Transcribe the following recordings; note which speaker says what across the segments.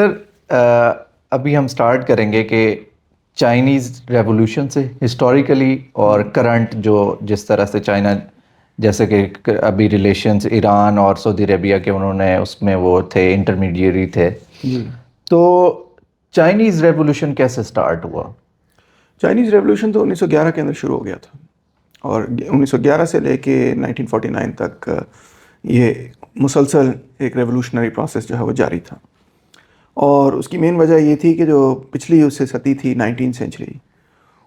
Speaker 1: سر ابھی ہم سٹارٹ کریں گے کہ چائنیز ریولوشن سے ہسٹوریکلی اور کرنٹ جو جس طرح سے چائنا جیسے کہ ابھی ریلیشنز ایران اور سعودی عربیہ کے انہوں نے اس میں وہ تھے انٹرمیڈیری تھے. تو چائنیز ریولوشن کیسے سٹارٹ ہوا؟
Speaker 2: چائنیز ریولوشن تو 1911 کے اندر شروع ہو گیا تھا اور 1911 سے لے کے 1949 تک یہ مسلسل ایک ریولوشنری پروسیس جو ہے وہ جاری تھا. اور اس کی مین وجہ یہ تھی کہ جو پچھلی اس سے صدی تھی 19 سینچری،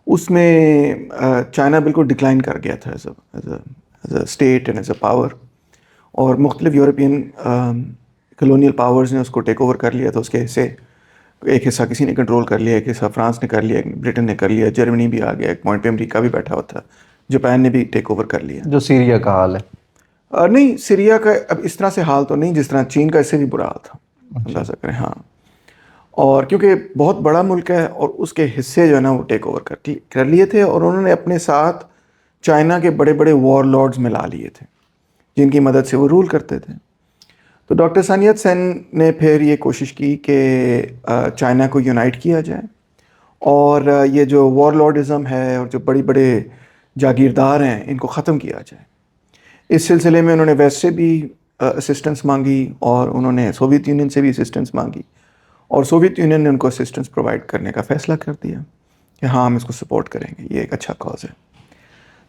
Speaker 2: اس میں چائنا بالکل ڈکلائن کر گیا تھا as a state and as a power, اور مختلف یورپین کلونیل پاورز نے اس کو ٹیک اوور کر لیا تھا. اس کے حصے ایک حصہ کسی نے کنٹرول کر لیا، ایک حصہ فرانس نے کر لیا، برٹن نے کر لیا، جرمنی بھی آ گیا، ایک پوائنٹ پہ امریکہ بھی بیٹھا ہوا تھا، جاپان نے بھی ٹیک اوور کر لیا.
Speaker 1: جو سیریا کا حال ہے.
Speaker 2: نہیں، سیریا کا اب اس طرح سے حال تو نہیں جس طرح چین کا اس سے بھی برا حال تھا، اندازہ کریں. ہاں، اور کیونکہ بہت بڑا ملک ہے اور اس کے حصے جو ہے نا وہ ٹیک اوور کر لیے تھے، اور انہوں نے اپنے ساتھ چائنا کے بڑے بڑے وار لارڈز ملا لیے تھے جن کی مدد سے وہ رول کرتے تھے. تو ڈاکٹر سن یت سین نے پھر یہ کوشش کی کہ چائنا کو یونائٹ کیا جائے اور یہ جو وار لارڈزم ہے اور جو بڑی بڑے جاگیردار ہیں ان کو ختم کیا جائے. اس سلسلے میں انہوں نے ویسٹ سے بھی اسسٹنس مانگی اور انہوں نے سوویت یونین سے بھی اسسٹنس مانگی، اور سوویت یونین نے ان کو اسسٹنس پرووائڈ کرنے کا فیصلہ کر دیا کہ ہاں ہم اس کو سپورٹ کریں گے، یہ ایک اچھا کاز ہے.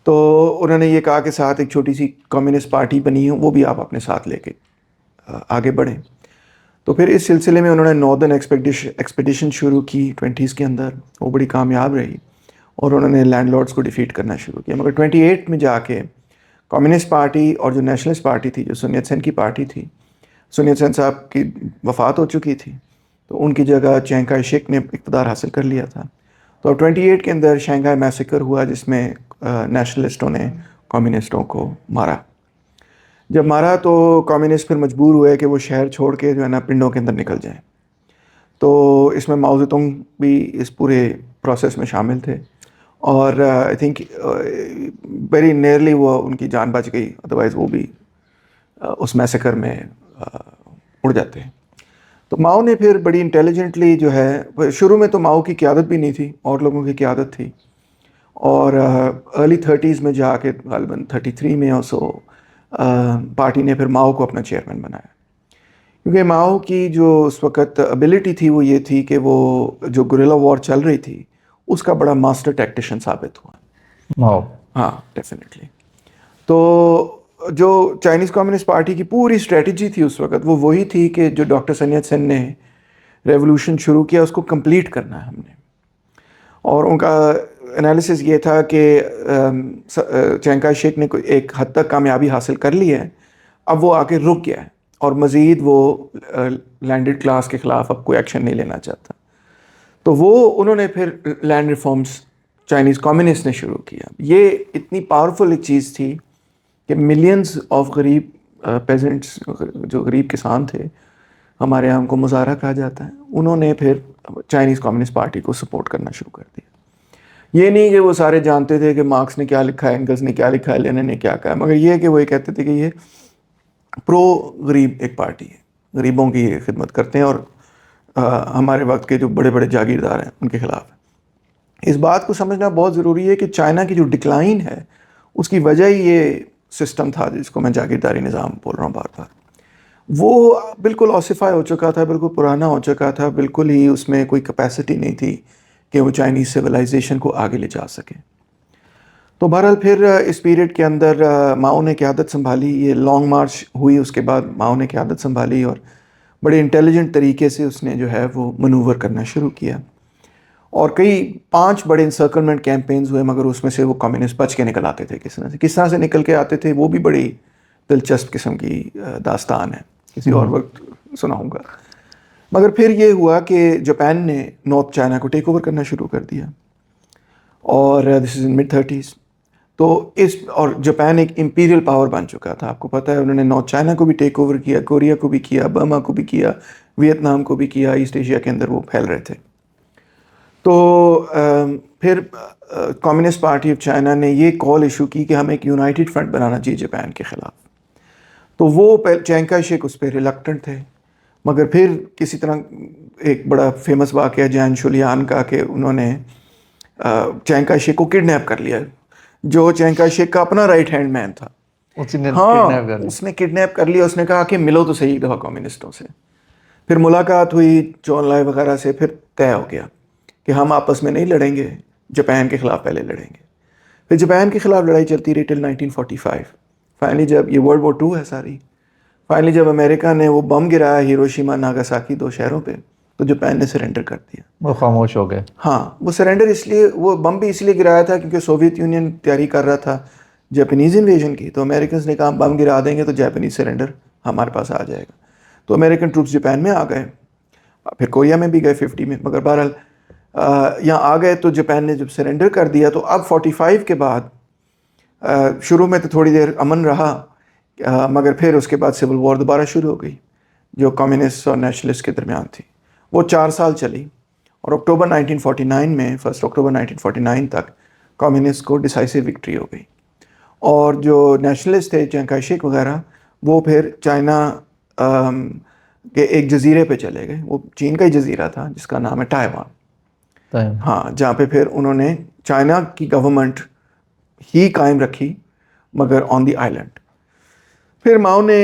Speaker 2: تو انہوں نے یہ کہا کہ ساتھ ایک چھوٹی سی کمیونسٹ پارٹی بنی ہے، وہ بھی آپ اپنے ساتھ لے کے آگے بڑھیں. تو پھر اس سلسلے میں انہوں نے ناردرن ایکسپیڈیشن شروع کی 20s کے اندر. وہ بڑی کامیاب رہی اور انہوں نے لینڈ لارڈز کو ڈیفیٹ کرنا شروع کیا. مگر 28 میں جا کے کمیونسٹ پارٹی اور جو نیشنلسٹ پارٹی تھی، جو سن یت سین کی پارٹی تھی، سن یت سین صاحب کی وفات ہو چکی تھی، تو ان کی جگہ چینگ کائی شیک نے اقتدار حاصل کر لیا تھا. تو 28 کے اندر شنگھائی میسیکر ہوا جس میں نیشنلسٹوں نے کمیونسٹوں کو مارا. جب مارا تو کمیونسٹ پھر مجبور ہوئے کہ وہ شہر چھوڑ کے جو ہے نا پنڈوں کے اندر نکل جائیں. تو اس میں ماؤ زیڈونگ بھی اس پورے پروسیس میں شامل تھے، اور آئی تھنک ویری نیئرلی وہ ان کی جان بچ گئی، ادروائز وہ بھی اس میسیکر میں اڑ جاتے ہیں. تو ماؤ نے پھر بڑی انٹیلیجنٹلی جو ہے، شروع میں تو ماؤ کی قیادت بھی نہیں تھی، اور لوگوں کی قیادت تھی، اور ارلی 30s میں جا کے غالباً 33 میں سو پارٹی نے پھر ماؤ کو اپنا چیئرمین بنایا. کیونکہ ماؤ کی جو اس وقت ابیلٹی تھی وہ یہ تھی کہ وہ جو گوریلا وار چل رہی تھی اس کا بڑا ماسٹر ٹیکٹیشین ثابت ہوا
Speaker 1: ماؤ.
Speaker 2: ہاں ڈیفینیٹلی. تو جو چائنیز کمیونسٹ پارٹی کی پوری اسٹریٹجی تھی اس وقت وہ وہی تھی کہ جو ڈاکٹر سن یت سین نے ریولوشن شروع کیا اس کو کمپلیٹ کرنا ہے ہم نے. اور ان کا انالیسس یہ تھا کہ چینگ کائی شیک نے ایک حد تک کامیابی حاصل کر لی ہے، اب وہ آ کے رک گیا ہے اور مزید وہ لینڈڈ کلاس کے خلاف اب کوئی ایکشن نہیں لینا چاہتا. تو وہ انہوں نے پھر لینڈ ریفارمز چائنیز کمیونسٹ نے شروع کیا. یہ اتنی پاورفل ایک چیز تھی کہ ملینز آف غریب پیزنٹس، جو غریب کسان تھے، ہمارے یہاں ان کو مزارع کہا جاتا ہے، انہوں نے پھر چائنیز کمیونسٹ پارٹی کو سپورٹ کرنا شروع کر دیا. یہ نہیں کہ وہ سارے جانتے تھے کہ مارکس نے کیا لکھا ہے، اینگلز نے کیا لکھا ہے، لینن نے کیا کہا ہے، مگر یہ کہ وہ یہ کہتے تھے کہ یہ پرو غریب ایک پارٹی ہے، غریبوں کی خدمت کرتے ہیں اور ہمارے وقت کے جو بڑے بڑے جاگیردار ہیں ان کے خلاف ہے. اس بات کو سمجھنا بہت ضروری ہے کہ چائنا کی جو ڈکلائن ہے اس کی وجہ ہی یہ سسٹم تھا جس کو میں جاگیرداری نظام بول رہا ہوں بار بار. وہ بالکل اوسیفائی ہو چکا تھا، بالکل پرانا ہو چکا تھا، بالکل ہی اس میں کوئی کیپیسٹی نہیں تھی کہ وہ چائنیز سویلائزیشن کو آگے لے جا سکے. تو بہرحال پھر اس پیریڈ کے اندر ماؤ نے قیادت سنبھالی. یہ لانگ مارچ ہوئی، اس کے بعد ماؤ نے قیادت سنبھالی اور بڑے انٹیلیجنٹ طریقے سے اس نے جو ہے وہ منور کرنا شروع کیا. اور کئی 5 بڑے انسرکلمنٹ کیمپینز ہوئے، مگر اس میں سے وہ کمیونسٹ بچ کے نکل آتے تھے. کس طرح سے نکل کے آتے تھے وہ بھی بڑی دلچسپ قسم کی داستان ہے، کسی اور وقت سناؤں گا. مگر پھر یہ ہوا کہ جاپان نے نارتھ چائنا کو ٹیک اوور کرنا شروع کر دیا، اور دس از ان مڈ 30s. تو اور جاپان ایک امپیریل پاور بن چکا تھا. آپ کو پتہ ہے انہوں نے نارتھ چائنا کو بھی ٹیک اوور کیا، کوریا کو بھی کیا، برما کو بھی کیا، ویتنام کو بھی کیا، ایسٹ ایشیا کے اندر وہ پھیل رہے تھے. تو پھر کمیونسٹ پارٹی آف چائنا نے یہ کال ایشو کی کہ ہمیں ایک یونائٹڈ فرنٹ بنانا چاہیے جاپان کے خلاف. تو وہ چینگ کائی شیک اس پہ ریلکٹنٹ تھے، مگر پھر کسی طرح ایک بڑا فیمس واقعہ جان شولیان کا کہ انہوں نے چینگ کائی شیک کو کڈنیپ کر لیا، جو چینگ کائی شیک کا اپنا رائٹ ہینڈ مین تھا.
Speaker 1: اسی نے
Speaker 2: ہاں
Speaker 1: kidnap کر لیا.
Speaker 2: اس نے کڈنیپ کر لیا. اس نے کہا کہ ملو تو صحیح ایک دفعہ کمیونسٹوں سے. پھر ملاقات ہوئی چون لائے وغیرہ سے، پھر طے ہو گیا کہ ہم آپس میں نہیں لڑیں گے، جاپان کے خلاف پہلے لڑیں گے. پھر جاپان کے خلاف لڑائی چلتی رہی ٹل 1945. فائنلی جب یہ ورلڈ وار 2 ہے ساری، فائنلی جب امریکہ نے وہ بم گرایا ہیروشیما ناگاساکی 2 شہروں پہ، تو جاپان نے سرنڈر کر دیا.
Speaker 1: وہ خاموش ہو گئے.
Speaker 2: ہاں وہ سرنڈر اس لیے، وہ بم بھی اس لیے گرایا تھا کیونکہ سوویت یونین تیاری کر رہا تھا جاپانیز انویژن کی. تو امریکنز نے کہا بم گرا دیں گے تو جاپانیز سرنڈر ہمارے پاس آ جائے گا. تو امریکن ٹروپس جاپان میں آ گئے، پھر کوریا میں بھی گئے 50 میں، مگر بہرحال یہاں آ گئے. تو جاپان نے جب سرنڈر کر دیا تو اب 45 کے بعد شروع میں تو تھوڑی دیر امن رہا، مگر پھر اس کے بعد سول وار دوبارہ شروع ہو گئی جو کمیونسٹ اور نیشنلسٹ کے درمیان تھی. وہ 4 سال چلی، اور اکتوبر 1949 میں 1 اکتوبر 1949 تک کمیونسٹ کو ڈیسائسو وکٹری ہو گئی. اور جو نیشنلسٹ تھے چینگ کائی شیک وغیرہ، وہ پھر چائنا کے ایک جزیرے پہ چلے گئے. وہ چین کا ہی جزیرہ تھا جس کا نام ہے تائیوان. ہاں جہاں پہ پھر انہوں نے چائنا کی گورنمنٹ ہی قائم رکھی مگر آن دی آئلینڈ. پھر ماؤ نے،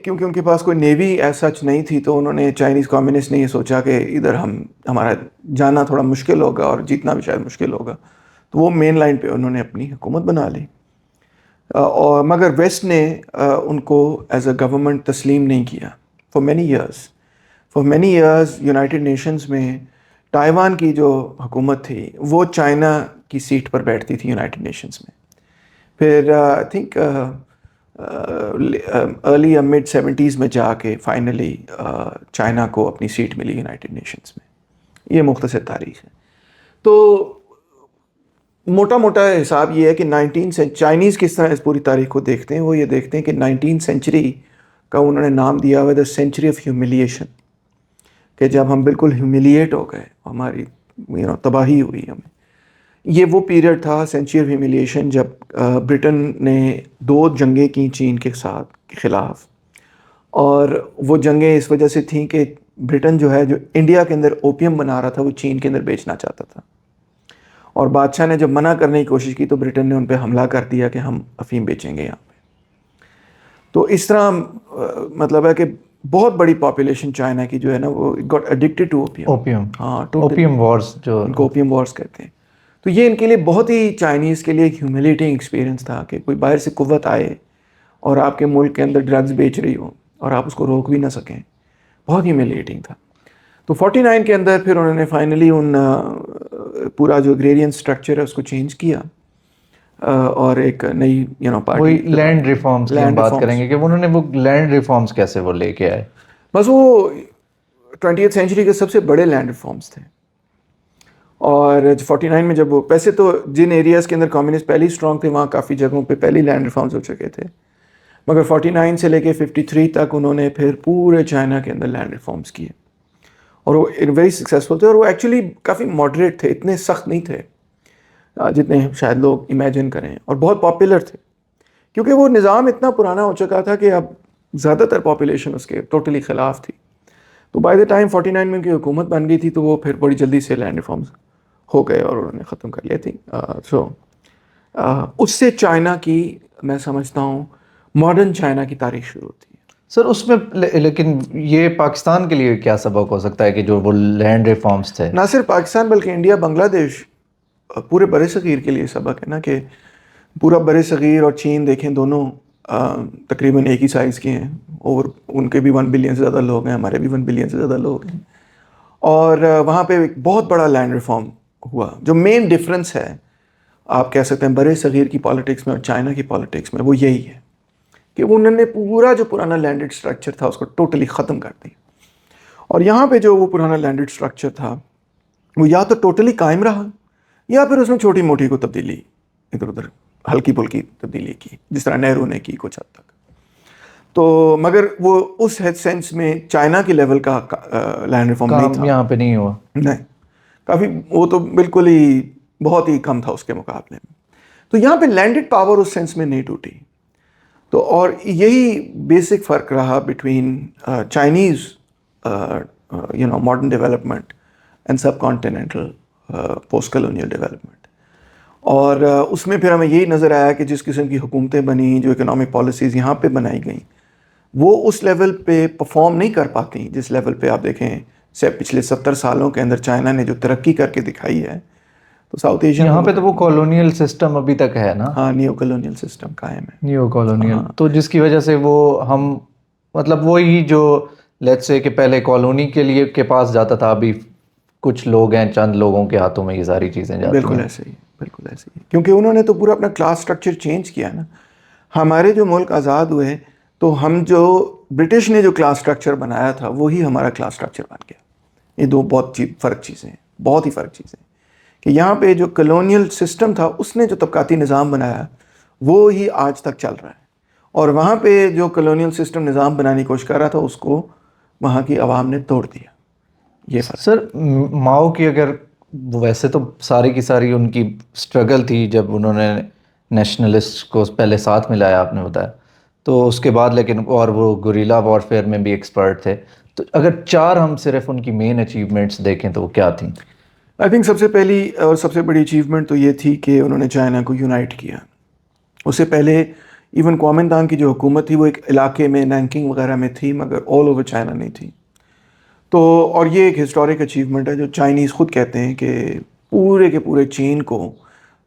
Speaker 2: کیونکہ ان کے پاس کوئی نیوی ایز سچ نہیں تھی، تو انہوں نے چائنیز کمیونسٹ نے یہ سوچا کہ ادھر ہمارا جانا تھوڑا مشکل ہوگا اور جیتنا بھی شاید مشکل ہوگا. تو وہ مین لائن پہ انہوں نے اپنی حکومت بنا لی. اور مگر ویسٹ نے ان کو ایز اے گورنمنٹ تسلیم نہیں کیا for many years. United nations میں تائیوان کی جو حکومت تھی وہ چائنا کی سیٹ پر بیٹھتی تھی یونائٹڈ نیشنز میں. پھر آئی تھنک ارلی یا مڈ 70s میں جا کے فائنلی چائنا کو اپنی سیٹ ملی یونائٹڈ نیشنز میں. یہ مختصر تاریخ ہے. تو موٹا موٹا حساب یہ ہے کہ چائنیز کس طرح اس پوری تاریخ کو دیکھتے ہیں. وہ یہ دیکھتے ہیں کہ 19th سینچری کا انہوں نے نام دیا ہوا دا سینچری آف ہیوملیشن، کہ جب ہم بالکل ہیوملیٹ ہو گئے، ہماری تباہی ہوئی ہمیں. یہ وہ پیریڈ تھا سینچری آف ہیوملیشن جب برٹن نے 2 جنگیں کی چین کے خلاف. اور وہ جنگیں اس وجہ سے تھیں کہ برٹن جو ہے، جو انڈیا کے اندر اوپیم بنا رہا تھا، وہ چین کے اندر بیچنا چاہتا تھا. اور بادشاہ نے جب منع کرنے کی کوشش کی تو برٹن نے ان پہ حملہ کر دیا کہ ہم افیم بیچیں گے یہاں پہ. تو اس طرح مطلب ہے کہ بہت بڑی پاپولیشن چائنا کی جو ہے نا، وہ گاٹ ایڈکٹڈ ٹو اوپیم. ہاں
Speaker 1: اوپیم وارز، جو
Speaker 2: ان کو اوپیم وارز کہتے ہیں. تو یہ ان کے لیے بہت ہی، چائنیز کے لیے ایک ہیوملیٹنگ ایکسپیرینس تھا کہ کوئی باہر سے قوت آئے اور آپ کے ملک کے اندر ڈرگز بیچ رہی ہو اور آپ اس کو روک بھی نہ سکیں. بہت ہیوملیٹنگ تھا. تو 49 کے اندر پھر انہوں نے فائنلی پورا جو اگریرین سٹرکچر ہے اس کو چینج کیا اور ایک نئی پارٹی.
Speaker 1: وہی لینڈ ریفارمز کی ہم بات کریں گے کہ انہوں نے وہ لینڈ ریفارمز کیسے وہ لے کے آئے.
Speaker 2: بس وہ 20th سینچری کے سب سے بڑے لینڈ ریفارمز تھے. اور 49 میں جب وہ، ویسے تو جن ایریاز کے اندر کمیونسٹ پہلی اسٹرانگ تھے وہاں کافی جگہوں پہ پہلی لینڈ ریفارمز ہو چکے تھے، مگر 49 سے لے کے 53 تک انہوں نے پھر پورے چائنا کے اندر لینڈ ریفارمز کیے. اور وہ ویری سکسیزفل تھے. اور وہ ایکچولی کافی ماڈریٹ تھے، اتنے سخت نہیں تھے جتنے شاید لوگ امیجن کریں، اور بہت پاپولر تھے کیونکہ وہ نظام اتنا پرانا ہو چکا تھا کہ اب زیادہ تر پاپولیشن اس کے ٹوٹلی خلاف تھی. تو بائی دا ٹائم 49 میں ان کی حکومت بن گئی تھی تو وہ پھر بڑی جلدی سے لینڈ ریفارمز ہو گئے اور انہوں نے ختم کر لیا تھی. اس سے چائنا کی، میں سمجھتا ہوں، ماڈرن چائنا کی تاریخ شروع ہوتی ہے.
Speaker 1: سر اس میں لیکن یہ پاکستان کے لیے کیا سبق ہو سکتا ہے کہ جو وہ لینڈ ریفارمز تھے؟
Speaker 2: نہ صرف پاکستان بلکہ انڈیا، بنگلہ دیش، پورے بر صغیر کے لیے سبق ہے نا، کہ پورا بر صغیر اور چین دیکھیں دونوں تقریباً ایک ہی سائز کے ہیں، اور ان کے بھی 1 بلین سے زیادہ لوگ ہیں، ہمارے بھی 1 بلین سے زیادہ لوگ ہیں. اور وہاں پہ ایک بہت بڑا لینڈ ریفارم ہوا. جو مین ڈفرینس ہے آپ کہہ سکتے ہیں بر صغیر کی پالیٹکس میں اور چائنا کی پالیٹکس میں، وہ یہی ہے کہ انہوں نے پورا جو پرانا لینڈڈ اسٹرکچر تھا اس کو ٹوٹلی ختم کر دیا. اور یہاں پہ جو وہ پرانا لینڈڈ اسٹرکچر تھا وہ یا تو ٹوٹلی قائم رہا یا پھر اس میں چھوٹی موٹی کو تبدیلی، ادھر ادھر ہلکی پھلکی تبدیلی کی، جس طرح نہرو نے کی کچھ حد تک. تو مگر وہ اس سینس میں چائنا کی لیول کا لینڈ ریفارم نہیں تھا.
Speaker 1: یہاں پہ نہیں ہوا.
Speaker 2: نہیں، کافی، وہ تو بالکل ہی بہت ہی کم تھا اس کے مقابلے میں. تو یہاں پہ لینڈڈ پاور اس سینس میں نہیں ٹوٹی. تو اور یہی بیسک فرق رہا between Chinese modern development and subcontinental post-colonial development. اور اس میں پھر ہمیں یہی نظر آیا کہ جس قسم کی حکومتیں بنی, جو اکنامک پالیسیز یہاں پہ بنائی گئیں, وہ اس لیول پہ پرفارم نہیں کر پاتی جس لیول پہ آپ دیکھیں پچھلے 70 سالوں کے اندر چائنا نے جو ترقی کر کے دکھائی ہے. تو ساؤتھ ایشیا
Speaker 1: یہاں پہ تو وہ کالونیل سسٹم ابھی تک ہے نا.
Speaker 2: ہاں, نیو کالونیل سسٹم قائم ہے.
Speaker 1: نیو کالونیل, تو جس کی وجہ سے وہ ہم مطلب وہی جو لیٹس سے کہ پہلے کالونی کے لیے کے پاس جاتا تھا, ابھی کچھ لوگ ہیں, چند لوگوں کے ہاتھوں میں یہ ساری چیزیں جاتی ہیں.
Speaker 2: بالکل ایسے ہی, بالکل ایسے ہی, کیونکہ انہوں نے تو پورا اپنا کلاس سٹرکچر چینج کیا نا. ہمارے جو ملک آزاد ہوئے تو ہم جو برٹش نے جو کلاس سٹرکچر بنایا تھا وہی ہمارا کلاس سٹرکچر بن گیا. یہ دو بہت فرق چیزیں ہیں, بہت ہی فرق چیزیں ہیں کہ یہاں پہ جو کلونیل سسٹم تھا اس نے جو طبقاتی نظام بنایا وہ ہی آج تک چل رہا ہے, اور وہاں پہ جو کلونیل سسٹم نظام بنانے کی کوشش کر رہا تھا اس کو وہاں کی عوام نے توڑ دیا. یہ فرق.
Speaker 1: سر ماؤ کی اگر ویسے تو ساری کی ساری ان کی اسٹرگل تھی جب انہوں نے نیشنلسٹ کو پہلے ساتھ ملایا, آپ نے بتایا, تو اس کے بعد لیکن اور وہ گوریلا وارفیئر میں بھی ایکسپرٹ تھے. تو اگر 4 ہم صرف ان کی مین اچیومنٹس دیکھیں تو وہ کیا تھیں؟
Speaker 2: آئی تھنک سب سے پہلی اور سب سے بڑی اچیومنٹ تو یہ تھی کہ انہوں نے چائنا کو یونائٹ کیا. اس سے پہلے ایون کومنتانگ کی جو حکومت تھی وہ ایک علاقے میں نینکنگ وغیرہ میں تھی, مگر آل اوور چائنا نہیں تھی. تو اور یہ ایک ہسٹورک اچیومنٹ ہے جو چائنیز خود کہتے ہیں کہ پورے کے پورے چین کو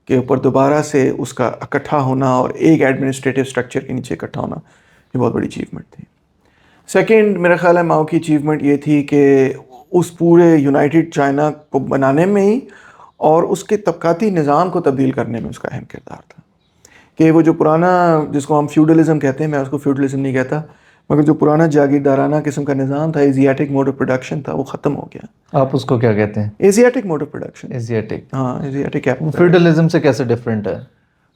Speaker 2: کے اوپر دوبارہ سے اس کا اکٹھا ہونا اور ایک ایڈمنسٹریٹو اسٹرکچر کے نیچے اکٹھا ہونا, یہ بہت بڑی اچیومنٹ تھی. سیکنڈ میرا خیال ہے ماؤ کی اچیومنٹ یہ تھی کہ اس پورے یونائٹڈ چائنا کو بنانے میں ہی اور اس کے طبقاتی نظام کو تبدیل کرنے میں اس کا اہم کردار تھا. کہ وہ جو پرانا جس کو ہم فیوڈلزم کہتے ہیں, میں اس کو فیوڈلزم نہیں کہتا, مگر جو پرانا جاگیردارانہ قسم کا نظام تھا, ایزیاٹک موڈ آف پروڈکشن تھا, وہ ختم ہو گیا.
Speaker 1: آپ اس کو کیا کہتے ہیں؟
Speaker 2: ایزیاٹک موڈ آف پروڈکشن.
Speaker 1: ایزیاٹک.
Speaker 2: ہاں, ایزیاٹک.
Speaker 1: فیوڈلزم سے کیسے ڈفرینٹ ہے؟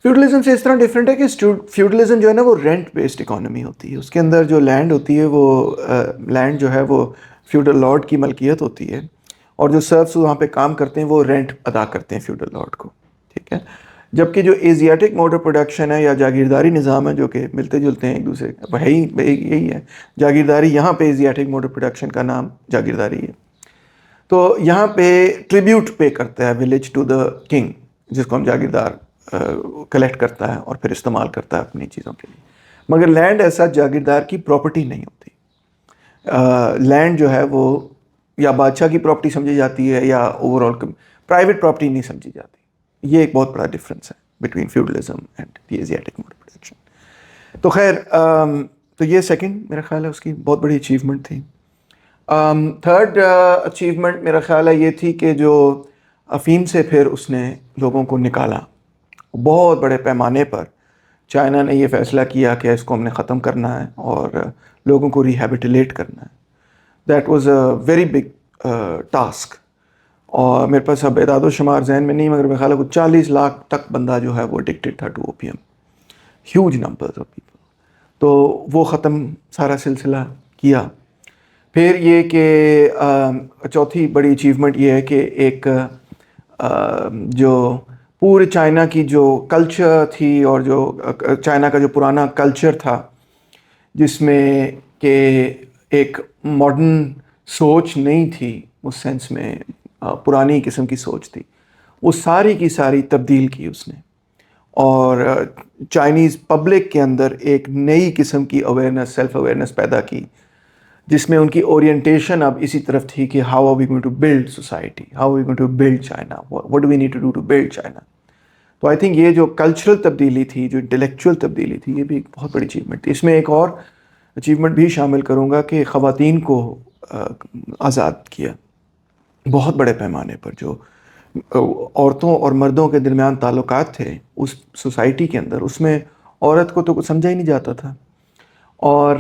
Speaker 2: فیوڈلزم سے اس طرح ڈفرینٹ ہے کہ فیوڈلزم جو ہے نا وہ رینٹ بیسڈ اکانومی ہوتی ہے. اس کے اندر جو لینڈ ہوتی ہے وہ لینڈ جو ہے وہ فیوڈل لارڈ کی ملکیت ہوتی ہے, اور جو سرفس وہاں پہ کام کرتے ہیں وہ رینٹ ادا کرتے ہیں فیوڈل لارڈ کو. ٹھیک ہے. جبکہ جو ایزیاٹک موڈ آف پروڈکشن ہے یا جاگیرداری نظام ہے جو کہ ملتے جلتے ہیں ایک دوسرے کا, یہی ہے جاگیرداری. یہاں پہ ایزیاٹک موڈ آف پروڈکشن کا نام جاگیرداری ہے. تو یہاں پہ ٹریبیوٹ پے کرتا ہے ولیج ٹو دا کنگ, جس کو ہم جاگیردار کلیکٹ کرتا ہے اور پھر استعمال کرتا ہے اپنی چیزوں کے لیے. مگر لینڈ ایسا جاگیردار کی پراپرٹی نہیں ہوتی. لینڈ جو ہے وہ یا بادشاہ کی پراپرٹی سمجھی جاتی ہے یا اوور آل پرائیویٹ پراپرٹی نہیں سمجھی جاتی. یہ ایک بہت بڑا ڈفرینس ہے between feudalism and the Asiatic mode of production. تو خیر, تو یہ سیکنڈ میرا خیال ہے اس کی بہت بڑی اچیومنٹ تھی. تھرڈ اچیومنٹ میرا خیال ہے یہ تھی کہ جو افیم سے پھر اس نے لوگوں کو نکالا بہت بڑے پیمانے پر. چائنا نے یہ فیصلہ کیا کہ اس کو ہم نے ختم کرنا ہے اور لوگوں کو ریہیبیٹیلیٹ کرنا ہے. That was a very big task. اور میرے پاس اب اعداد و شمار ذہن میں نہیں, مگر میرا خیال ہے کہ 40 لاکھ تک بندہ جو ہے وہ ایڈکٹڈ تھا to opium. Huge numbers of people. تو وہ ختم سارا سلسلہ کیا. پھر یہ کہ چوتھی بڑی اچیومنٹ یہ ہے کہ ایک جو پورے چائنا کی جو کلچر تھی اور جو چائنا کا جو پرانا کلچر تھا جس میں کہ ایک ماڈرن سوچ نہیں تھی, اس سینس میں پرانی قسم کی سوچ تھی, وہ ساری کی ساری تبدیل کی اس نے. اور چائنیز پبلک کے اندر ایک نئی قسم کی اویئرنیس, سیلف اویئرنیس پیدا کی, جس میں ان کی اورینٹیشن اب اسی طرف تھی کہ how are we going to build society, how are we going to build China, what do we need to do to build China. تو آئی تھنک یہ جو کلچرل تبدیلی تھی, جو انٹلیکچوئل تبدیلی تھی, یہ بھی ایک بہت بڑی اچیومنٹ تھی. اس میں ایک اور اچیومنٹ بھی شامل کروں گا کہ خواتین کو آزاد کیا بہت بڑے پیمانے پر. جو عورتوں اور مردوں کے درمیان تعلقات تھے اس سوسائٹی کے اندر, اس میں عورت کو تو کچھ سمجھا ہی نہیں جاتا تھا. اور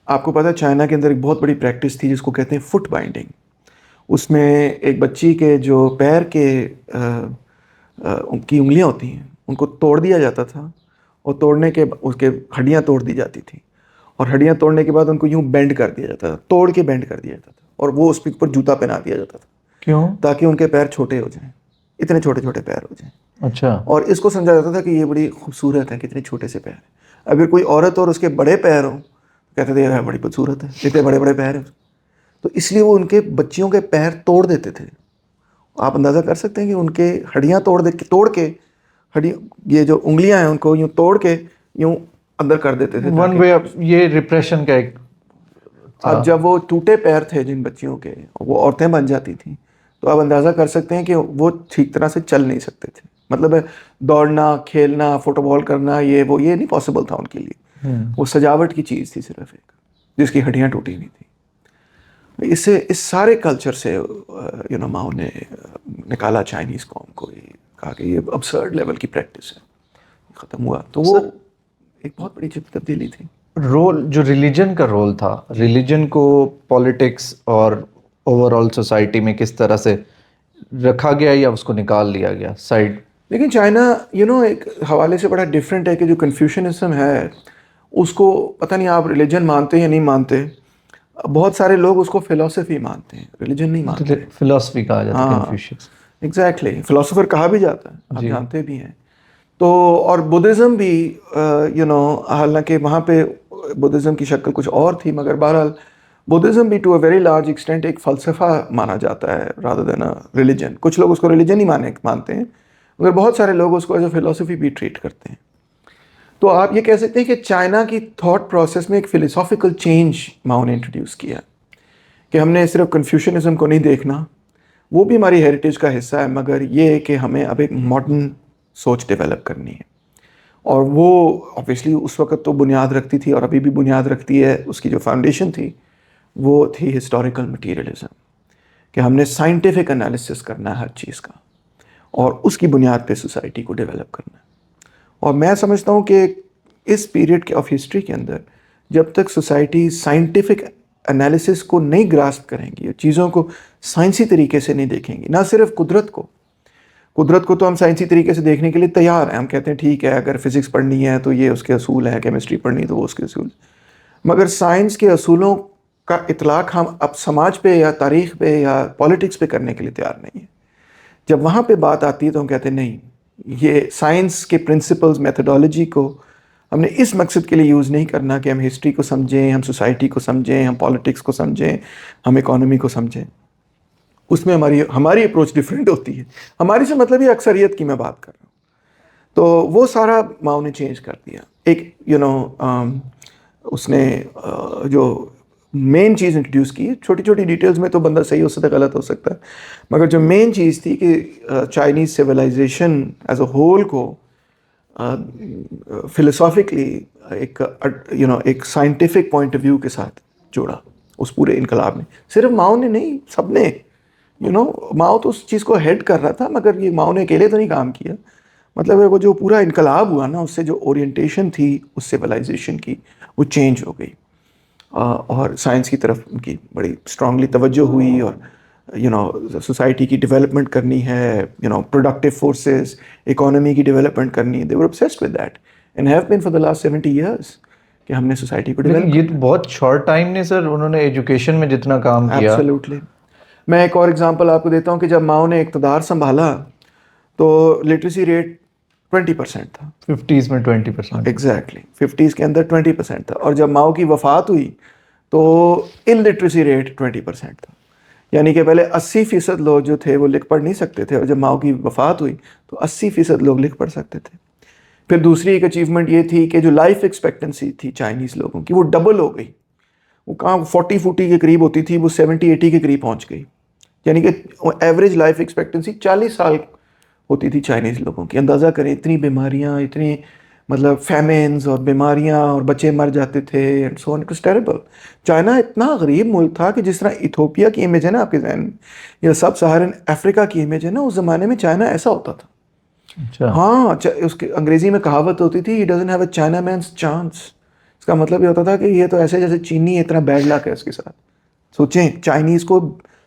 Speaker 2: آپ کو پتہ چائنا کے اندر ایک بہت بڑی پریکٹس تھی جس کو کہتے ہیں فٹ بائنڈنگ. اس میں ایک بچی کے جو پیر کے ان کی انگلیاں ہوتی ہیں ان کو توڑ دیا جاتا تھا, اور توڑنے کے اس کے ہڈیاں توڑ دی جاتی تھیں, اور ہڈیاں توڑنے کے بعد ان کو یوں بینڈ کر دیا جاتا تھا, توڑ کے بینڈ کر دیا جاتا تھا, اور وہ اس پر جوتا پہنا دیا جاتا تھا.
Speaker 1: کیوں؟
Speaker 2: تاکہ ان کے پیر چھوٹے ہو جائیں, اتنے چھوٹے چھوٹے پیر ہو جائیں.
Speaker 1: اچھا. اور
Speaker 2: اس کو سمجھا جاتا تھا کہ یہ بڑی خوبصورت ہے کہ اتنے چھوٹے سے پیر ہیں. اگر کوئی عورت اور اس کے بڑے پیر ہوں کہتے تھے یہ بڑی بدصورت ہے, اتنے بڑے بڑے پیر ہیں. تو اس لیے وہ ان کے بچیوں کے پیر توڑ دیتے تھے. آپ اندازہ کر سکتے ہیں کہ ان کے ہڈیاں توڑ کے ہڈی یہ جو انگلیاں ہیں ان کو یوں توڑ کے یوں اندر کر دیتے تھے.
Speaker 1: ون وے یہ ریپریشن کا ایک.
Speaker 2: اب جب وہ ٹوٹے پیر تھے جن بچیوں کے, وہ عورتیں بن جاتی تھیں, تو آپ اندازہ کر سکتے ہیں کہ وہ ٹھیک طرح سے چل نہیں سکتے تھے. مطلب دوڑنا, کھیلنا, فٹ بال کرنا, یہ نہیں پاسبل تھا ان کے لیے. وہ سجاوٹ کی چیز تھی صرف ایک, جس کی ہڈیاں ٹوٹی ہوئی تھیں. اس سارے کلچر سے ماؤ نے نکالا چائنیز قوم کو, کہا کہ یہ ابسرڈ لیول کی پریکٹس ہے, ختم ہوا. تو وہ ایک بہت بڑی تبدیلی تھی.
Speaker 1: رول جو ریلیجن کا رول تھا, ریلیجن کو پولیٹکس اور اوور آل سوسائٹی میں کس طرح سے رکھا گیا یا اس کو نکال لیا گیا سائڈ؟
Speaker 2: لیکن چائنا ایک حوالے سے بڑا ڈفرینٹ ہے کہ جو کنفیوشنزم ہے اس کو پتہ نہیں آپ ریلیجن مانتے یا نہیں مانتے. بہت سارے لوگ اس کو فلسفی مانتے ہیں, ریلیجن نہیں مانتے.
Speaker 1: فلسفی کہا جاتا ہے
Speaker 2: ہاں
Speaker 1: کنفیوشس.
Speaker 2: ایگزیکٹلی, فلاسفر کہا بھی جاتا ہے, آپ جانتے بھی ہیں. تو اور بدھزم بھی حالانکہ وہاں پہ بدھزم کی شکل کچھ اور تھی, مگر بہرحال بدھزم بھی to a very large extent ایک فلسفہ مانا جاتا ہے رادر دین ریلیجن. کچھ لوگ اس کو ریلیجن ہی مانتے ہیں, مگر بہت سارے لوگ اس کو ایز اے فلسفی بھی ٹریٹ کرتے ہیں. تو آپ یہ کہہ سکتے ہیں کہ چائنا کی تھاٹ پروسیس میں ایک فلسافیکل چینج ماؤ نے انٹروڈیوس کیا کہ ہم نے صرف کنفیوشنزم کو نہیں دیکھنا, وہ بھی ہماری ہیریٹیج کا حصہ ہے, مگر یہ کہ ہمیں اب ایک ماڈرن سوچ ڈیولپ کرنی ہے. اور وہ obviously اس وقت تو بنیاد رکھتی تھی اور ابھی بھی بنیاد رکھتی ہے, اس کی جو فاؤنڈیشن تھی وہ تھی ہسٹوریکل مٹیریلزم, کہ ہم نے سائنٹیفک انالیسس کرنا ہے ہر چیز کا اور اس کی بنیاد پہ سوسائٹی کو ڈیولپ کرنا ہے. اور میں سمجھتا ہوں کہ اس پیریڈ آف ہسٹری کے اندر جب تک سوسائٹی سائنٹیفک انالیسس کو نہیں گراسپ کریں گی, چیزوں کو سائنسی طریقے سے نہیں دیکھیں گی, نہ صرف قدرت کو تو ہم سائنسی طریقے سے دیکھنے کے لیے تیار ہیں. ہم کہتے ہیں ٹھیک ہے, اگر فزکس پڑھنی ہے تو یہ اس کے اصول ہے, کیمسٹری پڑھنی تو وہ اس کے اصول, مگر سائنس کے اصولوں کا اطلاق ہم اب سماج پہ یا تاریخ پہ یا پولیٹکس پہ کرنے کے لیے تیار نہیں ہیں. جب وہاں پہ بات آتی ہے تو ہم کہتے ہیں نہیں, یہ سائنس کے پرنسپلز, میتھڈالوجی کو ہم نے اس مقصد کے لیے یوز نہیں کرنا کہ ہم ہسٹری کو سمجھیں, ہم سوسائٹی کو سمجھیں, ہم پولیٹکس کو سمجھیں, ہم اکانومی کو سمجھیں. اس میں ہماری اپروچ ڈفرینٹ ہوتی ہے. ہماری سے مطلب یہ اکثریت کی میں بات کر رہا ہوں. تو وہ سارا ماؤ نے چینج کر دیا. ایک اس نے جو مین چیز انٹروڈیوس کی, چھوٹی چھوٹی ڈیٹیلز میں تو بندہ صحیح ہو سکتا ہے, غلط ہو سکتا ہے, مگر جو مین چیز تھی کہ Chinese civilisation as a whole کو فلسافکلی ایک سائنٹیفک پوائنٹ آف ویو کے ساتھ جوڑا اس پورے انقلاب نے. صرف ماؤ نے نہیں, سب نے. ماؤ تو اس چیز کو ہیڈ کر رہا تھا, مگر یہ ماؤ نے اکیلے تو نہیں کام کیا. مطلب وہ جو پورا انقلاب ہوا نا, اس سے جو اورینٹیشن تھی اس سویلائزیشن کی وہ چینج ہو گئی, اور سائنس کی طرف ان کی بڑی اسٹرانگلی توجہ ہوئی. اور سوسائٹی کی ڈیولپمنٹ کرنی ہے, پروڈکٹیو فورسز, اکانومی کی ڈیولپمنٹ کرنی ہے. they were obsessed with that and have been for the last 70 years کہ ہم نے سوسائٹی کو ڈیولپ.
Speaker 1: یہ بہت شارٹ ٹائم نے سر انہوں نے ایجوکیشن میں جتنا کام کیا.
Speaker 2: ایبسلیوٹلی. میں ایک اور ایگزامپل آپ کو دیتا ہوں کہ جب ماؤ نے اقتدار سنبھالا تو لٹریسی ریٹ 20% تھا.
Speaker 1: 50s میں 20%.
Speaker 2: ایگزیکٹلی 50s کے اندر 20% تھا. اور جب ماؤ کی وفات ہوئی تو ان لٹریسی ریٹ 20% تھا. یعنی کہ پہلے 80% لوگ جو تھے وہ لکھ پڑھ نہیں سکتے تھے, اور جب ماؤ کی وفات ہوئی تو 80% لوگ لکھ پڑھ سکتے تھے. پھر دوسری ایک اچیومنٹ یہ تھی کہ جو لائف ایکسپیکٹنسی تھی چائنیز لوگوں کی وہ ڈبل ہو گئی. وہ کہاں 40 کے قریب ہوتی تھی, وہ 70-80 کے قریب پہنچ گئی. یعنی کہ ایوریج لائف ایکسپیکٹنسی 40 سال ہوتی تھی چائنیز لوگوں کی. اندازہ کریں اتنی بیماریاں, اتنی مطلب فیمنز اور بیماریاں, اور بچے مر جاتے تھے and so on. It was terrible. China اتنا غریب ملک تھا کہ جس طرح ایتھوپیا کی امیج ہے نا آپ کے ذہن میں, یا سب سہارن افریقہ کی امیج ہے نا, اس زمانے میں چائنا ایسا ہوتا تھا. ہاں, اس کے انگریزی میں کہاوت ہوتی تھی, he doesn't have a China man's chance. اس کا مطلب یہ ہوتا تھا کہ یہ تو ایسے جیسے چینی اتنا بیڈ لک ہے اس کے ساتھ. سوچیں, چائنیز کو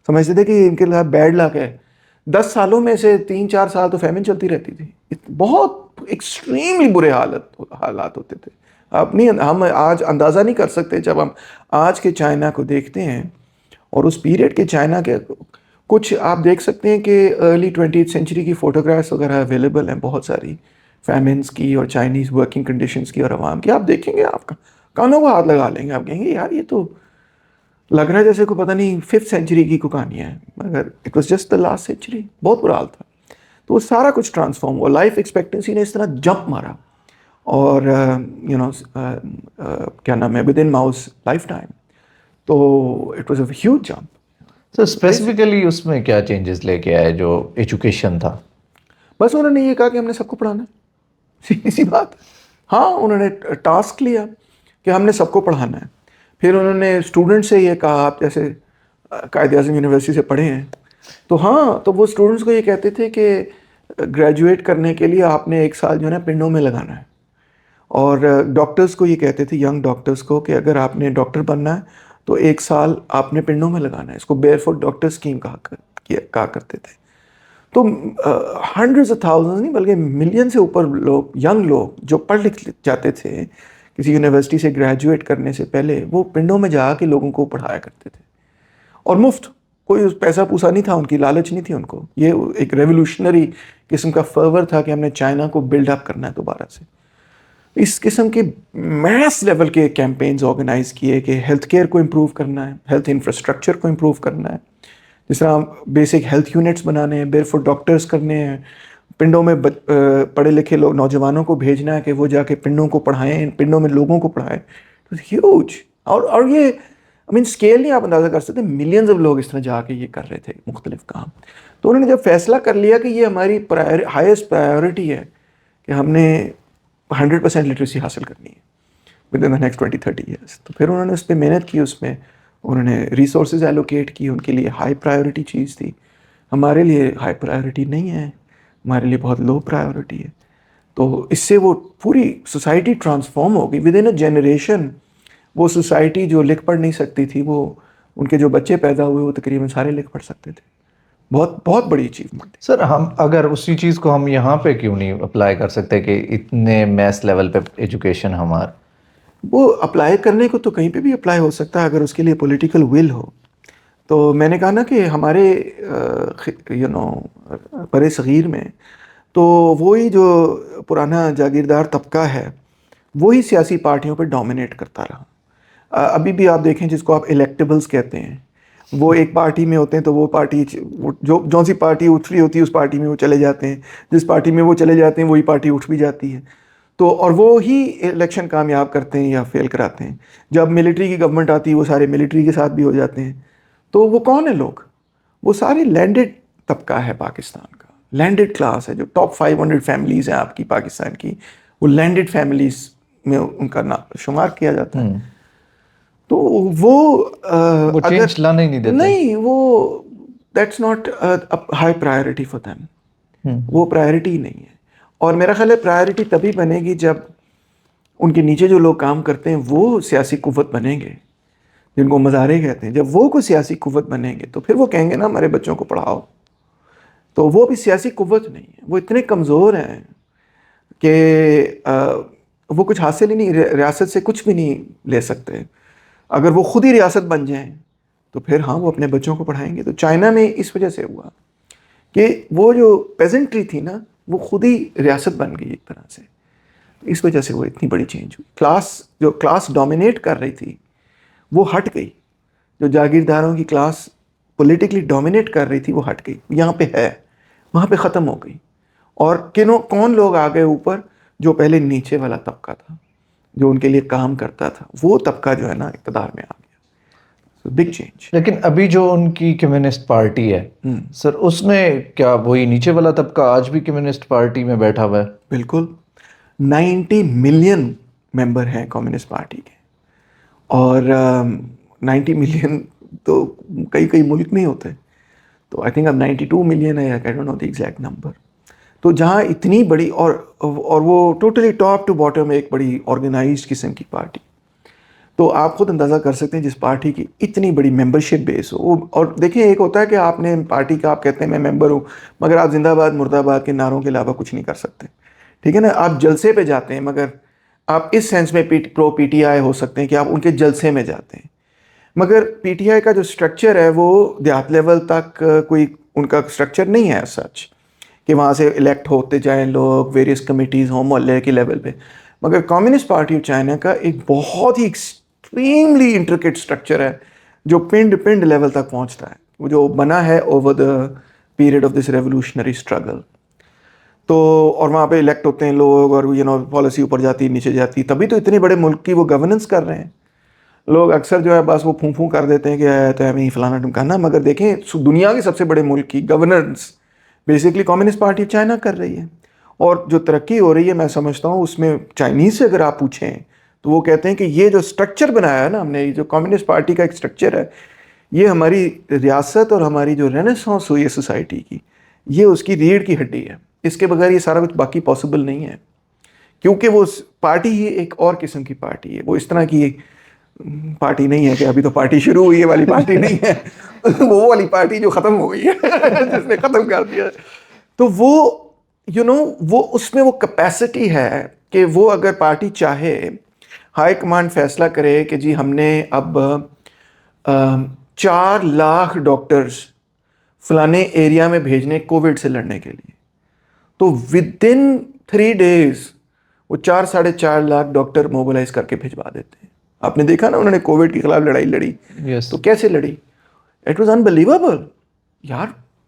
Speaker 2: سمجھتے تھے کہ ان کے ساتھ بیڈ لک ہے. 10 سالوں میں سے 3-4 سال تو فیمن چلتی رہتی تھی. بہت ایکسٹریملی برے حالات ہوتے تھے. ہم آج اندازہ نہیں کر سکتے جب ہم آج کے چائنا کو دیکھتے ہیں, اور اس پیریڈ کے چائنا کے کچھ آپ دیکھ سکتے ہیں کہ ارلی 20th سینچری کی فوٹوگرافس وغیرہ اویلیبل ہیں بہت ساری, فیمنس کی اور چائنیز ورکنگ کنڈیشنز کی اور عوام کی. آپ دیکھیں گے, آپ کانوں کو ہاتھ لگا لیں گے, آپ کہیں گے یار یہ تو لگ رہا ہے جیسے کوئی پتہ نہیں 5th سینچری کی کوئی کہانی ہے، مگر it was just the last century. بہت برا حال تھا. تو وہ سارا کچھ ٹرانسفارم ہوا. لائف ایکسپیکٹنسی نے اس طرح جمپ مارا، اور کیا نام ہے، with in mouse lifetime. تو it was a huge jump.
Speaker 1: Sir specifically اس میں کیا چینجز لے کے آئے جو ایجوکیشن تھا؟
Speaker 2: بس انہوں نے یہ کہا کہ ہم نے سب کو پڑھانا ہے، سیدھی سی بات. ہاں انہوں نے ٹاسک لیا کہ ہم نے سب کو پڑھانا ہے. پھر انہوں نے اسٹوڈنٹ سے یہ کہا، آپ جیسے قائد اعظم یونیورسٹی سے پڑھے ہیں تو ہاں، تو وہ اسٹوڈنٹس کو یہ کہتے تھے کہ گریجویٹ کرنے کے لیے آپ نے 1 سال جو ہے نا پنڈوں میں لگانا ہے. اور ڈاکٹرز کو یہ کہتے تھے، ینگ ڈاکٹرز کو، کہ اگر آپ نے ڈاکٹر بننا ہے تو 1 سال آپ نے پنڈوں میں لگانا ہے. اس کو بیئر فوٹ ڈاکٹر اسکیم کہا کرتے تھے. تو ہنڈریڈز آف تھاؤزنڈ نہیں بلکہ ملین سے اوپر لوگ، ینگ لوگ جو پڑھ لکھ جاتے تھے کسی یونیورسٹی سے گریجویٹ کرنے سے پہلے، وہ پنڈوں میں جا کے لوگوں کو پڑھایا کرتے تھے، اور مفت. کوئی پیسہ پوسا نہیں تھا ان کی، لالچ نہیں تھی ان کو. یہ ایک ریولوشنری قسم کا فرور تھا کہ ہم نے چائنا کو بلڈ اپ کرنا ہے دوبارہ سے. اس قسم کے میس لیول کے کیمپینز آرگنائز کیے کہ ہیلتھ کیئر کو امپروو کرنا ہے، ہیلتھ انفراسٹرکچر کو امپروو کرنا ہے. جس طرح بیسک ہیلتھ یونٹس بنانے ہیں، بیئر فٹ ڈاکٹرز کرنے ہیں، پنڈوں میں پڑھے لکھے لوگ، نوجوانوں کو بھیجنا ہے کہ وہ جا کے پنڈوں کو پڑھائیں، پنڈوں میں لوگوں کو پڑھائیں. ہیوج. اور یہ اسکیل نہیں آپ اندازہ کر سکتے، ملینز آف لوگ اس طرح جا کے یہ کر رہے تھے مختلف کام. تو انہوں نے جب فیصلہ کر لیا کہ یہ ہماری ہائیسٹ پرائیورٹی ہے کہ ہم نے 100% لٹریسی حاصل کرنی ہے with in the next 20-30 years, تو پھر انہوں نے اس پہ محنت کی. اس میں انہوں نے ریسورسز ایلوکیٹ کی. ان کے لیے ہائی پرائیورٹی چیز تھی. ہمارے لیے ہائی پرائیورٹی نہیں ہے، ہمارے لیے بہت لو پرائیورٹی ہے. تو اس سے وہ پوری سوسائٹی ٹرانسفارم ہو گئی ود ان اے جنریشن. وہ سوسائٹی جو لکھ پڑھ نہیں سکتی تھی، وہ ان کے جو بچے پیدا ہوئے وہ تقریباً سارے لکھ پڑھ سکتے تھے. بہت بہت بڑی اچیومنٹ تھی.
Speaker 1: سر ہم اگر اسی چیز کو ہم یہاں پہ کیوں نہیں اپلائی کر سکتے کہ اتنے میس لیول پہ ایجوکیشن ہمارا؟
Speaker 2: وہ اپلائی کرنے کو تو کہیں پہ بھی اپلائی ہو سکتا ہے اگر اس کے لیے پولیٹیکل ول ہو. تو میں نے کہا نا کہ ہمارے برِ صغیر میں تو وہی جو پرانا جاگیردار طبقہ ہے وہی سیاسی پارٹیوں پہ ڈومینیٹ کرتا رہا. ابھی بھی آپ دیکھیں جس کو آپ الیکٹیبلز کہتے ہیں، وہ ایک پارٹی میں ہوتے ہیں تو وہ پارٹی جو سی پارٹی اٹھ رہی ہوتی ہے اس پارٹی میں وہ چلے جاتے ہیں، جس پارٹی میں وہ چلے جاتے ہیں وہی پارٹی اٹھ بھی جاتی ہے. تو اور وہ ہی الیکشن کامیاب کرتے ہیں یا فیل کراتے ہیں. جب ملٹری کی گورنمنٹ آتی ہے وہ سارے ملٹری کے ساتھ بھی ہو جاتے ہیں. تو وہ کون ہیں لوگ؟ وہ سارے لینڈڈ طبقہ ہے پاکستان کا، لینڈڈ کلاس ہے. جو ٹاپ 500 فیملیز ہیں آپ کی پاکستان کی، وہ لینڈڈ فیملیز میں ان کا شمار کیا جاتا ہے. تو وہ
Speaker 1: چینج لانے ہی نہیں دیتے.
Speaker 2: نہیں، وہ that's not high priority for them. وہ پرائیورٹی نہیں ہے. اور میرا خیال ہے پرائیورٹی تبھی بنے گی جب ان کے نیچے جو لوگ کام کرتے ہیں وہ سیاسی قوت بنیں گے، جن کو مزارے کہتے ہیں. جب وہ کوئی سیاسی قوت بنیں گے تو پھر وہ کہیں گے نا ہمارے بچوں کو پڑھاؤ. تو وہ بھی سیاسی قوت نہیں ہے. وہ اتنے کمزور ہیں کہ وہ کچھ حاصل ہی نہیں، ریاست سے کچھ بھی نہیں لے سکتے. اگر وہ خود ہی ریاست بن جائیں تو پھر ہاں وہ اپنے بچوں کو پڑھائیں گے. تو چائنا میں اس وجہ سے ہوا کہ وہ جو پیزنٹری تھی نا وہ خود ہی ریاست بن گئی ایک طرح سے. اس وجہ سے وہ اتنی بڑی چینج ہوئی. جو کلاس ڈومینیٹ کر رہی تھی وہ ہٹ گئی. جو جاگیرداروں کی کلاس پولیٹیکلی ڈومینیٹ کر رہی تھی وہ ہٹ گئی. یہاں پہ ہے، وہاں پہ ختم ہو گئی. اور کون لوگ آ گئے اوپر؟ جو پہلے نیچے والا طبقہ تھا جو ان کے لیے کام کرتا تھا، وہ طبقہ جو ہے نا اقتدار میں آ گیا. Big change.
Speaker 1: لیکن ابھی جو ان کی کمیونسٹ پارٹی ہے سر، اس میں کیا وہی نیچے والا طبقہ آج بھی کمیونسٹ پارٹی میں بیٹھا ہوا ہے؟
Speaker 2: بالکل. 90 ملین ممبر ہیں کمیونسٹ پارٹی کے. اور 90 ملین تو کئی ملک میں ہوتے ہیں. تو آئی تھنک اب 92 ملین ہے، I don't know the exact number. تو جہاں اتنی بڑی اور وہ ٹوٹلی ٹاپ ٹو باٹم ایک بڑی آرگنائزڈ قسم کی پارٹی. تو آپ خود اندازہ کر سکتے ہیں جس پارٹی کی اتنی بڑی ممبرشپ بیس ہو. اور دیکھیں ایک ہوتا ہے کہ آپ نے پارٹی کا آپ کہتے ہیں میں ممبر ہوں، مگر آپ زندہ باد مرد آباد کے نعروں کے علاوہ کچھ نہیں کر سکتے. ٹھیک ہے نا؟ آپ جلسے پہ جاتے ہیں مگر آپ اس سینس میں پرو پی ٹی آئی ہو سکتے ہیں کہ آپ ان کے جلسے میں جاتے ہیں. مگر پی ٹی آئی کا جو سٹرکچر ہے وہ دیہات لیول تک کوئی ان کا سٹرکچر نہیں ہے سچ کہ وہاں سے الیکٹ ہوتے جائیں لوگ، ویریس کمیٹیز ہوں محلے کے لیول پہ. مگر کمیونسٹ پارٹی آف چائنا کا ایک بہت ہی ایکسٹریملی انٹرکٹ سٹرکچر ہے جو پنڈ لیول تک پہنچتا ہے, وہ جو بنا ہے over the period of this revolutionary struggle. تو اور وہاں پہ الیکٹ ہوتے ہیں لوگ, اور پالیسی اوپر جاتی نیچے جاتی, تبھی تو اتنے بڑے ملک کی وہ گورننس کر رہے ہیں. لوگ اکثر جو ہے بس وہ پھوں کر دیتے ہیں کہ تو ہمیں فلانا ٹمکانا, مگر دیکھیں دنیا کے سب سے بڑے ملک کی governance basically communist party of China کر رہی ہے. اور جو ترقی ہو رہی ہے میں سمجھتا ہوں اس میں چائنیز سے اگر آپ پوچھیں تو وہ کہتے ہیں کہ یہ جو اسٹرکچر بنایا ہے نا ہم نے, جو کمیونسٹ پارٹی کا ایک اسٹرکچر ہے, یہ ہماری ریاست اور ہماری جو رینیسانس ہوئی ہے سوسائٹی کی, یہ اس کی ریڑھ کی ہڈی ہے. اس کے بغیر یہ سارا کچھ باقی پاسبل نہیں ہے, کیونکہ وہ پارٹی ہی ایک اور قسم کی پارٹی ہے. وہ اس طرح کی پارٹی نہیں ہے کہ ابھی تو پارٹی شروع ہوئی ہے والی پارٹی نہیں ہے. وہ والی پارٹی جو ختم ہو گئی ہے, جس نے ختم کر دیا. تو وہ وہ اس میں وہ کیپیسٹی ہے کہ وہ اگر پارٹی چاہے, ہائی کمانڈ فیصلہ کرے کہ جی ہم نے اب 4 لاکھ ڈاکٹرز فلانے ایریا میں بھیجنے کووڈ سے لڑنے کے لیے, تو ود ان 3 days وہ 4-4.5 لاکھ ڈاکٹر موبلائز کر کے بھجوا دیتے ہیں. آپ نے دیکھا نا انہوں نے کووڈ کے خلاف لڑائی لڑی, تو کیسے لڑی, اٹ واز انبلیویبل یار.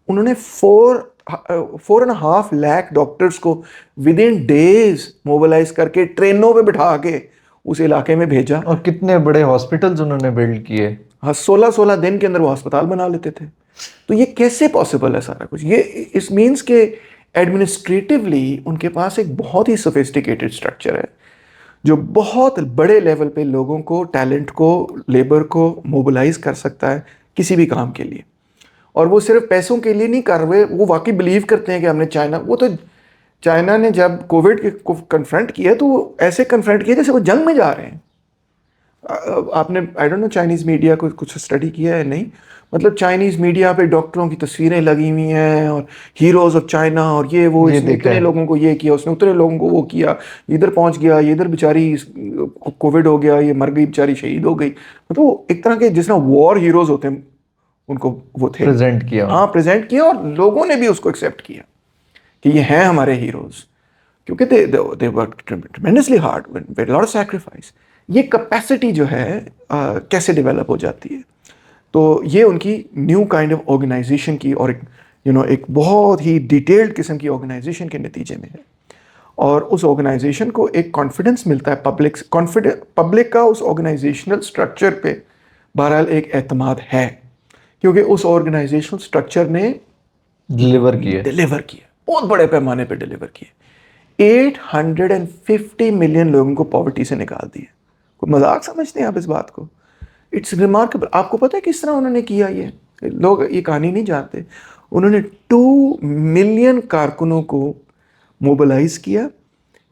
Speaker 2: انہوں نے 4.5 لاکھ ڈاکٹرز کو ود ان ڈیز موبلائز کر کے ٹرینوں پہ بٹھا کے اس علاقے میں بھیجا.
Speaker 1: اور کتنے بڑے ہاسپٹلز انہوں نے بلڈ کیے.
Speaker 2: ہاں 16 دن کے اندر وہ ہسپتال بنا لیتے تھے. تو یہ کیسے پاسبل ہے سارا کچھ؟ یہ اس مینس کہ ایڈمنسٹریٹیولی ان کے پاس ایک بہت ہی سوفسٹیکیٹڈ اسٹرکچر ہے جو بہت بڑے لیول پہ لوگوں کو, ٹیلنٹ کو, لیبر کو موبلائز کر سکتا ہے کسی بھی کام کے لیے. اور وہ صرف پیسوں کے لیے نہیں کر رہے, وہ واقعی بلیو کرتے ہیں کہ ہم نے چائنا نے جب کووڈ کو کنفرنٹ کیا تو وہ ایسے کنفرنٹ کیا جیسے وہ جنگ میں جا رہے ہیں. آپ نے I don't know Chinese media کو کچھ اسٹڈی کیا ہے نہیں, مطلب چائنیز میڈیا پہ ڈاکٹروں کی تصویریں لگی ہوئی ہیں اور ہیروز آف چائنا, اور یہ وہ اس نے اتنے لوگوں کو یہ کیا, اس نے اتنے لوگوں کو وہ کیا, ادھر پہنچ گیا, یہ ادھر بیچاری کووڈ ہو گیا, یہ مر گئی بیچاری, شہید ہو گئی. مطلب ایک طرح کے جس طرح وار ہیروز ہوتے ہیں ان کو وہ تھے,
Speaker 1: پریزنٹ کیا.
Speaker 2: ہاں پریزنٹ کیا, اور لوگوں نے بھی اس کو ایکسیپٹ کیا کہ یہ ہیں ہمارے ہیروز, کیونکہ they worked tremendously hard with a lot of sacrifice. یہ کیپیسٹی جو ہے کیسے ڈیولپ ہو جاتی ہے, تو یہ ان کی نیو کائنڈ آف آرگنائزیشن کی اور ایک بہت ہی ڈیٹیلڈ قسم کی آرگنائزیشن کے نتیجے میں ہے. اور اس آرگنائزیشن کو ایک کانفیڈنس ملتا ہے, پبلک کا اس آرگنائزیشنل اسٹرکچر پہ بہرحال ایک اعتماد ہے, کیونکہ اس آرگنائزیشنل اسٹرکچر نے ڈیلیور کیا بہت بڑے پیمانے پہ ڈیلیور کیا. 850 ملین لوگوں کو پاورٹی سے نکال دیا. کوئی مذاق سمجھتے ہیں آپ اس بات کو؟ It's remarkable. آپ کو پتہ ہے کس طرح انہوں نے کیا؟ یہ لوگ یہ کہانی نہیں جانتے. انہوں نے 2 ملین کارکنوں کو موبلائز کیا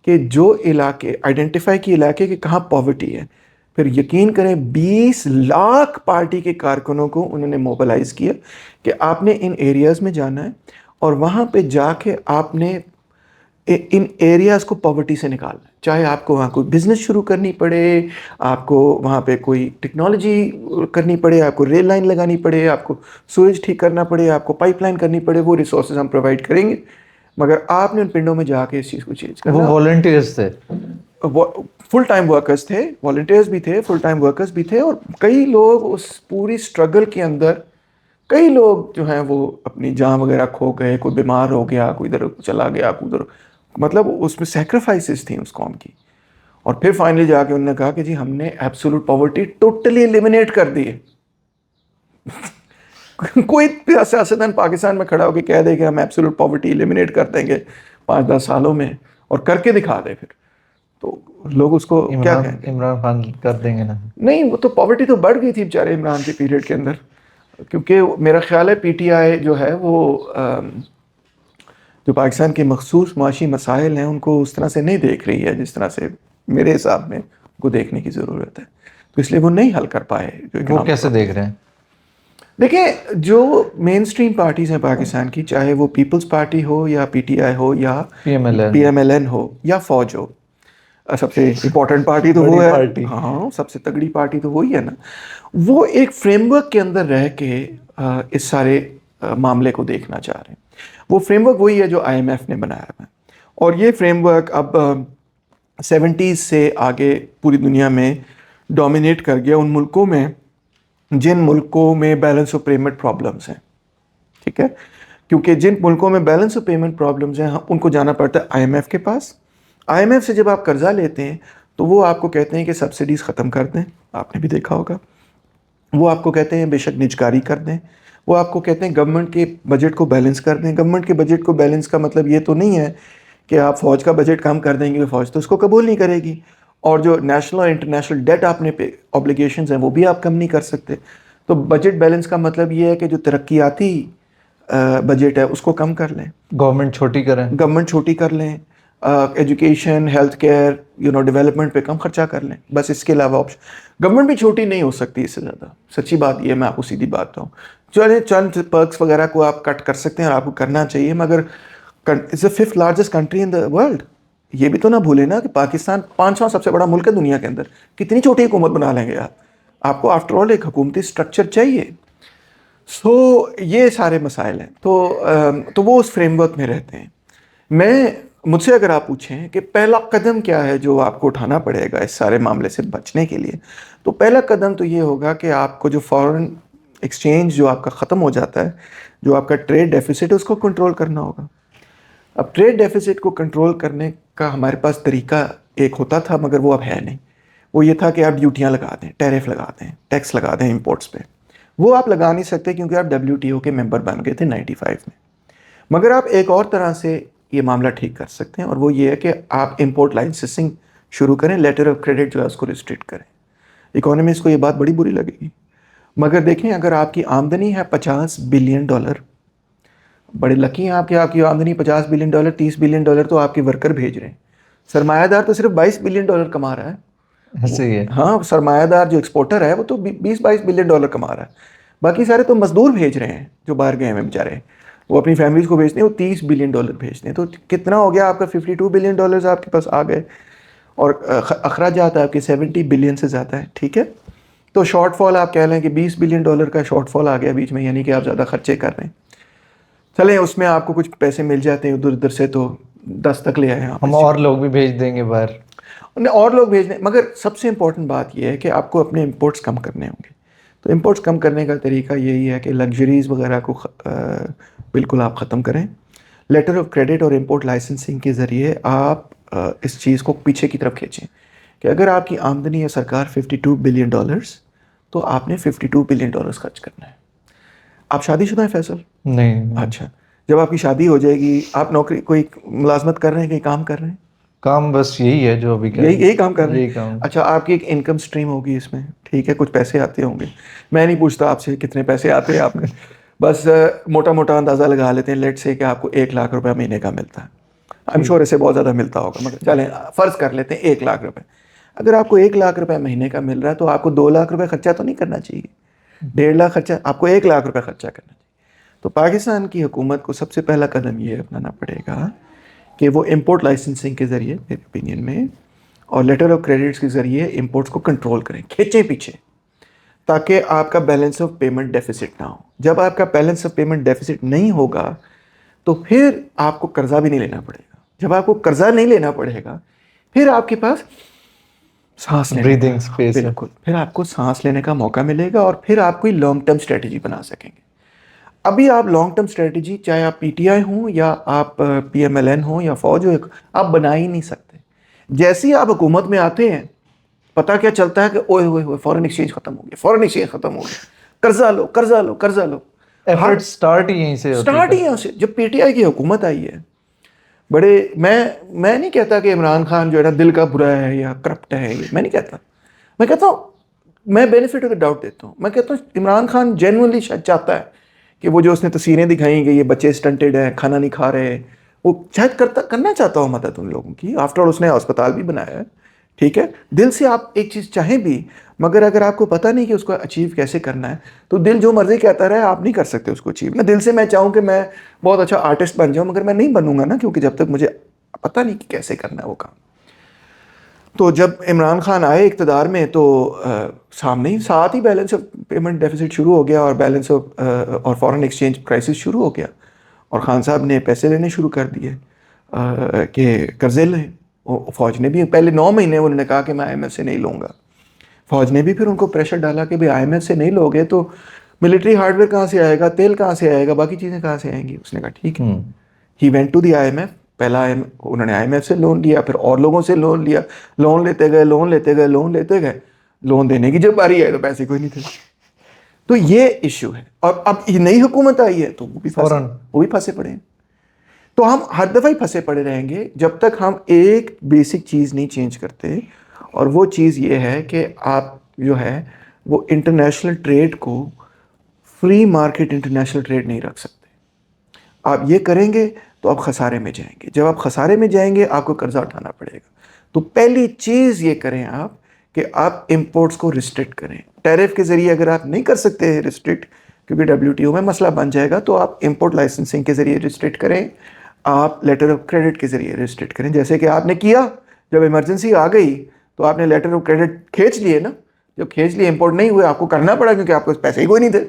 Speaker 2: کہ جو علاقے آئیڈینٹیفائی کیے علاقے کہ کہاں پاورٹی ہے. پھر یقین کریں 20 لاکھ پارٹی کے کارکنوں کو انہوں نے موبلائز کیا کہ آپ نے ان ایریاز میں جانا ہے اور وہاں پہ جا کے آپ نے ان ایریاز کو پاورٹی سے نکالنا ہے. چاہے آپ کو وہاں کوئی بزنس شروع کرنی پڑے, آپ کو وہاں پہ کوئی ٹیکنالوجی کرنی پڑے, آپ کو ریل لائن لگانی پڑے, آپ کو سوئج ٹھیک کرنا پڑے, آپ کو پائپ لائن کرنی پڑے, وہ ریسورسز ہم پرووائڈ کریں گے, مگر آپ نے ان پنڈوں میں جا کے اس چیز کو چینج کرنا.
Speaker 1: وہ والنٹیئرز تھے,
Speaker 2: فل ٹائم ورکرز تھے, والنٹیئرز بھی تھے, فل ٹائم ورکرز بھی تھے, اور کئی لوگ اس پوری اسٹرگل کے اندر, کئی لوگ جو ہیں وہ اپنی جان وغیرہ کھو گئے, کوئی بیمار ہو گیا, کوئی ادھر چلا گیا, کوئی ادھر, مطلب اس میں سیکریفائسز تھیں اس قوم کی. اور پھر فائنلی جا کے انہوں نے کہا کہ جی ہم نے ایبسولوٹ پاورٹی ٹوٹلی ایلیمنیٹ کر دی ہے. کوئی سیاستدان پاکستان میں کھڑا ہو کے کہہ دے کہ ہم ایبسولوٹ پاورٹی ایلیمنیٹ کر دیں گے 5-10 سالوں میں, اور کر کے دکھا دے, پھر تو لوگ اس کو کیا کہیں گے؟
Speaker 1: عمران خان کر دیں گے نا.
Speaker 2: نہیں, وہ تو پاورٹی تو بڑھ گئی تھی بیچارے عمران کے پیریڈ کے اندر, کیونکہ میرا خیال ہے پی ٹی آئی جو ہے وہ جو پاکستان کے مخصوص معاشی مسائل ہیں ان کو اس طرح سے نہیں دیکھ رہی ہے جس طرح سے میرے حساب میں ان کو دیکھنے کی ضرورت ہے, تو اس لیے وہ نہیں حل کر پائے.
Speaker 1: وہ کیسے دیکھ رہے ہیں؟
Speaker 2: دیکھیں, جو مین اسٹریم پارٹیز ہیں پاکستان کی, چاہے وہ پیپلز پارٹی ہو یا پی ٹی آئی ہو یا پی ایم ایل این ہو یا فوج ہو, سب سے امپورٹنٹ پارٹی تو وہ ہے, ہاں سب سے تگڑی پارٹی تو وہی ہے نا. وہ ایک فریم ورک کے اندر رہ کے اس سارے معاملے کو دیکھنا چاہ رہے ہیں. وہ فریم ورک وہی ہے جو آئی ایم ایف نے بنایا ہے, اور یہ فریم ورک اب 70s سے آگے پوری دنیا میں ڈومینیٹ کر گیا. ان ملکوں میں جن ملکوں میں بیلنس آف پیمنٹ پرابلمس ہیں, ٹھیک ہے, کیونکہ جن ملکوں میں بیلنس آف پیمنٹ پرابلمس ہیں ان کو جانا پڑتا ہے آئی ایم ایف کے پاس. آئی ایم ایف سے جب آپ قرضہ لیتے ہیں تو وہ آپ کو کہتے ہیں کہ سبسڈیز ختم کر دیں, آپ نے بھی دیکھا ہوگا. وہ آپ کو کہتے ہیں بے شک نجکاری کر دیں. وہ آپ کو کہتے ہیں گورنمنٹ کے بجٹ کو بیلنس کر دیں. گورنمنٹ کے بجٹ کو بیلنس کا مطلب یہ تو نہیں ہے کہ آپ فوج کا بجٹ کم کر دیں گے, فوج تو اس کو قبول نہیں کرے گی, اور جو نیشنل اور انٹرنیشنل ڈیٹ آپ نے اوبلیگیشنز ہیں وہ بھی آپ کم نہیں کر سکتے. تو بجٹ بیلنس کا مطلب یہ ہے کہ جو ترقیاتی بجٹ ہے اس کو کم کر لیں,
Speaker 1: گورنمنٹ چھوٹی کریں,
Speaker 2: گورنمنٹ چھوٹی کر لیں, ایجوکیشن ہیلتھ کیئر ڈیولپمنٹ پہ کم خرچہ کر لیں. بس اس کے علاوہ آپشن, گورنمنٹ بھی چھوٹی نہیں ہو سکتی اس سے زیادہ, سچی بات یہ ہے, میں آپ کو سیدھی بات بتاؤں. چلیں چند پرکس وغیرہ کو آپ کٹ کر سکتے ہیں اور آپ کو کرنا چاہیے, مگر it's the 5th largest country in the world. یہ بھی تو نہ بھولیں نا کہ پاکستان 5واں سب سے بڑا ملک ہے دنیا کے اندر. کتنی چھوٹی حکومت بنا لیں گے آپ کو آفٹر آل ایک حکومتی اسٹرکچر چاہیے. سو یہ سارے مسائل ہیں. تو وہ اس فریم ورک میں رہتے ہیں. مجھ سے اگر آپ پوچھیں کہ پہلا قدم کیا ہے جو آپ کو اٹھانا پڑے گا اس سارے معاملے سے بچنے کے لیے, تو پہلا قدم تو یہ ہوگا کہ آپ کو جو فارن ایکسچینج جو آپ کا ختم ہو جاتا ہے, جو آپ کا ٹریڈ ڈیفیسٹ ہے, اس کو کنٹرول کرنا ہوگا. اب ٹریڈ ڈیفیسٹ کو کنٹرول کرنے کا ہمارے پاس طریقہ ایک ہوتا تھا, مگر وہ اب ہے نہیں. وہ یہ تھا کہ آپ ڈیوٹیاں لگا دیں, ٹیرف لگا دیں, ٹیکس لگا دیں امپورٹس پہ. وہ آپ لگا نہیں سکتے کیونکہ آپ WTO کے ممبر بن گئے تھے 95 میں. مگر آپ ایک اور طرح سے یہ معاملہ ٹھیک کر سکتے ہیں, اور وہ یہ ہے کہ آپ امپورٹ لائسنسنگ شروع کریں, لیٹر آف کریڈٹ جو ہے اس کو ریسٹرکٹ کریں. اکانومسٹ کو یہ بات بڑی بری لگے گی, مگر دیکھیں اگر آپ کی آمدنی ہے $50 بلین, بڑے لکی ہیں آپ کی آمدنی $50 بلین, $30 بلین تو آپ کے ورکر بھیج رہے ہیں. سرمایہ دار تو صرف $22 بلین کما رہا ہے.
Speaker 1: ایسے ہی ہے.
Speaker 2: ہاں, سرمایہ دار جو ایکسپورٹر ہے وہ تو $20-22 بلین کما رہا ہے. باقی سارے تو مزدور بھیج رہے ہیں جو باہر گئے ہیں بیچارے, وہ اپنی فیملیز کو بھیجتے ہیں, وہ $30 بلین بھیجتے ہیں. تو کتنا ہو گیا آپ کا؟ $52 بلین آپ کے پاس آ گئے, اور اخراجات آپ کے 70 بلین سے زیادہ ہیں. ٹھیک ہے, تو شارٹ فال آپ کہہ لیں کہ $20 بلین کا شارٹ فال آ گیا بیچ میں, یعنی کہ آپ زیادہ خرچے کر رہے ہیں. چلیں اس میں آپ کو کچھ پیسے مل جاتے ہیں ادھر ادھر سے, تو 10 تک لے آئے آپ.
Speaker 1: ہم اور لوگ بھی بھیج دیں گے باہر,
Speaker 2: اور لوگ بھیج دیں. مگر سب سے امپورٹنٹ بات یہ ہے کہ آپ کو اپنے امپورٹس کم کرنے ہوں گے. تو امپورٹس کم کرنے کا طریقہ یہی ہے کہ لگژریز وغیرہ کو بالکل آپ ختم کریں. لیٹر آف کریڈٹ اور امپورٹ لائسنسنگ کے ذریعے آپ اس چیز کو پیچھے کی طرف کھینچیں کہ اگر آپ کی آمدنی ہے سرکار $52 بلین, تو آپ نے $52 بلین خرچ کرنا ہے. آپ شادی شدہ ہیں فیصل؟
Speaker 1: نہیں
Speaker 2: اچھا, جب آپ کی شادی ہو جائے گی, آپ نوکری کوئی ملازمت کر رہے ہیں, کہیں کام کر رہے ہیں؟
Speaker 1: کام بس یہی ہے جو ابھی
Speaker 2: یہی کام کر رہے ہیں.
Speaker 1: یہی کام.
Speaker 2: اچھا, آپ کی ایک انکم سٹریم ہوگی اس میں, ٹھیک ہے, کچھ پیسے آتے ہوں گے. میں نہیں پوچھتا آپ سے کتنے پیسے آتے ہیں آپ کے, بس موٹا موٹا اندازہ لگا لیتے ہیں, لیٹ سے کہ آپ کو $1,00,000 مہینے کا ملتا ہے. آئی ایم شیور اس سے بہت زیادہ ملتا ہوگا, مگر چلیں فرض کر لیتے ہیں $1,00,000. اگر آپ کو $1,00,000 مہینے کا مل رہا ہے تو آپ کو $2,00,000 خرچہ تو نہیں کرنا چاہیے, 1.5 خرچہ, آپ کو $1,00,000 خرچہ کرنا چاہیے. تو پاکستان کی حکومت کو سب سے پہلا قدم یہ اپنانا پڑے گا کہ وہ امپورٹ لائسنسنگ کے ذریعے, میرے اوپینین میں, اور لیٹر آف کریڈٹس کے ذریعے امپورٹس کو کنٹرول کریں, کھینچیں پیچھے, تاکہ آپ کا بیلنس آف پیمنٹ ڈیفیسٹ نہ ہو. جب آپ کا بیلنس آف پیمنٹ ڈیفیسٹ نہیں ہوگا تو پھر آپ کو قرضہ بھی نہیں لینا پڑے گا. جب آپ کو قرضہ نہیں لینا پڑے گا پھر آپ کے پاس سانس لینے
Speaker 1: بریدنگ
Speaker 2: کا,
Speaker 1: اسپیس ہے.
Speaker 2: بالکل, پھر آپ کو سانس لینے کا موقع ملے گا, اور پھر آپ کوئی لانگ ٹرم اسٹریٹجی بنا سکیں گے. ابھی آپ لانگ ٹرم اسٹریٹجی, چاہے آپ PTI ہوں یا آپ PMLN ہوں یا فوج ہو, آپ بنا ہی نہیں سکتے. جیسے ہی آپ حکومت میں آتے ہیں پتہ کیا چلتا ہے کہ اوئے ہوئے ہوئے فورن ایکسچینج ختم ہو گیا, فورن ایکسچینج ختم ہو گیا, قرضہ لو قرضہ لو قرضہ لو.
Speaker 1: ایفرٹ سٹارٹ ہی یہیں سے ہوتی ہے.
Speaker 2: سٹارٹ ہی یہاں سے, جب PTI کی حکومت آئی ہے. بڑے میں نہیں کہتا کہ عمران خان جو ہے نا دل کا برا ہے یا کرپٹ ہے, میں نہیں کہتا. میں کہتا ہوں, میں بینیفٹ آف دا ڈاؤٹ دیتا ہوں. میں کہتا ہوں عمران خان جینوئنلی شاید چاہتا ہے کہ وہ جو اس نے تصویریں دکھائیں کہ یہ بچے سٹنٹڈ ہیں, کھانا نہیں کھا رہے, وہ شاید کرنا چاہتا ہو مدد ان لوگوں کی. آفٹر آل اس نے ہسپتال بھی بنایا ہے, ٹھیک ہے. دل سے آپ ایک چیز چاہیں بھی, مگر اگر آپ کو پتہ نہیں کہ اس کو اچیو کیسے کرنا ہے, تو دل جو مرضی کہتا رہے آپ نہیں کر سکتے اس کو اچیو. میں دل سے میں چاہوں کہ میں بہت اچھا آرٹسٹ بن جاؤں, مگر میں نہیں بنوں گا نا, کیونکہ جب تک مجھے پتہ نہیں کہ کیسے کرنا ہے وہ کام. تو جب عمران خان آئے اقتدار میں تو سامنے ہی ساتھ ہی بیلنس آف پیمنٹ ڈیفیسٹ شروع ہو گیا, اور بیلنس آف اور فارن ایکسچینج کرائسس شروع ہو گیا, اور خان صاحب نے پیسے لینے شروع کر دیے کہ قرضے لیں. فوج نے بھی پہلے 9 مہینے انہوں نے کہا کہ میں IMF سے نہیں لوں گا, فوج نے بھی پھر ان کو پریشر ڈالا کہ بھائی IMF سے نہیں لوگے تو ملٹری ہارڈ ویئر کہاں سے آئے گا, تیل کہاں سے آئے گا, باقی چیزیں کہاں سے آئیں گی. اس نے کہا ٹھیک ہے. He went to the IMF. پہلا انہوں نے IMF سے لون لیا, پھر اور لوگوں سے لون لیا, لون لیتے گئے, لون لیتے گئے, لون لیتے گئے. لون دینے کی جب باری آئی تو پیسے کوئی نہیں تھے. تو یہ ایشو ہے. اور اب یہ نئی حکومت آئی ہے تو وہ بھی پھنسے پڑے ہیں. تو ہم ہر دفعہ ہی پھنسے پڑے رہیں گے جب تک ہم ایک بیسک چیز نہیں چینج کرتے, اور وہ چیز یہ ہے کہ آپ جو ہے وہ انٹرنیشنل ٹریڈ کو فری مارکیٹ انٹرنیشنل ٹریڈ نہیں رکھ سکتے. آپ یہ کریں گے تو آپ خسارے میں جائیں گے. جب آپ خسارے میں جائیں گے آپ کو قرضہ اٹھانا پڑے گا. تو پہلی چیز یہ کریں آپ کہ آپ امپورٹس کو ریسٹرکٹ کریں. ٹیرف کے ذریعے اگر آپ نہیں کر سکتے ریسٹرکٹ کیونکہ WTO میں مسئلہ بن جائے گا, تو آپ امپورٹ لائسنسنگ کے ذریعے ریسٹرکٹ کریں, آپ لیٹر آف کریڈٹ کے ذریعے ریسٹرکٹ کریں. جیسے کہ آپ نے کیا جب ایمرجنسی آ گئی تو آپ نے لیٹر آف کریڈٹ کھینچ لیے نا. جب کھینچ لیے امپورٹ نہیں ہوئے, آپ کو کرنا پڑا کیونکہ آپ کو پیسے ہی کوئی نہیں تھے,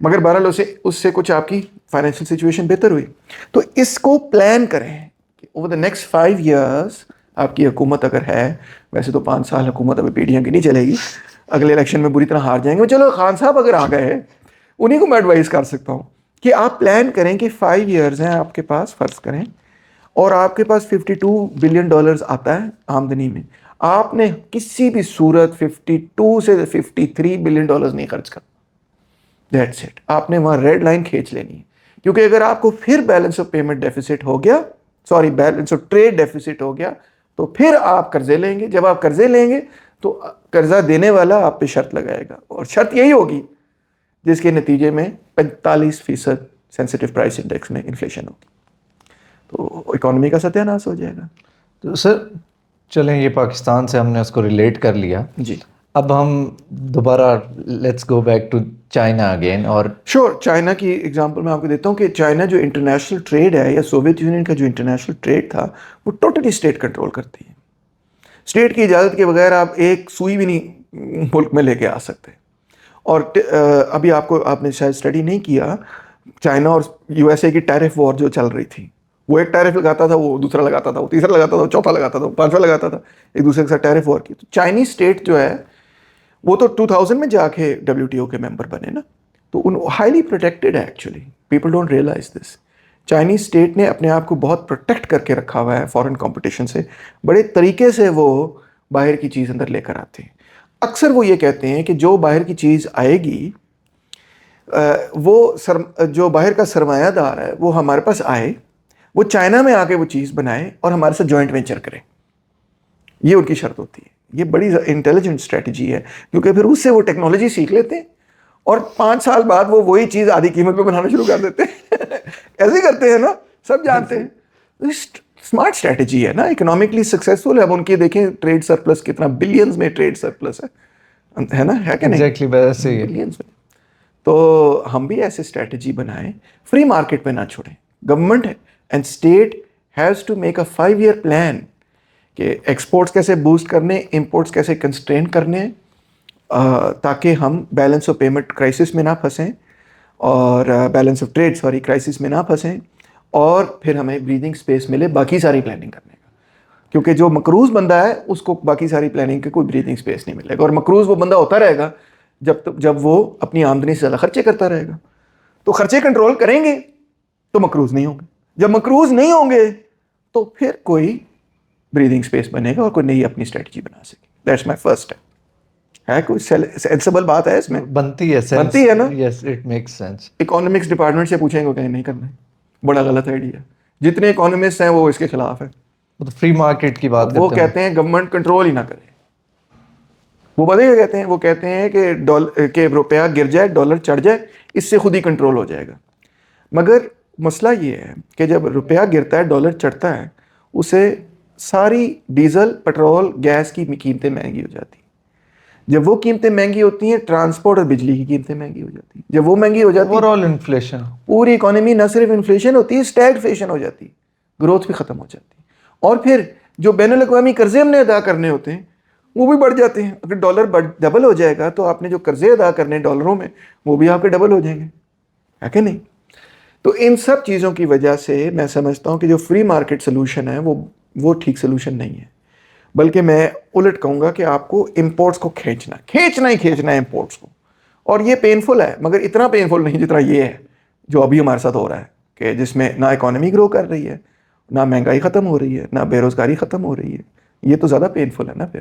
Speaker 2: مگر بہرحال اس سے کچھ آپ کی فائنینشیل سچویشن بہتر ہوئی. تو اس کو پلان کریں کہ اوور دا نیکسٹ 5 ایئرس آپ کی حکومت اگر ہے, ویسے تو 5 سال حکومت ابھی پیڑھیاں کی نہیں چلے گی, اگلے الیکشن میں بری طرح ہار جائیں گے. چلو خان صاحب اگر آ گئے انہیں کو میں ایڈوائز کر سکتا ہوں کہ آپ پلان کریں کہ 5 ایئرز ہیں آپ کے پاس, فرض کریں, اور آپ کے پاس $52 بلین آتا ہے آمدنی میں. آپ نے کسی بھی صورت 52 سے 53 بلین ڈالرز نہیں خرچ کرنا. That's it. آپ نے وہاں ریڈ لائن کھینچ لینی ہے, کیونکہ اگر آپ کو پھر بیلنس آف پیمنٹ ڈیفیسٹ ہو گیا, بیلنس آف ٹریڈ ڈیفیسٹ ہو گیا, تو پھر آپ قرضے لیں گے. جب آپ قرضے لیں گے تو قرضہ دینے والا آپ پہ شرط لگائے گا, اور شرط یہی ہوگی جس کے نتیجے میں 45% سینسٹیو پرائس انڈیکس میں انفلیشن ہوگی. تو اکانومی کا ستیہ ناش ہو جائے گا.
Speaker 1: تو سر چلیں, یہ پاکستان سے ہم نے اس کو ریلیٹ کر لیا.
Speaker 2: جی
Speaker 1: اب ہم دوبارہ let's go back to China again. اور
Speaker 2: شور چائنا کی ایگزامپل میں آپ کو دیتا ہوں کہ چائنا جو انٹرنیشنل ٹریڈ ہے, یا سوویت یونین کا جو انٹرنیشنل ٹریڈ تھا, وہ ٹوٹلی اسٹیٹ کنٹرول کرتی ہے. اسٹیٹ کی اجازت کے بغیر آپ ایک سوئی بھی نہیں ملک میں لے کے آ سکتے. اور ابھی آپ نے شاید اسٹڈی نہیں کیا, چائنا اور USA کی ٹیرف وار جو چل رہی تھی, وہ ایک ٹیرف لگاتا تھا, وہ دوسرا لگاتا تھا, وہ تیسرا لگاتا تھا, وہ چوتھا لگاتا تھا, وہ پانچواں لگاتا تھا, ایک دوسرے کے ساتھ ٹیرف وار کی. تو چائنیز اسٹیٹ جو ہے وہ تو 2000 میں جا کے WTO کے ممبر بنے نا, تو ان ہائیلی پروٹیکٹڈ ہے actually. People don't realise this. Chinese state نے اپنے آپ کو بہت پروٹیکٹ کر کے رکھا ہوا ہے فارن کمپٹیشن سے. بڑے طریقے سے وہ باہر کی چیز اندر لے کر آتے ہیں. اکثر وہ یہ کہتے ہیں کہ جو باہر کی چیز آئے گی, وہ جو باہر کا سرمایہ دار ہے وہ ہمارے پاس آئے, وہ چائنا میں آ کے وہ چیز بنائے اور ہمارے ساتھ جوائنٹ وینچر کرے. یہ ان کی شرط ہوتی ہے. یہ بڑی انٹیلیجنٹ اسٹریٹجی ہے, کیونکہ پھر اس سے وہ ٹیکنالوجی سیکھ لیتے ہیں اور 5 سال بعد وہ وہی چیز آدھی قیمت پہ بنانا شروع کر دیتے ہیں. ایسے ہی کرتے ہیں نا, سب جانتے ہیں. اسمارٹ اسٹریٹجی ہے نا, اکنامکلی سکسیزفل ہے. اب ان کی دیکھیں ٹریڈ سرپلس کتنا, بلینز میں ٹریڈ سرپلس ہے نا, ہے کہ نہیں؟
Speaker 1: ایگزیکٹلی ویسے ہی ہے.
Speaker 2: بلینز میں. تو ہم بھی ایسے اسٹریٹجی بنائیں, فری مارکیٹ پہ نہ چھوڑیں. Government and state has to make a 5 year plan کہ ایکسپورٹس کیسے بوسٹ کرنے, امپورٹس کیسے کنسٹرین کرنے, تاکہ ہم بیلنس آف پیمنٹ کرائسس میں نہ پھنسیں, اور بیلنس آف ٹریڈ کرائسس میں نہ پھنسیں, اور پھر ہمیں بریدنگ اسپیس ملے باقی ساری پلاننگ کرنے کا. کیونکہ جو مقروض بندہ ہے اس کو باقی ساری پلاننگ کے کوئی بریدنگ اسپیس نہیں ملے گا, اور مقروض وہ بندہ ہوتا رہے گا جب وہ اپنی آمدنی سے زیادہ خرچے کرتا رہے گا. تو خرچے کنٹرول کریں گے تو مقروض نہیں ہوں گے. جب مقروض نہیں ہوں گے تو پھر کوئی بریدنگ اسپیس بنے گا اور کوئی نئی اپنی اسٹریٹجی بنا سکے. دیٹس مائی فرسٹ ہے. کوئی سینسیبل بات ہے اس میں؟
Speaker 1: بنتی ہے نا. Yes, it makes sense.
Speaker 2: Economics department سے پوچھیں گے کہیں نہیں کرنا ہے, بڑا غلط آئیڈیا. جتنے اکانومسٹ ہیں وہ اس کے خلاف ہیں.
Speaker 1: فری مارکیٹ کی بات
Speaker 2: وہ
Speaker 1: کرتے ہیں.
Speaker 2: کہتے ہیں گورنمنٹ کنٹرول ہی نہ کرے. وہ پتہ کیا کہتے ہیں؟ وہ کہتے ہیں کہ روپیہ گر جائے, ڈالر چڑھ جائے, اس سے خود ہی کنٹرول ہو جائے گا. مگر مسئلہ یہ ہے کہ جب روپیہ گرتا ہے, ڈالر چڑھتا ہے, اسے ساری ڈیزل, پٹرول, گیس کی قیمتیں مہنگی ہو جاتی ہیں. جب وہ قیمتیں مہنگی ہوتی ہیں, ٹرانسپورٹ اور بجلی کی قیمتیں مہنگی ہو جاتی ہیں. جب وہ مہنگی ہو جاتی ہے,
Speaker 1: اوور آل انفلیشن,
Speaker 2: پوری اکانومی نہ صرف انفلیشن ہوتی ہے, اسٹیگفلیشن ہو جاتی ہے, گروتھ بھی ختم ہو جاتی ہے. اور پھر جو بین الاقوامی قرضے ہم نے ادا کرنے ہوتے ہیں وہ بھی بڑھ جاتے ہیں. اگر ڈالر ڈبل ہو جائے گا تو آپ نے جو قرضے ادا کرنے ڈالروں میں, وہ بھی آپ کے ڈبل ہو جائیں گے, ہے کہ نہیں؟ تو ان سب چیزوں کی وجہ سے میں سمجھتا ہوں کہ جو فری مارکیٹ سلوشن ہے وہ ٹھیک سلوشن نہیں ہے. بلکہ میں الٹ کہوں گا کہ آپ کو امپورٹس کو کھینچنا ہے امپورٹس کو. اور یہ پینفل ہے مگر اتنا پینفل نہیں جتنا یہ ہے جو ابھی ہمارے ساتھ ہو رہا ہے, کہ جس میں نہ اکانومی گرو کر رہی ہے, نہ مہنگائی ختم ہو رہی ہے, نہ بے روزگاری ختم ہو رہی ہے. یہ تو زیادہ پینفل ہے نا پھر.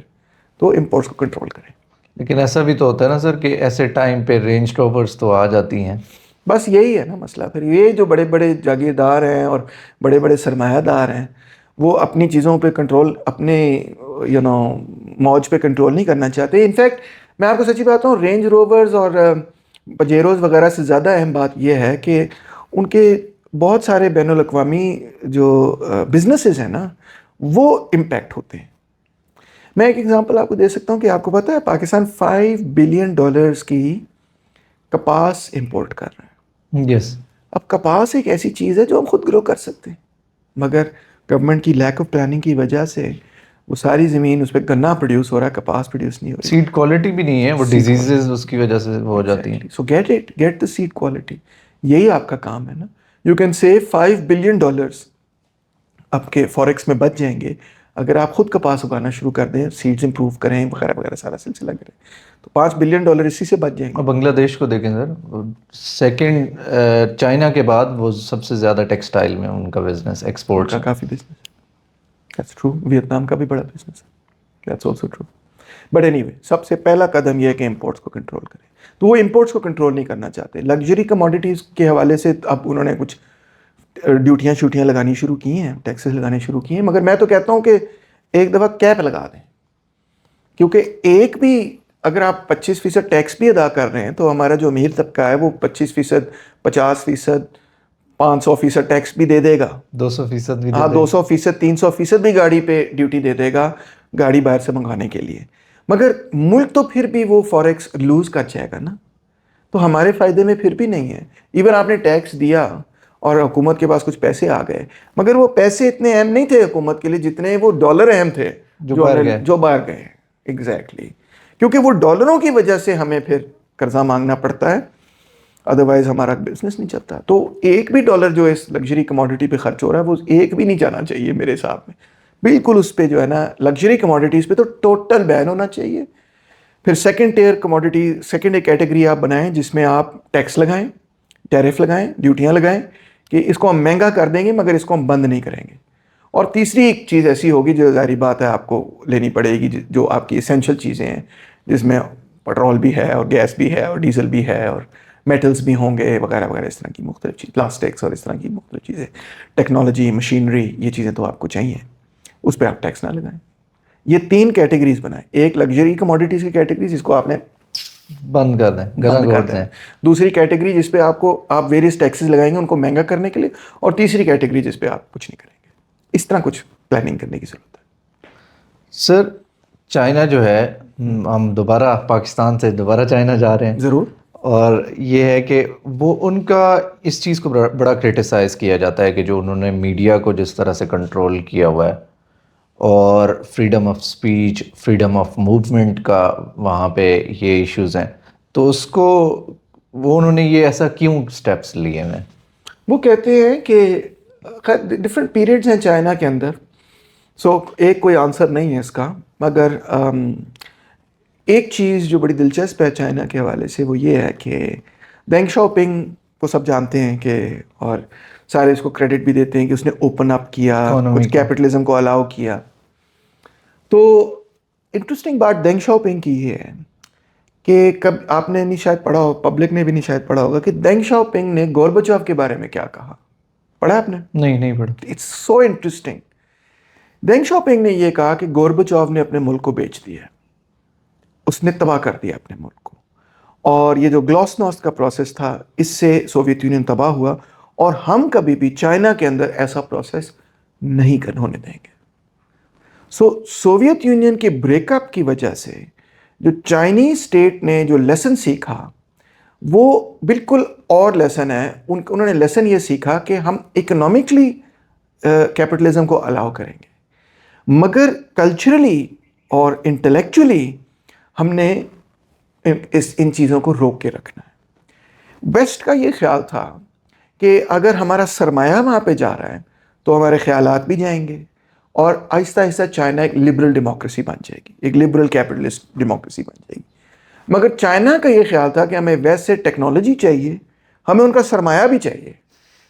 Speaker 2: تو امپورٹس کو کنٹرول کریں.
Speaker 1: لیکن ایسا بھی تو ہوتا ہے نا سر کہ ایسے ٹائم پہ رینج روورس تو آ جاتی ہیں.
Speaker 2: بس یہی ہے نا مسئلہ. پھر یہ جو بڑے بڑے جاگیردار ہیں اور بڑے بڑے سرمایہ دار ہیں وہ اپنی چیزوں پہ کنٹرول, اپنے موج پہ کنٹرول نہیں کرنا چاہتے. انفیکٹ میں آپ کو سچی بات ہوں, رینج روورز اور پجیروز وغیرہ سے زیادہ اہم بات یہ ہے کہ ان کے بہت سارے بین الاقوامی جو بزنسز ہیں نا وہ امپیکٹ ہوتے ہیں. میں ایک ایگزامپل آپ کو دے سکتا ہوں کہ آپ کو پتہ ہے پاکستان $5 بلین کی کپاس امپورٹ کر رہا ہے.
Speaker 1: یس.
Speaker 2: اب کپاس ایک ایسی چیز ہے جو ہم خود گرو کر سکتے ہیں, مگر گورنمنٹ کی لیک آف پلاننگ کی وجہ سے وہ ساری زمین اس پہ گنا پروڈیوس ہو رہا ہے, کپاس پروڈیوس نہیں ہو رہی.
Speaker 1: سیڈ کوالٹی بھی نہیں ہے, وہ ڈیزیزز اس کی وجہ سے ہو جاتی ہیں.
Speaker 2: So get the seed quality. یہی آپ کا کام ہے نا. یو کین سیو $5 بلین آپ کے فوریکس میں بچ جائیں گے اگر آپ خود کپاس اگانا شروع کر دیں, سیڈز امپروو کریں وغیرہ وغیرہ سارا سلسلہ کریں, تو $5 بلین اسی سے بچ جائیں گے.
Speaker 1: اور بنگلہ دیش کو دیکھیں سر, سیکنڈ چائنا کے بعد وہ سب سے زیادہ ٹیکسٹائل میں ان کا بزنس ایکسپورٹ
Speaker 2: کا کافی بزنس ہے. That's true. ویتنام کا بھی بڑا بزنس ہے. That's also true. But anyway, سب سے پہلا قدم یہ ہے کہ امپورٹس کو کنٹرول کریں. تو وہ امپورٹس کو کنٹرول نہیں کرنا چاہتے. لگژری کموڈیٹیز کے حوالے سے اب انہوں نے کچھ ڈیوٹیاں شوٹیاں لگانی شروع کی ہیں, ٹیکسز لگانے شروع کی ہیں, مگر میں تو کہتا ہوں کہ ایک دفعہ کیپ لگا دیں. کیونکہ ایک بھی اگر آپ 25% ٹیکس بھی ادا کر رہے ہیں تو ہمارا جو امیر طبقہ ہے وہ 25%, 50%, 500% ٹیکس بھی دے دے گا.
Speaker 1: 200% بھی.
Speaker 2: ہاں 200%, 300% بھی گاڑی پہ ڈیوٹی دے دے گا گاڑی باہر سے منگوانے کے لیے. مگر ملک تو پھر بھی وہ فوریکس لوز کر جائے گا نا. تو ہمارے فائدے میں پھر بھی نہیں ہے. ایون آپ نے ٹیکس دیا اور حکومت کے پاس کچھ پیسے آ گئے, مگر وہ پیسے اتنے اہم نہیں تھے حکومت کے لیے جتنے وہ ڈالر اہم تھے جو باہر گئے. ایگزیکٹلی. کیونکہ وہ ڈالروں کی وجہ سے ہمیں پھر قرضہ مانگنا پڑتا ہے, ادروائز ہمارا بزنس نہیں چلتا. تو ایک بھی ڈالر جو اس لگژری کموڈیٹی پہ خرچ ہو رہا ہے وہ ایک بھی نہیں جانا چاہیے میرے حساب میں. بالکل اس پہ جو ہے نا لگژری کموڈیٹیز پہ تو ٹوٹل بین ہونا چاہیے. پھر سیکنڈ ٹیئر کموڈیٹی, سیکنڈ ایک کیٹیگری آپ بنائیں جس میں آپ ٹیکس لگائیں, ٹیرف لگائیں, ڈیوٹیاں لگائیں کہ اس کو ہم مہنگا کر دیں گے مگر اس کو ہم بند نہیں کریں گے. اور تیسری ایک چیز ایسی ہوگی جو ظاہری بات ہے آپ کو لینی پڑے گی, جو آپ کی اسینشل چیزیں ہیں جس میں پیٹرول بھی ہے اور گیس بھی ہے اور ڈیزل بھی ہے اور میٹلز بھی ہوں گے وغیرہ وغیرہ, اس طرح کی مختلف چیز, پلاسٹکس اور اس طرح کی مختلف چیزیں, ٹیکنالوجی, مشینری, یہ چیزیں تو آپ کو چاہیے, اس پہ آپ ٹیکس نہ لگائیں. یہ 3 کیٹیگریز بنائیں. ایک لگژری کموڈیٹیز کی کیٹیگری جس کو آپ نے
Speaker 1: بند کر دیں,
Speaker 2: بند کر دیں. دوسری کیٹیگری جس پہ آپ ویریس ٹیکسز لگائیں گے ان کو مہنگا کرنے کے لیے, اور تیسری کیٹیگری جس پہ آپ کچھ نہیں کریں گے. اس طرح کچھ پلاننگ کرنے کی ضرورت ہے.
Speaker 1: سر چائنا جو ہے, ہم دوبارہ پاکستان سے دوبارہ چائنا جا رہے ہیں.
Speaker 2: ضرور.
Speaker 1: اور یہ ہے کہ وہ ان کا اس چیز کو بڑا کرٹیسائز کیا جاتا ہے کہ جو انہوں نے میڈیا کو جس طرح سے کنٹرول کیا ہوا ہے, اور freedom of speech, freedom of movement کا وہاں پہ یہ ایشوز ہیں. تو اس کو وہ انہوں نے یہ ایسا کیوں سٹیپس لیے ہیں؟
Speaker 2: وہ کہتے ہیں کہ ڈفرینٹ پیریڈز ہیں چائنا کے اندر. سو ایک کوئی آنسر نہیں ہے اس کا, مگر ایک چیز جو بڑی دلچسپ ہے چائنا کے حوالے سے وہ یہ ہے کہ دینگ شاؤپنگ کو سب جانتے ہیں کہ, اور سارے اس کو کریڈٹ بھی دیتے ہیں کہ اس نے اوپن اپ کیا, کچھ کیپٹلزم کو الاؤ کیا. تو انٹرسٹنگ بات دینگ شاؤپنگ کی یہ ہے کہ کب آپ نے نہیں شاید پڑھا ہو, پبلک نے بھی نہیں شاید پڑھا ہوگا کہ دینگ شاؤپنگ نے گورباچوف کے بارے میں کیا کہا. پڑھا آپ نے؟
Speaker 1: نہیں پڑھا.
Speaker 2: It's so interesting. دینگ شاؤپنگ نے یہ کہا کہ گورباچوف نے اپنے ملک کو بیچ دیا, اس نے تباہ کر دیا اپنے ملک کو, اور یہ جو گلاسنوست کا پروسیس تھا اس سے سوویت یونین تباہ ہوا, اور ہم کبھی بھی چائنا کے اندر ایسا پروسیس نہیں ہونے دیں گے. سوویت یونین کے بریک اپ کی وجہ سے جو چائنیز اسٹیٹ نے جو لیسن سیکھا وہ بالکل اور لیسن ہے. انہوں نے لیسن یہ سیکھا کہ ہم اکنامکلی کیپٹلزم کو الاؤ کریں گے, مگر کلچرلی اور انٹلیکچولی ہم نے ان چیزوں کو روک کے رکھنا ہے. ویسٹ کا یہ خیال تھا کہ اگر ہمارا سرمایہ وہاں پہ جا رہا ہے تو ہمارے خیالات بھی جائیں گے, اور آہستہ آہستہ چائنا ایک لبرل ڈیموکریسی بن جائے گی, ایک لبرل کیپٹلسٹ ڈیموکریسی بن جائے گی. مگر چائنا کا یہ خیال تھا کہ ہمیں ویسٹ سے ٹیکنالوجی چاہیے, ہمیں ان کا سرمایہ بھی چاہیے,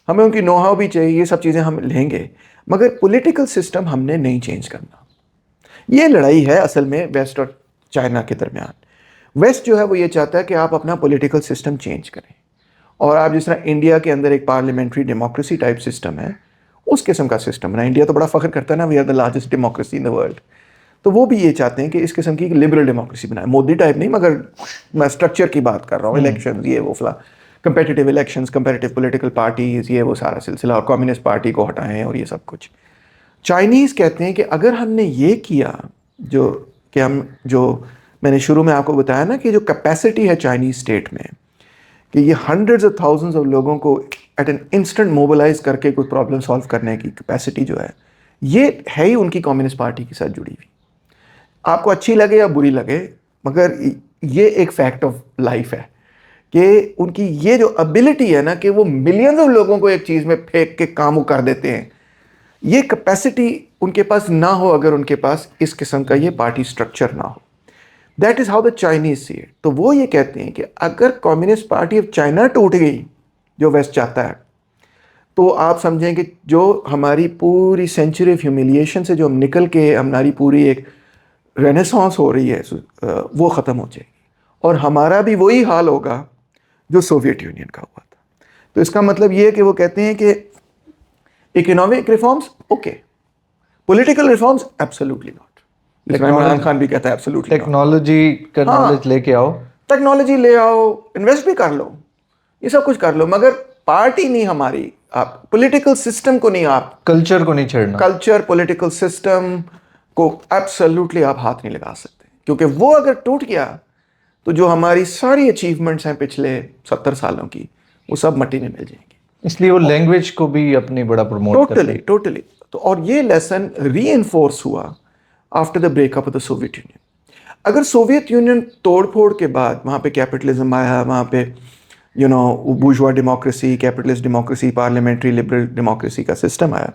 Speaker 2: ہمیں ان کی نو ہاؤ بھی چاہیے, یہ سب چیزیں ہم لیں گے, مگر پولیٹیکل سسٹم ہم نے نہیں چینج کرنا. یہ لڑائی ہے اصل میں ویسٹ اور چائنا کے درمیان. ویسٹ جو ہے وہ یہ چاہتا ہے کہ آپ اپنا پولیٹیکل سسٹم چینج کریں, اور آپ جس طرح انڈیا کے اندر ایک پارلیمنٹری ڈیموکریسی ٹائپ سسٹم ہے, اس قسم کا سسٹم بنا. انڈیا تو بڑا فخر کرتا ہے نا, we are the largest democracy in the world. تو وہ بھی یہ چاہتے ہیں کہ اس قسم کی لبرل ڈیموکریسی بنائے, مودی ٹائپ نہیں, مگر میں اسٹرکچر کی بات کر رہا ہوں, الیکشنز یہ وہ فلاں, competitive elections, competitive political parties, یہ وہ سارا سلسلہ, اور کمیونسٹ پارٹی کو ہٹائیں اور یہ سب کچھ. چائنیز کہتے ہیں کہ اگر ہم نے یہ کیا, جو میں نے شروع میں آپ کو بتایا نا کہ جو کیپیسٹی ہے چائنیز اسٹیٹ میں, کہ یہ ہنڈریڈز آف تھاؤزنڈز آف لوگوں کو ایٹ این انسٹنٹ موبلائز کر کے کوئی پرابلم سالو کرنے کی کیپیسٹی جو ہے, یہ ہے ہی ان کی کمیونسٹ پارٹی کے ساتھ جڑی ہوئی. آپ کو اچھی لگے یا بری لگے, مگر یہ ایک فیکٹ آف لائف ہے کہ ان کی یہ جو ابیلٹی ہے نا کہ وہ ملینز آف لوگوں کو ایک چیز میں پھینک کے کام کر دیتے ہیں, یہ کیپیسٹی ان کے پاس نہ ہو اگر ان کے پاس اس قسم کا یہ پارٹی سٹرکچر نہ ہو. That is how the Chinese see it. تو وہ یہ کہتے ہیں کہ اگر کمیونسٹ پارٹی آف چائنا ٹوٹ گئی, جو ویسٹ چاہتا ہے, تو آپ سمجھیں کہ جو ہماری پوری سینچری آف ہیوملیشن سے جو ہم نکل کے ہماری پوری ایک رینیسانس ہو رہی ہے وہ ختم ہو جائے گی, اور ہمارا بھی وہی حال ہوگا جو سوویت یونین کا ہوا تھا. تو اس کا مطلب یہ ہے کہ وہ کہتے ہیں کہ economic reforms okay, political reforms absolutely not. Imran Khan بھی کہتا ہے ایبسلیوٹلی ناٹ.
Speaker 1: ٹیکنالوجی کا نالج لے کے آؤ,
Speaker 2: ٹیکنالوجی لے آؤ, انویسٹ بھی کر لو, یہ سب کچھ کر لو, مگر پارٹی نہیں ہماری, آپ پولیٹیکل سسٹم کو نہیں, آپ
Speaker 1: کلچر کو نہیں چھیڑنا.
Speaker 2: کلچر, پولیٹیکل سسٹم کو ایبسلیوٹلی آپ ہاتھ نہیں لگا سکتے, کیونکہ وہ اگر ٹوٹ گیا تو جو ہماری ساری اچیومنٹس ہیں پچھلے 70 سالوں کی, وہ سب مٹی میں مل جائیں گی.
Speaker 1: اس لیے وہ لینگویج کو بھی اپنی بڑا پروموٹ کرتے ہیں.
Speaker 2: ٹوٹلی. تو اور یہ لیسن ری انفورس ہوا after the break up of the Soviet union. اگر سوویت یونین توڑ پھوڑ کے بعد وہاں پہ کیپٹلزم آیا, وہاں پہ bourgeois democracy, capitalist democracy, parliamentary liberal democracy کا سسٹم آیا,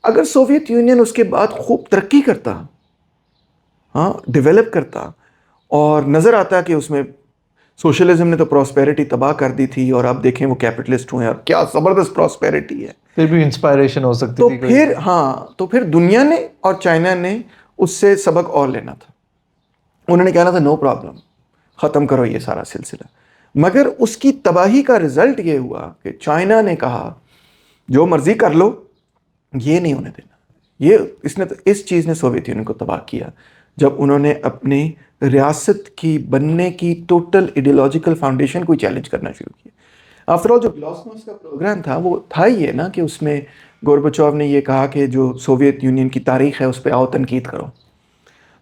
Speaker 2: اگر سوویت یونین اس کے بعد خوب ترقی کرتا, ڈیولپ کرتا, اور نظر آتا کہ اس میں سوشلزم نے تو پراسپیرٹی تباہ کر دی تھی, اور اب دیکھیں وہ کیپٹلسٹ ہوئے, اور کیا زبردست پراسپیرٹی ہے,
Speaker 1: پھر بھی انسپائریشن ہو سکتی تھی.
Speaker 2: تو پھر دنیا نے اور چائنا نے اس سے سبق اور لینا تھا. انہوں نے کہنا تھا نو پرابلم, ختم کرو یہ سارا سلسلہ. مگر اس کی تباہی کا رزلٹ یہ ہوا کہ چائنا نے کہا جو مرضی کر لو, یہ نہیں ہونے دینا. اس چیز نے سوویت یونین کو تباہ کیا, جب انہوں نے اپنی ریاست کی بننے کی ٹوٹل ایڈیولوجیکل فاؤنڈیشن کو چیلنج کرنا شروع کیا. آفٹر آل جو گلاسنوس کا پروگرام تھا وہ تھا یہ نا کہ اس میں گورباچوف نے یہ کہا کہ جو سوویت یونین کی تاریخ ہے اس پہ آؤ تنقید کرو.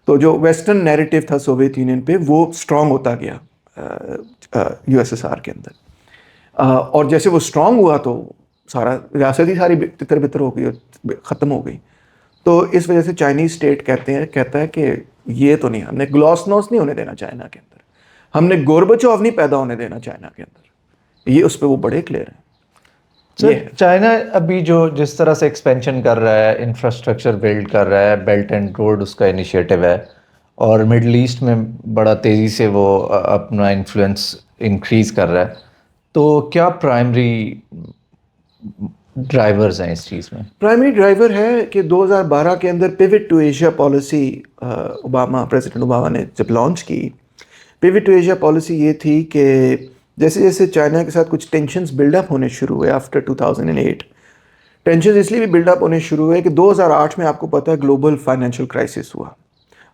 Speaker 2: تو جو ویسٹرن نیریٹو تھا سوویت یونین پہ, وہ اسٹرانگ ہوتا گیا یو ایس ایس آر کے اندر, اور جیسے وہ اسٹرانگ ہوا تو سارا ریاست ہی ساری تتر بتر ہو گئی اور ختم ہو گئی. تو اس وجہ سے چائنیز اسٹیٹ کہتا ہے کہ یہ تو نہیں, ہم نے گلاسنوس نہیں ہونے دینا چائنا کے اندر, ہم نے گورباچوف نہیں پیدا ہونے دینا چائنا کے اندر. یہ اس پہ وہ بڑے کلیئر ہیں.
Speaker 1: چائنا ابھی جو جس طرح سے ایکسپینشن کر رہا ہے, انفراسٹرکچر بلڈ کر رہا ہے, بیلٹ اینڈ روڈ اس کا انیشیٹو ہے, اور مڈل ایسٹ میں بڑا تیزی سے وہ اپنا انفلوئنس انکریز کر رہا ہے, تو کیا پرائمری ڈرائیورز ہیں اس چیز میں؟
Speaker 2: پرائمری ڈرائیور ہے کہ 2012 کے اندر pivot to Asia policy president Obama نے جب لانچ کی. پیوٹ ٹو ایشیا پالیسی یہ تھی کہ جیسے جیسے چائنا کے ساتھ کچھ ٹینشنز بلڈ اپ ہونے شروع ہوئے آفٹر 2008. ٹینشنز اس لیے بھی بلڈ اپ ہونے شروع ہوئے کہ 2008 میں آپ کو پتہ ہے گلوبل فائنینشیل کرائسس ہوا,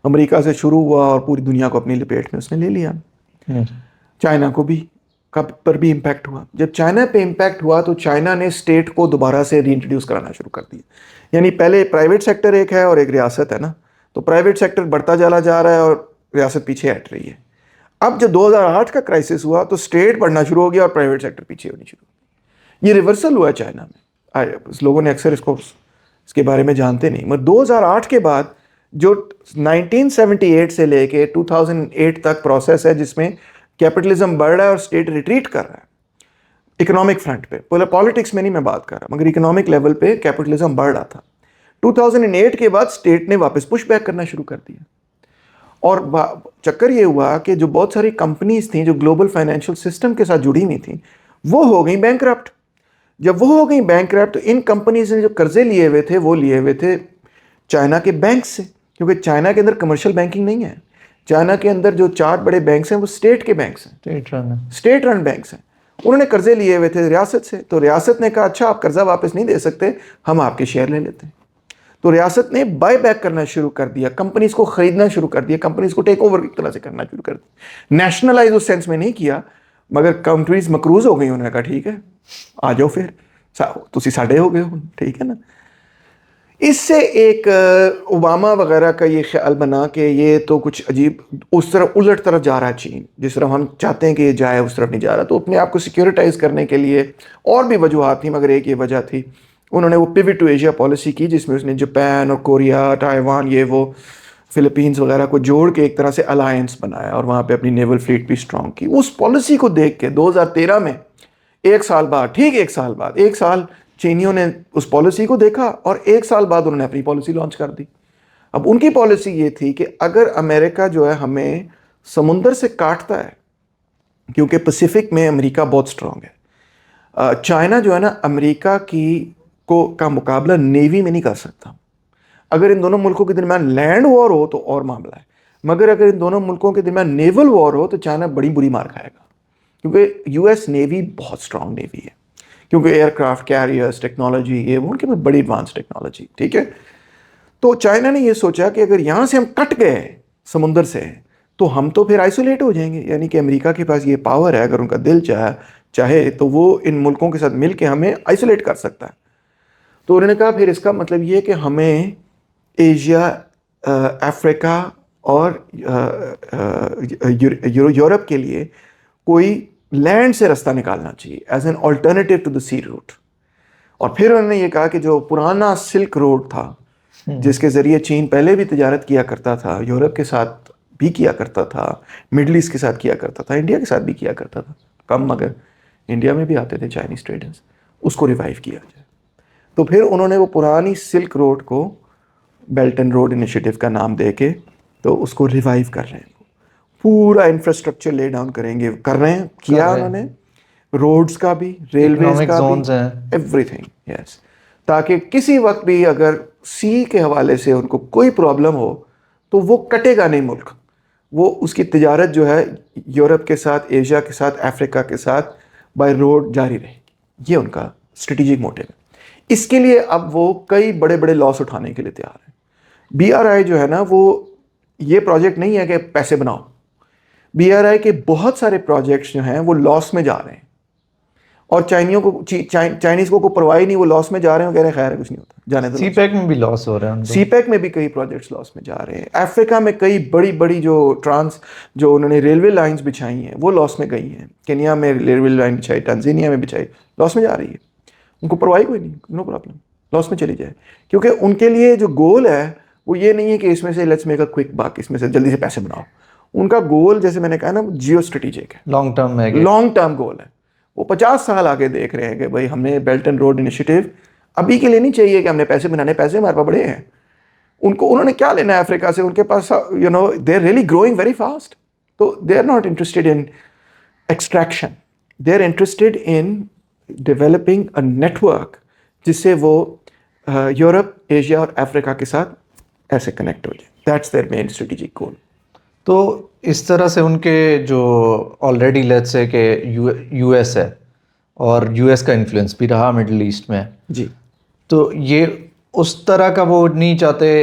Speaker 2: امریکہ سے شروع ہوا اور پوری دنیا کو اپنی لپیٹ میں اس نے لے لیا. چائنا کو بھی پر بھی امپیکٹ ہوا. جب چائنا پہ امپیکٹ ہوا تو چائنا نے اسٹیٹ کو دوبارہ سے ری انٹروڈیوس کرانا شروع کر دیا. یعنی پہلے پرائیویٹ سیکٹر ایک ہے اور ایک ریاست ہے نا, تو پرائیویٹ سیکٹر بڑھتا چلا جا رہا ہے اور ریاست پیچھے ہٹ رہی ہے. اب جب 2008 کا کرائسس ہوا تو اسٹیٹ بڑھنا شروع ہو گیا اور پرائیویٹ سیکٹر پیچھے ہونی شروع ہوئی. یہ ریورسل ہوا ہے چائنا میں. لوگوں نے اکثر اس کے بارے میں جانتے نہیں, مگر 2008 کے بعد جو 1978 سے لے کے 2008 تک پروسیس ہے جس میں کیپٹلزم بڑھ رہا ہے اور اسٹیٹ ریٹریٹ کر رہا ہے اکنامک فرنٹ پہ. پالیٹکس میں نہیں میں بات کر رہا, مگر اکنامک لیول پہ کیپٹلزم بڑھ رہا تھا. 2008 کے بعد اسٹیٹ نے واپس پش بیک کرنا شروع کر دیا. اور چکر یہ ہوا کہ جو بہت ساری کمپنیز تھیں جو گلوبل فائنینشیل سسٹم کے ساتھ جڑی ہوئی تھیں وہ ہو گئیں بینکرپٹ. جب وہ ہو گئیں بینکرپٹ تو ان کمپنیز نے جو قرضے لیے ہوئے تھے وہ لیے ہوئے تھے چائنا کے بینک سے, کیونکہ چائنا کے اندر کمرشل بینکنگ نہیں ہے. چائنا کے اندر جو 4 بڑے بینکس ہیں وہ اسٹیٹ کے بینکس ہیں, اسٹیٹ رن بینکس ہیں. انہوں نے قرضے لیے ہوئے تھے ریاست سے, تو ریاست نے کہا اچھا آپ قرضہ واپس نہیں دے سکتے, ہم آپ کے شیئر لے لیتے ہیں. تو ریاست نے بائی بیک کرنا شروع کر دیا, کمپنیز کو خریدنا شروع کر دیا, کمپنیز کو ٹیک اوور ایک طرح سے کرنا شروع کر دیا. نیشنلائز اس سینس میں نہیں کیا, مگر کمپنیز مقروض ہو گئی. انہوں نے کہا ٹھیک ہے آ جاؤ پھر, تسی ساڈے ہو گئے ہو, ٹھیک ہے نا. اس سے ایک اوباما وغیرہ کا یہ خیال بنا کہ یہ تو کچھ عجیب اس طرف الٹ طرف جا رہا ہے چین, جس طرح ہم چاہتے ہیں کہ یہ جائے اس طرف نہیں جا رہا. تو اپنے آپ کو سیکیورٹائز کرنے کے لیے اور بھی وجوہات تھیں, مگر ایک یہ وجہ تھی, انہوں نے وہ پیوٹ ٹو ایشیا پالیسی کی جس میں اس نے جاپان اور کوریا, تائیوان, یہ وہ فلپینز وغیرہ کو جوڑ کے ایک طرح سے الائنس بنایا اور وہاں پہ اپنی نیول فلیٹ بھی اسٹرانگ کی. اس پالیسی کو دیکھ کے 2013 میں ایک سال بعد, ٹھیک ایک سال بعد, ایک سال چینیوں نے اس پالیسی کو دیکھا اور ایک سال بعد انہوں نے اپنی پالیسی لانچ کر دی. اب ان کی پالیسی یہ تھی کہ اگر امریکہ جو ہے ہمیں سمندر سے کاٹتا ہے, کیونکہ پیسیفک میں امریکہ بہت اسٹرانگ ہے, چائنا جو ہے نا امریکہ کا مقابلہ نیوی میں نہیں کر سکتا. اگر ان دونوں ملکوں کے درمیان لینڈ وار ہو تو اور معاملہ ہے, مگر اگر ان دونوں ملکوں کے درمیان نیول وار ہو تو چائنا بڑی بری مار کھائے گا, کیونکہ یو ایس نیوی بہت اسٹرانگ نیوی ہے, کیونکہ ایئر کرافٹ کیریئرس ٹیکنالوجی یہ وہ ان کے پاس بڑی ایڈوانس ٹیکنالوجی, ٹھیک ہے. تو چائنا نے یہ سوچا کہ اگر یہاں سے ہم کٹ گئے سمندر سے تو ہم تو پھر آئسولیٹ ہو جائیں گے, یعنی کہ امریکہ کے پاس یہ پاور ہے, اگر ان کا دل چاہے تو وہ ان ملکوں کے ساتھ مل کے ہمیں آئسولیٹ کر سکتا ہے. تو انہوں نے کہا پھر اس کا مطلب یہ کہ ہمیں ایشیا, افریقہ اور یورپ کے لیے کوئی لینڈ سے راستہ نکالنا چاہیے as an alternative to the sea route. اور پھر انہوں نے یہ کہا کہ جو پرانا سلک روڈ تھا جس کے ذریعے چین پہلے بھی تجارت کیا کرتا تھا, یورپ کے ساتھ بھی کیا کرتا تھا, مڈل ایسٹ کے ساتھ کیا کرتا تھا, انڈیا کے ساتھ بھی کیا کرتا تھا کم, مگر انڈیا میں بھی آتے تھے چائنیز ٹریڈرز, اس کو ریوائیو کیا جائے. تو پھر انہوں نے وہ پرانی سلک روڈ کو بیلٹ اینڈ روڈ انیشیٹو کا نام دے کے تو اس کو ریوائیو کر رہے ہیں, پورا انفراسٹرکچر لے ڈاؤن کر رہے ہیں, کیا انہوں نے روڈز کا بھی, ریلویز کا بھی, ایوری تھنگ, یس, تاکہ کسی وقت بھی اگر سی کے حوالے سے ان کو کوئی پرابلم ہو تو وہ کٹے گا نہیں ملک, وہ اس کی تجارت جو ہے یورپ کے ساتھ, ایشیا کے ساتھ, افریقہ کے ساتھ بائی روڈ جاری رہے گی. یہ ان کا اسٹریٹجک موٹیو ہے. اس کے لیے اب وہ کئی بڑے بڑے لاس اٹھانے کے لیے تیار ہیں. بی آر آئی جو ہے نا وہ یہ پروجیکٹ نہیں ہے کہ پیسے بناؤ, بی آر آئی کے بہت سارے پروجیکٹس جو ہیں وہ لاس میں جا رہے ہیں, اور چائنیز کو پرواہ نہیں, وہ لاس میں جا رہے ہیں, وہ کہہ رہے ہیں خیر ہے کچھ نہیں ہوتا, جانے دو.
Speaker 1: سی پیک میں بھی لاس ہو رہا ہے,
Speaker 2: سی پیک میں بھی کئی پروجیکٹس لاس میں جا رہے ہیں. افریقہ میں کئی بڑی جو انہوں نے ریلوے لائنز بچھائی ہیں وہ لاس میں گئی ہیں. کینیا میں ریلوے لائن بچھائی, ٹانزینیا میں بچھائی, لاس میں جا رہی ہے. ان کو پرواہ کوئی نہیں, نو پرابلم, لاس میں چلی جائے, کیونکہ ان کے لیے جو گول ہے وہ یہ نہیں ہے کہ اس میں سے لیٹس میک اے کوئک بک, اس میں سے جلدی سے پیسے بناؤ. ان کا گول جیسے میں نے کہا نا جیو اسٹریٹجک ہے,
Speaker 1: لانگ ٹرم
Speaker 2: گول ہے. وہ 50 سال آگے دیکھ رہے ہیں کہ بھائی ہم نے بیلٹ اینڈ روڈ انیشیٹو ابھی کے لیے نہیں چاہیے کہ ہم نے پیسے بنانے, پیسے ہمارے پاس بڑے ہیں. انہوں نے کیا لینا ہے افریقہ سے, ان کے پاس they are really growing very fast. تو they are not interested in extraction, they are interested in developing a network جس سے وہ یورپ, ایشیا اور افریقہ کے ساتھ ایسے کنیکٹ ہو جائے. That's their main strategic goal.
Speaker 1: تو اس طرح سے ان کے جو آلریڈی لیٹس سے کہ یو ایس ہے اور یو ایس کا انفلوئنس بھی رہا مڈل ایسٹ میں,
Speaker 2: جی,
Speaker 1: تو یہ اس طرح کا وہ نہیں چاہتے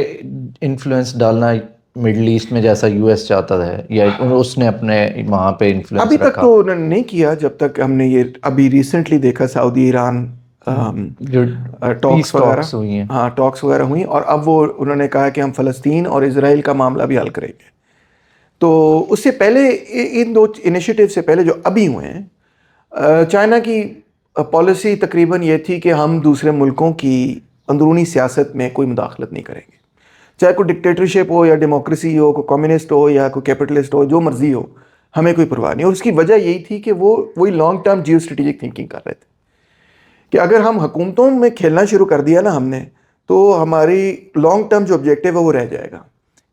Speaker 1: انفلوئنس ڈالنا مڈل ایسٹ میں جیسا یو ایس چاہتا ہے, یا اس نے اپنے وہاں پہ انفلوئنس
Speaker 2: ابھی تک تو انہوں نے نہیں کیا. جب تک ہم نے یہ ابھی ریسنٹلی دیکھا سعودی ایران ٹاکس ہوئی ہیں, ہاں ٹاکس وغیرہ ہوئی, اور اب وہ انہوں نے کہا کہ ہم فلسطین اور اسرائیل کا معاملہ بھی حل کریں گے. تو اس سے پہلے ان 2 انیشیٹو سے پہلے جو ابھی ہوئے ہیں, چائنا کی پالیسی تقریباً یہ تھی کہ ہم دوسرے ملکوں کی اندرونی سیاست میں کوئی مداخلت نہیں کریں گے, چاہے کوئی ڈکٹیٹرشپ ہو یا ڈیموکریسی ہو, کوئی کمیونسٹ ہو یا کوئی کیپٹلسٹ ہو, جو مرضی ہو, ہمیں کوئی پرواہ نہیں. اور اس کی وجہ یہی تھی کہ وہی long term geostrategic thinking کر رہے تھے کہ اگر ہم حکومتوں میں کھیلنا شروع کر دیا نا ہم نے, تو ہماری لانگ ٹرم جو آبجیکٹیو ہے وہ رہ جائے گا،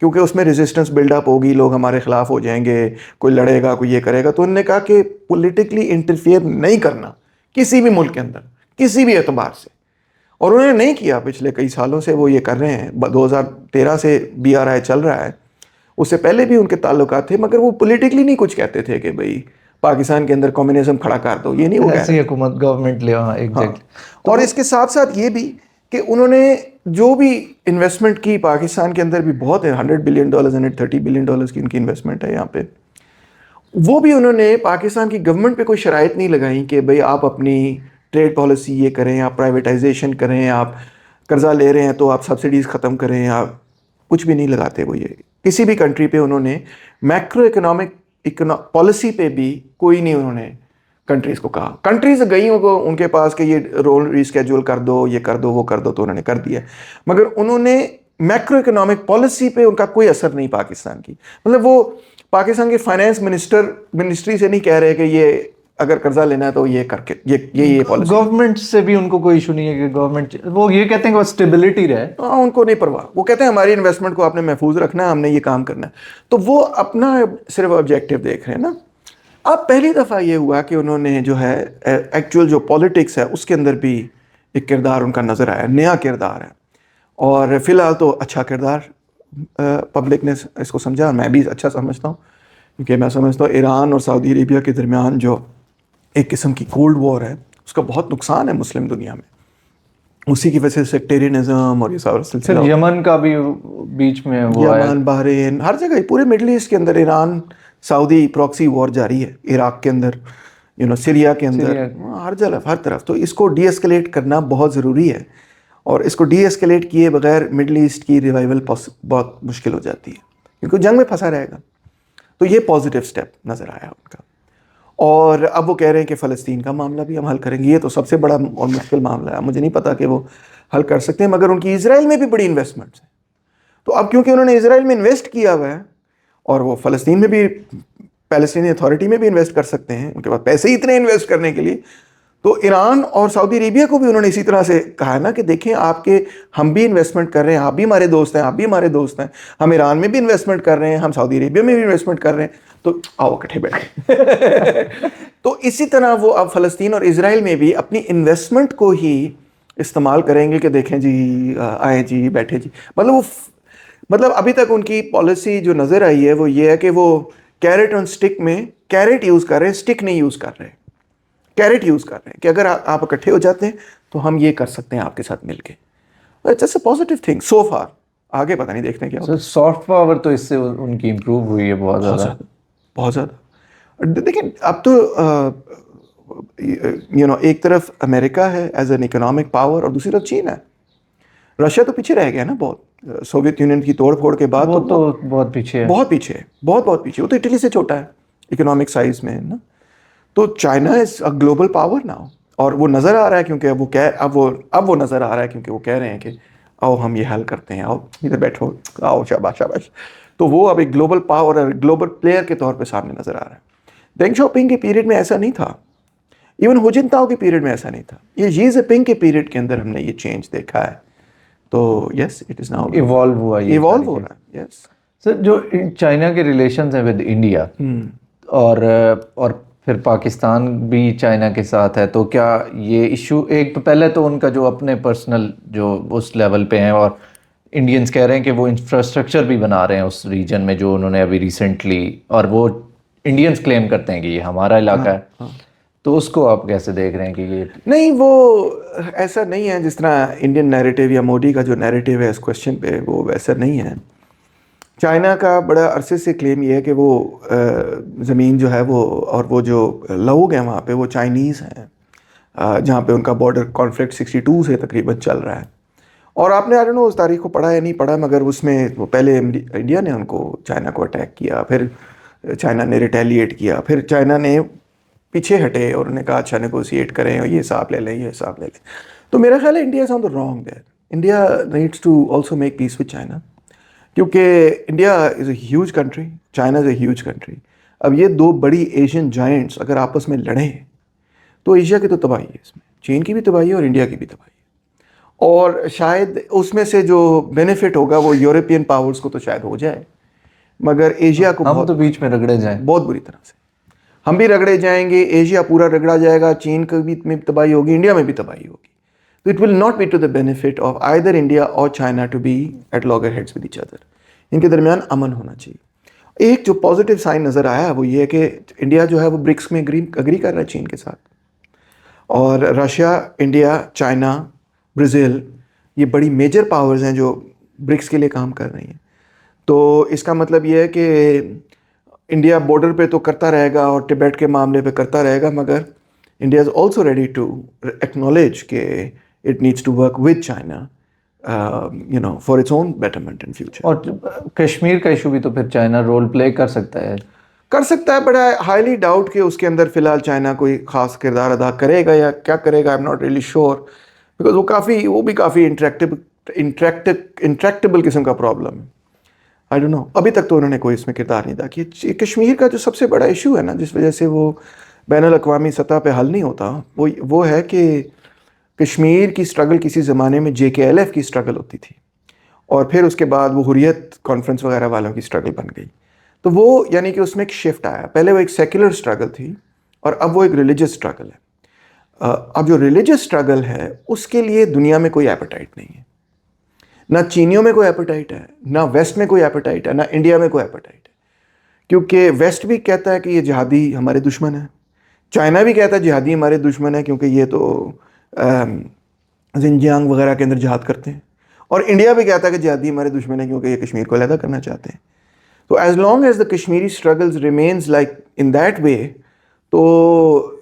Speaker 2: کیونکہ اس میں ریزسٹنس بلڈ اپ ہوگی، لوگ ہمارے خلاف ہو جائیں گے، کوئی لڑے گا، کوئی یہ کرے گا. تو انہوں نے کہا کہ پولیٹیکلی انٹرفیئر نہیں کرنا کسی بھی ملک کے اندر کسی بھی اعتبار سے. اور انہوں نے نہیں کیا. پچھلے کئی سالوں سے وہ یہ کر رہے ہیں. 2013 سے BRI چل رہا ہے. اس سے پہلے بھی ان کے تعلقات تھے، مگر وہ پولیٹیکلی نہیں کچھ کہتے تھے کہ بھئی پاکستان کے اندر کمیونزم کھڑا کر دو. یہ نہیں وہ کہہ
Speaker 1: ایسی
Speaker 2: رہے.
Speaker 1: حکومت گورنمنٹ لے. ہاں
Speaker 2: ہاں.
Speaker 1: ایگزیکٹلی.
Speaker 2: اور اس کے ساتھ ساتھ یہ بھی کہ انہوں نے جو بھی انویسٹمنٹ کی پاکستان کے اندر بھی بہت ہے، $100 بلین $130 بلین کی ان کی انویسٹمنٹ ہے یہاں پہ. وہ بھی انہوں نے پاکستان کی گورنمنٹ پہ کوئی شرائط نہیں لگائیں کہ بھئی آپ اپنی ٹریڈ پالیسی یہ کریں، آپ پرائیویٹائزیشن کریں، آپ قرضہ لے رہے ہیں تو آپ سبسڈیز ختم کریں. آپ کچھ بھی نہیں لگاتے. وہ یہ کسی بھی کنٹری پہ انہوں نے میکرو اکنامک پالیسی پہ بھی کوئی نہیں انہوں نے کنٹریز کو کہا. کنٹریز گئی ان کے پاس کہ یہ رول ریسکیجول کر دو، یہ کر دو، وہ کر دو، تو انہوں نے کر دیا. مگر انہوں نے میکرو اکنامک پالیسی پہ ان کا کوئی اثر نہیں پاکستان کی. مطلب وہ پاکستان کے فائنانس منسٹری سے نہیں کہہ رہے کہ یہ اگر قرضہ لینا ہے تو یہ کر کے یہ پالیسی.
Speaker 1: گورنمنٹ سے بھی ان کو کوئی ایشو نہیں ہے کہ گورنمنٹ، وہ یہ کہتے ہیں کہ اسٹیبلٹی رہے.
Speaker 2: ہاں، ان کو نہیں پرواہ. وہ کہتے ہیں ہماری انویسٹمنٹ کو آپ نے محفوظ رکھنا ہے، ہم نے یہ کام کرنا ہے. تو وہ اپنا صرف آبجیکٹیو دیکھ رہے ہیں نا. اب پہلی دفعہ یہ ہوا کہ انہوں نے جو ہے ایکچوئل جو پالیٹکس ہے اس کے اندر بھی ایک کردار ان کا نظر آیا، نیا کردار ہے. اور فی الحال تو اچھا کردار پبلک نے اس کو سمجھا. میں بھی اچھا سمجھتا ہوں، کیونکہ میں سمجھتا ہوں ایران اور سعودی عربیہ کے درمیان جو ایک قسم کی کولڈ وار ہے اس کا بہت نقصان ہے مسلم دنیا میں. اسی کی وجہ سے سیکٹیرینزم اور یہ سارا سلسلہ.
Speaker 1: یمن کا بھی بیچ میں وہ آیا.
Speaker 2: یمن، بحرین، ہر جگہ پورے مڈل ایسٹ کے اندر ایران سعودی پراکسی وار جاری ہے. عراق کے اندر، سیریا کے اندر، ہر جگہ، ہر طرف. تو اس کو ڈی ایسکلیٹ کرنا بہت ضروری ہے. اور اس کو ڈی ایسکلیٹ کیے بغیر مڈل ایسٹ کی ریوائول بہت مشکل ہو جاتی ہے، کیونکہ جنگ میں پھنسا رہے گا. تو یہ پازیٹیو سٹیپ نظر آیا ان کا. اور اب وہ کہہ رہے ہیں کہ فلسطین کا معاملہ بھی ہم حل کریں گے. یہ تو سب سے بڑا اور مشکل معاملہ ہے. مجھے نہیں پتا کہ وہ حل کر سکتے ہیں، مگر ان کی اسرائیل میں بھی بڑی انویسٹمنٹس ہیں. تو اب کیونکہ انہوں نے اسرائیل میں انویسٹ کیا ہوا ہے اور وہ فلسطین میں بھی، پیلسٹینی اتھارٹی میں بھی انویسٹ کر سکتے ہیں، ان کے پاس پیسے اتنے انویسٹ کرنے کے لیے. تو ایران اور سعودی عربیہ کو بھی انہوں نے اسی طرح سے کہا ہے نا کہ دیکھیں آپ کے، ہم بھی انویسٹمنٹ کر رہے ہیں، آپ بھی ہمارے دوست ہیں، آپ بھی ہمارے دوست ہیں. ہم ایران میں بھی انویسٹمنٹ کر رہے ہیں، ہم سعودی عربیہ میں بھی انویسٹمنٹ کر رہے ہیں. تو آؤ اکٹھے بیٹھے. تو اسی طرح وہ اب فلسطین اور اسرائیل میں بھی اپنی انویسٹمنٹ کو ہی استعمال کریں گے کہ دیکھیں جی، آئیں جی، بیٹھے جی. مطلب ابھی تک ان کی پالیسی جو نظر آئی ہے وہ یہ ہے کہ وہ کیرٹ آن سٹک میں کیرٹ یوز کر رہے ہیں، سٹک نہیں یوز کر رہے. کیرٹ یوز کر رہے ہیں کہ اگر آپ اکٹھے ہو جاتے ہیں تو ہم یہ کر سکتے ہیں آپ کے ساتھ مل کے. It's a positive thing so far. آگے پتہ نہیں دیکھتے ہیں کیا ہوتا ہے.
Speaker 1: سافٹ پاور تو اس سے ان کی امپروو ہوئی ہے بہت زیادہ.
Speaker 2: بہت زیادہ. دیکھیں اب تو ایک طرف امریکہ ہے ایز این اکنامک پاور اور دوسری طرف چین ہے. رشیا تو پیچھے رہ گیا نا بہت. سوویت یونین کی توڑ پھوڑ کے بعد
Speaker 1: وہ تو بہت پیچھے ہے.
Speaker 2: بہت پیچھے ہے، بہت پیچھے. وہ تو اٹلی سے چھوٹا ہے اکنامک سائز میں نا. تو China is a global power now. اور وہ نظر آ رہا ہے کیونکہ اب وہ نظر آ رہا ہے کیونکہ وہ کہہ رہے ہیں کہ آؤ ہم یہ حل کرتے ہیں، آؤ ادھر بیٹھو، آؤ شاباش شاباش. تو وہ اب ایک گلوبل پاور اور گلوبل پلیئر کے طور پہ سامنے نظر آ رہا ہے. دینگ شاؤپنگ کے پیریڈ میں ایسا نہیں تھا. ایون ہو جنتاؤ کے پیریڈ میں ایسا نہیں تھا. یہ جی زپنگ کے پیریڈ کے اندر ہم نے یہ چینج دیکھا ہے. تو yes it is now
Speaker 1: evolve ہوا.
Speaker 2: ایوالو ہو رہا ہے. یس
Speaker 1: سر، جو چائنا کے ریلیشنز ہیں ود انڈیا اور پھر پاکستان بھی چائنا کے ساتھ ہے، تو کیا یہ ایشو، ایک تو پہلے تو ان کا جو اپنے پرسنل جو اس لیول پہ ہیں، اور انڈینز کہہ رہے ہیں کہ وہ انفراسٹرکچر بھی بنا رہے ہیں اس ریجن میں جو انہوں نے ابھی ریسنٹلی، اور وہ انڈینز کلیم کرتے ہیں کہ یہ ہمارا علاقہ ہے. تو اس کو آپ کیسے دیکھ رہے ہیں کہ یہ
Speaker 2: نہیں، وہ ایسا نہیں ہے جس طرح انڈین نیریٹیو یا مودی کا جو نیریٹیو ہے اس کوشچن پہ، وہ ویسا نہیں ہے. چائنا کا بڑا عرصے سے کلیم یہ ہے کہ وہ زمین جو ہے وہ، اور وہ جو لوگ ہیں وہاں پہ وہ چائنیز ہیں، جہاں پہ ان کا بارڈر کانفلکٹ 62 سے تقریباً چل رہا ہے. اور آپ نے آئی نو اس تاریخ کو پڑھا یا نہیں پڑھا، مگر اس میں وہ پہلے انڈیا نے ان کو، چائنا کو اٹیک کیا، پھر چائنا نے ریٹیلیٹ کیا، پھر چائنا نے پیچھے ہٹے اور انہوں نے کہا اچھا نیگوسیٹ کریں اور یہ حساب لے لیں، یہ حساب لے لیں. تو میرا خیال ہے India is on the wrong there. India needs to also make peace with China, کیونکہ India is a huge country, China is a huge country. اب یہ دو بڑی ایشین جائنٹس اگر آپس میں لڑیں تو ایشیا کی تو تباہی ہے، اس میں چین کی بھی تباہی ہے اور انڈیا کی بھی تباہی ہے. اور شاید اس میں سے جو بینیفٹ ہوگا وہ یورپین پاورز کو تو شاید ہو جائے، مگر ایشیا کو
Speaker 1: ہم تو بیچ میں رگڑے جائیں.
Speaker 2: بہت بری طرح سے ہم بھی رگڑے جائیں گے، ایشیا پورا رگڑا جائے گا، چین کو بھی میں تباہی ہوگی، انڈیا میں بھی تباہی ہوگی. تو it will not be to the benefit of either India اور China to be at loggerheads with each other. ان کے درمیان امن ہونا چاہیے. ایک جو پازیٹیو سائن نظر آیا وہ یہ ہے کہ انڈیا جو ہے وہ برکس میں اگری کر رہا ہے چین کے ساتھ، اور رشیا، انڈیا، چائنا، برازیل، یہ بڑی میجر پاورز ہیں جو برکس کے لیے کام کر رہی ہیں. تو اس کا مطلب یہ ہے کہ انڈیا بارڈر پہ تو کرتا رہے گا اور ٹبیٹ کے معاملے پہ کرتا رہے گا، مگر India is also ready to acknowledge کہ it needs to work with China for its own betterment in future.
Speaker 1: اور کشمیر کا ایشو بھی تو پھر چائنا رول پلے کر سکتا ہے.
Speaker 2: بٹ آئی ہائیلی ڈاؤٹ کہ اس کے اندر فی الحال چائنا کوئی خاص کردار ادا کرے گا یا کیا کرے گا. I am not really sure because وہ بھی کافی انٹریکٹیبل قسم کا پرابلم ہے. آئی ڈونٹ نو، ابھی تک تو انہوں نے کوئی اس میں کردار نہیں ادا کیا. کشمیر کا جو سب سے بڑا ایشو ہے نا، جس وجہ سے وہ بین الاقوامی سطح پہ حل نہیں ہوتا، وہ ہے کہ کشمیر کی اسٹرگل کسی زمانے میں JKLF کی اسٹرگل ہوتی تھی، اور پھر اس کے بعد وہ حریت کانفرنس وغیرہ والوں کی اسٹرگل بن گئی. تو وہ یعنی کہ اس میں ایک شفٹ آیا. پہلے وہ ایک سیکولر اسٹرگل تھی اور اب وہ ایک ریلیجس اسٹرگل ہے. اب جو ریلیجس اسٹرگل ہے اس کے لیے دنیا میں کوئی ایپیٹائٹ نہیں ہے. نہ چینیوں میں کوئی ایپیٹائٹ ہے، نہ ویسٹ میں کوئی ایپیٹائٹ ہے، نہ انڈیا میں کوئی ایپیٹائٹ ہے. کیونکہ ویسٹ بھی کہتا ہے کہ یہ جہادی ہمارے دشمن ہیں، چائنا بھی کہتا ہے جہادی ہمارے دشمن ہیں کیونکہ یہ تو زنجیانگ وغیرہ کے اندر جہاد کرتے ہیں، اور انڈیا بھی کہتا ہے کہ جہادی ہمارے دشمن ہیں کیونکہ یہ کشمیر کو علیحدہ کرنا چاہتے ہیں. تو as long as the Kashmiri struggles remains like in that way, تو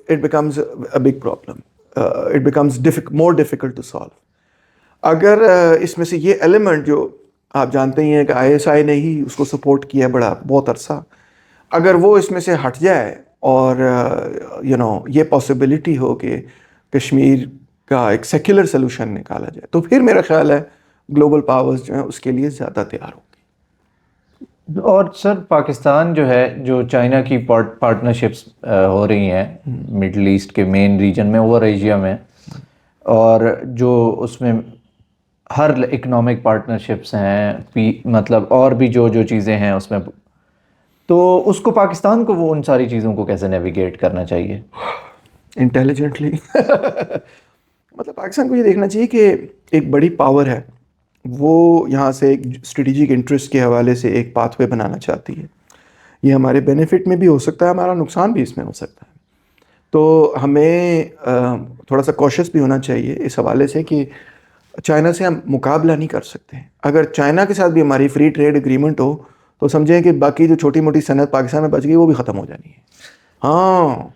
Speaker 2: it becomes a big problem, it becomes more difficult to solve. اگر اس میں سے یہ ایلیمنٹ جو آپ جانتے ہی ہیں کہ ISI نے ہی اس کو سپورٹ کیا ہے بہت عرصہ، اگر وہ اس میں سے ہٹ جائے اور یہ پاسبلٹی ہو کہ کشمیر کا ایک سیکولر سلوشن نکالا جائے، تو پھر میرا خیال ہے گلوبل پاورز جو ہیں اس کے لیے زیادہ تیار ہوں.
Speaker 1: اور سر پاکستان جو ہے، جو چائنا کی پارٹنرشپس ہو رہی ہیں مڈل ایسٹ کے مین ریجن میں، اوور ایشیا میں، اور جو اس میں ہر اکنامک پارٹنرشپس ہیں، مطلب اور بھی جو چیزیں ہیں اس میں، تو اس کو پاکستان کو وہ ان ساری چیزوں کو کیسے نیویگیٹ کرنا چاہیے
Speaker 2: انٹیلیجنٹلی؟ مطلب پاکستان کو یہ دیکھنا چاہیے کہ ایک بڑی پاور ہے، وہ یہاں سے ایک اسٹریٹجک انٹرسٹ کے حوالے سے ایک پاتھ وے بنانا چاہتی ہے. یہ ہمارے بینیفٹ میں بھی ہو سکتا ہے، ہمارا نقصان بھی اس میں ہو سکتا ہے. تو ہمیں تھوڑا سا کوشش بھی ہونا چاہیے اس حوالے سے کہ چائنا سے ہم مقابلہ نہیں کر سکتے. اگر چائنا کے ساتھ بھی ہماری فری ٹریڈ اگریمنٹ ہو تو سمجھیں کہ باقی جو چھوٹی موٹی صنعت پاکستان میں بچ گئی وہ بھی ختم ہو جانی ہے. ہاں،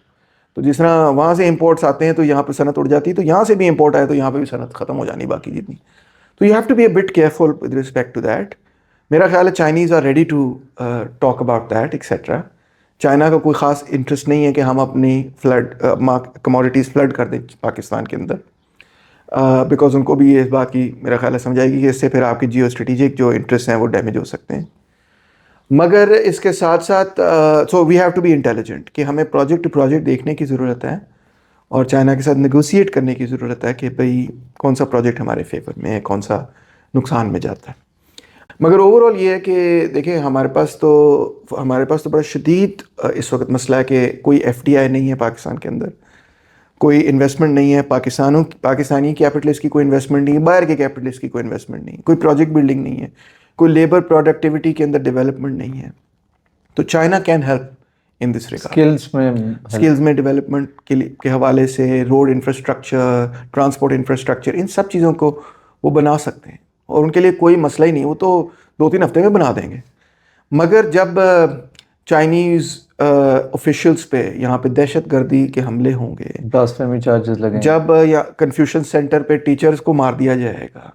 Speaker 2: تو جس طرح وہاں سے امپورٹس آتے ہیں تو یہاں پہ صنعت اڑ جاتی ہے، تو یہاں سے بھی امپورٹ آئے تو یہاں پہ بھی صنعت ختم ہو جانی باقی جتنی. تو you have to be a bit careful with respect to that. میرا خیال ہے Chinese are ready to talk about that etcetera. China کا کوئی خاص انٹرسٹ نہیں ہے کہ ہم اپنی کموڈیٹیز فلڈ کر دیں پاکستان کے اندر، بیکاز ان کو بھی اس بات کی میرا خیال ہے سمجھائے گی کہ اس سے پھر آپ کی جیو اسٹریٹجک جو انٹرسٹ ہیں وہ ڈیمیج ہو سکتے ہیں. مگر اس کے ساتھ ساتھ so we have to be intelligent کہ ہمیں پروجیکٹ ٹو پروجیکٹ دیکھنے کی ضرورت ہے اور چائنا کے ساتھ نیگوسیٹ کرنے کی ضرورت ہے کہ بھئی کون سا پروجیکٹ ہمارے فیور میں ہے، کون سا نقصان میں جاتا ہے. مگر اوور آل یہ ہے کہ دیکھیں ہمارے پاس تو بڑا شدید اس وقت مسئلہ ہے کہ کوئی FDI نہیں ہے پاکستان کے اندر، کوئی انویسٹمنٹ نہیں ہے، پاکستانی کیپٹلسٹ کی کوئی انویسٹمنٹ نہیں ہے، باہر کے کیپٹلسٹ کی کوئی انویسٹمنٹ نہیں ہے، کوئی پروجیکٹ بلڈنگ نہیں ہے، کوئی لیبر پروڈکٹیوٹی کے اندر ڈیولپمنٹ نہیں ہے. تو China can help in this regard, skills میں ڈیولپمنٹ کے حوالے سے، روڈ انفراسٹرکچر، ٹرانسپورٹ انفراسٹرکچر، ان سب چیزوں کو وہ بنا سکتے ہیں اور ان کے لیے کوئی مسئلہ ہی نہیں، وہ تو 2-3 ہفتے میں بنا دیں گے. مگر جب چائنیز آفیشلس پہ یہاں پہ دہشت گردی کے حملے ہوں گے،
Speaker 1: بلاسفیمی چارجز لگیں،
Speaker 2: جب کنفیوشن سینٹر پہ ٹیچرز کو مار دیا جائے گا،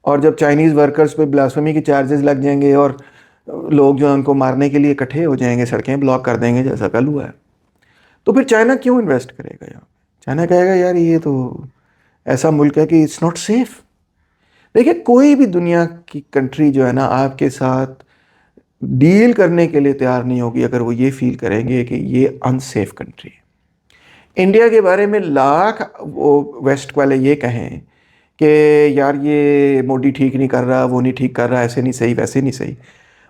Speaker 2: اور جب چائنیز ورکرز پہ بلاسفیمی کے چارجز لگ جائیں گے اور لوگ جو ہیں ان کو مارنے کے لیے اکٹھے ہو جائیں گے، سڑکیں بلاک کر دیں گے جیسا کل ہوا ہے، تو پھر چائنا کیوں انویسٹ کرے گا یہاں؟ چائنا کہے گا یار یہ تو ایسا ملک ہے کہ اٹس ناٹ سیف. دیکھیں کوئی بھی دنیا کی کنٹری جو ہے نا آپ کے ساتھ ڈیل کرنے کے لیے تیار نہیں ہوگی اگر وہ یہ فیل کریں گے کہ یہ انسیف کنٹری ہے. انڈیا کے بارے میں لاکھ وہ ویسٹ والے یہ کہیں کہ یار یہ موڈی ٹھیک نہیں کر رہا, وہ نہیں ٹھیک کر رہا, ایسے نہیں صحیح, ویسے نہیں صحیح.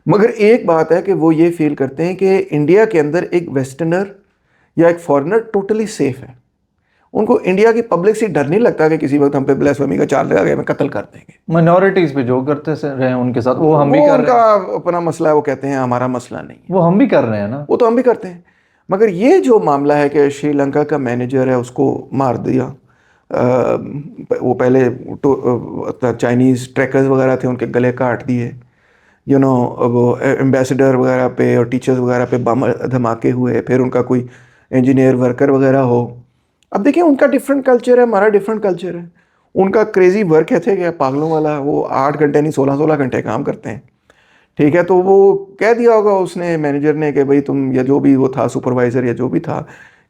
Speaker 2: مگر ایک بات ہے کہ وہ یہ فیل کرتے ہیں کہ انڈیا کے اندر ایک ویسٹرنر یا ایک فارنر ٹوٹلی سیف ہے. ان کو انڈیا کی پبلک سے ڈر نہیں لگتا کہ کسی وقت ہم پہ بلیسفیمی کا چارج لگا کے ہمیں قتل کر دیں گے.
Speaker 1: مائنورٹیز پہ جو کرتے رہے ہیں ان کے ساتھ وہ ہم بھی
Speaker 2: وہ
Speaker 1: کر
Speaker 2: ان
Speaker 1: رہے
Speaker 2: کا
Speaker 1: ہیں.
Speaker 2: اپنا مسئلہ ہے, وہ کہتے ہیں ہمارا مسئلہ نہیں ہے.
Speaker 1: وہ ہم بھی کر رہے ہیں نا.
Speaker 2: وہ تو ہم بھی کرتے ہیں. مگر یہ جو معاملہ ہے کہ شری لنکا کا مینیجر ہے اس کو مار دیا, وہ پہلے چائنیز ٹریکرز وغیرہ تھے ان کے گلے کاٹ دیے, وہ ایمبیسڈر وغیرہ پہ اور ٹیچرز وغیرہ پہ بم دھماکے ہوئے, پھر ان کا کوئی انجینئر ورکر وغیرہ ہو. اب دیکھیں ان کا ڈفرینٹ کلچر ہے, ہمارا ڈفرینٹ کلچر ہے. ان کا کریزی ورک کہتے ہیں کہ پاگلوں والا, وہ 8 گھنٹے نہیں 16 گھنٹے کام کرتے ہیں. ٹھیک ہے, تو وہ کہہ دیا ہوگا اس نے مینیجر نے کہ بھائی تم, یا جو بھی وہ تھا سپروائزر یا جو بھی تھا,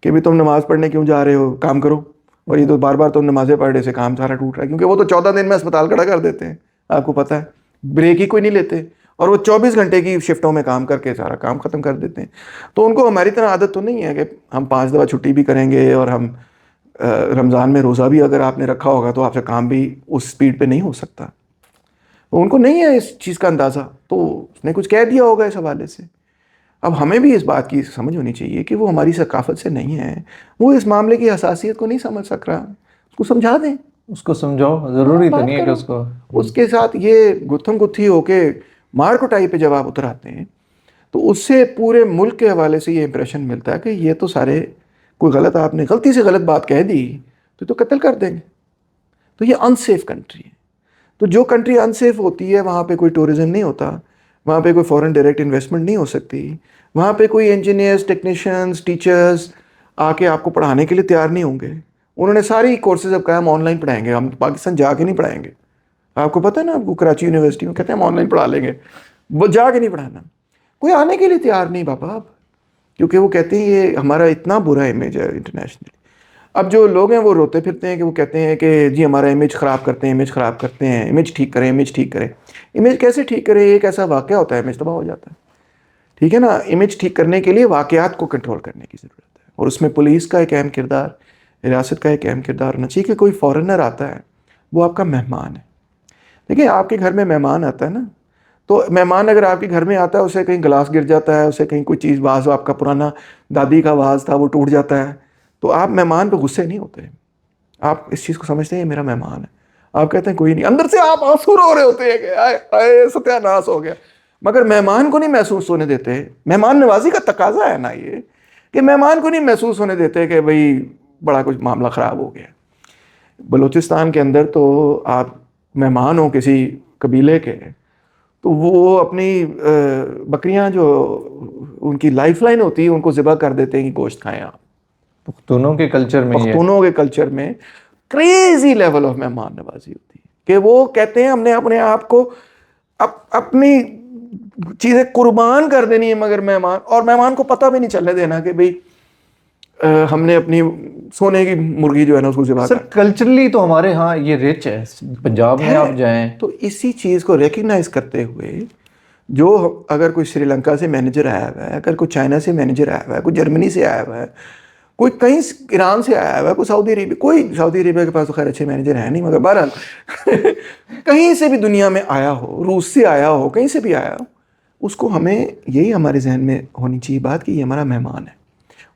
Speaker 2: کہ بھائی تم نماز پڑھنے کیوں جا رہے ہو, کام کرو. اور یہ تو بار بار تم نمازیں پڑھنے سے کام سارا ٹوٹ رہا ہے, کیونکہ وہ تو 14 دن میں اسپتال کھڑا کر دیتے ہیں, آپ کو پتہ ہے, بریک ہی کوئی نہیں لیتے, اور وہ 24 گھنٹے کی شفٹوں میں کام کر کے سارا کام ختم کر دیتے ہیں. تو ان کو ہماری طرح عادت تو نہیں ہے کہ ہم 5 دفعہ چھٹی بھی کریں گے, اور ہم رمضان میں روزہ بھی اگر آپ نے رکھا ہوگا تو آپ سے کام بھی اس سپیڈ پہ نہیں ہو سکتا. ان کو نہیں ہے اس چیز کا اندازہ, تو اس نے کچھ کہہ دیا ہوگا اس حوالے سے. اب ہمیں بھی اس بات کی سمجھ ہونی چاہیے کہ وہ ہماری ثقافت سے نہیں ہے, وہ اس معاملے کی حساسیت کو نہیں سمجھ سک رہا, اس کو سمجھا دیں,
Speaker 1: اس کو سمجھاؤ, ضروری تو نہیں ہے کہ اس کو
Speaker 2: اس کے ساتھ یہ گتھم گتھی ہو کے مار کٹائی پہ جب آپ اتر آتے ہیں تو اس سے پورے ملک کے حوالے سے یہ امپریشن ملتا ہے کہ یہ تو سارے کوئی غلط, آپ نے غلطی سے غلط بات کہہ دی تو قتل کر دیں گے. تو یہ انسیف کنٹری ہے. تو جو کنٹری انسیف ہوتی ہے وہاں پہ کوئی ٹورزم نہیں ہوتا, وہاں پہ کوئی فورن ڈائریکٹ انویسٹمنٹ نہیں ہو سکتی, وہاں پہ کوئی انجینئرز, ٹیکنیشینز, ٹیچرز آ کے آپ کو پڑھانے کے لیے تیار نہیں ہوں گے. انہوں نے ساری کورسز اب کہا ہم آن لائن پڑھائیں گے, ہم پاکستان جا کے نہیں پڑھائیں گے. آپ کو پتہ ہے نا, وہ کراچی یونیورسٹی میں کہتے ہیں ہم آن لائن پڑھا لیں گے, وہ جا کے نہیں پڑھانا. کوئی آنے کے لیے تیار نہیں بابا اب, کیونکہ وہ کہتے ہیں یہ ہمارا اتنا برا امیج ہے انٹرنیشنلی. اب جو لوگ ہیں وہ روتے پھرتے ہیں کہ وہ کہتے ہیں کہ جی ہمارا امیج خراب کرتے ہیں, امیج خراب کرتے ہیں, امیج ٹھیک کریں, امیج ٹھیک کریں. امیج کیسے ٹھیک کریں, ایک ایسا واقعہ ہوتا ہے امیج تباہ ہو جاتا ہے. ٹھیک ہے نا, امیج ٹھیک کرنے کے لیے واقعات کو کنٹرول کرنے کی ضرورت ہے, اور اس میں پولیس کا ایک اہم کردار, ریاست کا ایک اہم کردار ہونا چاہیے. کہ کوئی فارنر آتا ہے وہ آپ کا مہمان ہے. دیکھیں آپ کے گھر میں مہمان آتا ہے نا, تو مہمان اگر آپ کے گھر میں آتا ہے, اسے کہیں گلاس گر جاتا ہے, اسے کہیں کوئی چیز, واز آپ کا پرانا دادی کا واز تھا وہ ٹوٹ جاتا ہے, تو آپ مہمان پہ غصے نہیں ہوتے, آپ اس چیز کو سمجھتے ہیں یہ میرا مہمان ہے, آپ کہتے ہیں کوئی نہیں, اندر سے آپ آنسو رو رہے ہوتے ہیں کہ اے ستیہ ناس ہو گیا. مگر مہمان کو نہیں محسوس ہونے دیتے, مہمان نوازی کا تقاضا ہے نا یہ, کہ مہمان کو نہیں محسوس ہونے دیتے کہ بھئی بڑا کچھ معاملہ خراب ہو گیا. بلوچستان کے اندر تو آپ مہمان ہوں کسی قبیلے کے, تو وہ اپنی بکریاں جو ان کی لائف لائن ہوتی ہے ان کو ذبح کر دیتے ہیں کہ گوشت کھائیں آپ.
Speaker 1: پختونوں کے کلچر میں,
Speaker 2: پختونوں کے کلچر میں کریزی لیول آف مہمان نوازی ہوتی ہے, کہ وہ کہتے ہیں ہم نے اپنے آپ کو اپنی چیزیں قربان کر دینی ہے, مگر مہمان کو پتہ بھی نہیں چلنے دینا کہ بھئی ہم نے اپنی سونے کی مرغی جو ہے نا اس کو ذبح
Speaker 1: سر کلچرلی تو ہمارے ہاں یہ رچ ہے, پنجاب میں آپ جائیں
Speaker 2: تو اسی چیز کو ریکگنائز کرتے ہوئے جو اگر کوئی سری لنکا سے مینیجر آیا ہوا ہے, اگر کوئی چائنا سے مینیجر آیا ہوا ہے, کوئی جرمنی سے آیا ہوا ہے, کوئی کہیں ایران سے آیا ہوا ہے, کوئی سعودی عربیہ کے پاس تو خیر اچھے مینیجر ہیں نہیں, مگر بہرحال کہیں سے بھی دنیا میں آیا ہو, روس سے آیا ہو, کہیں سے بھی آیا ہو, اس کو ہمیں یہی ہمارے ذہن میں ہونی چاہیے بات کہ یہ ہمارا مہمان ہے.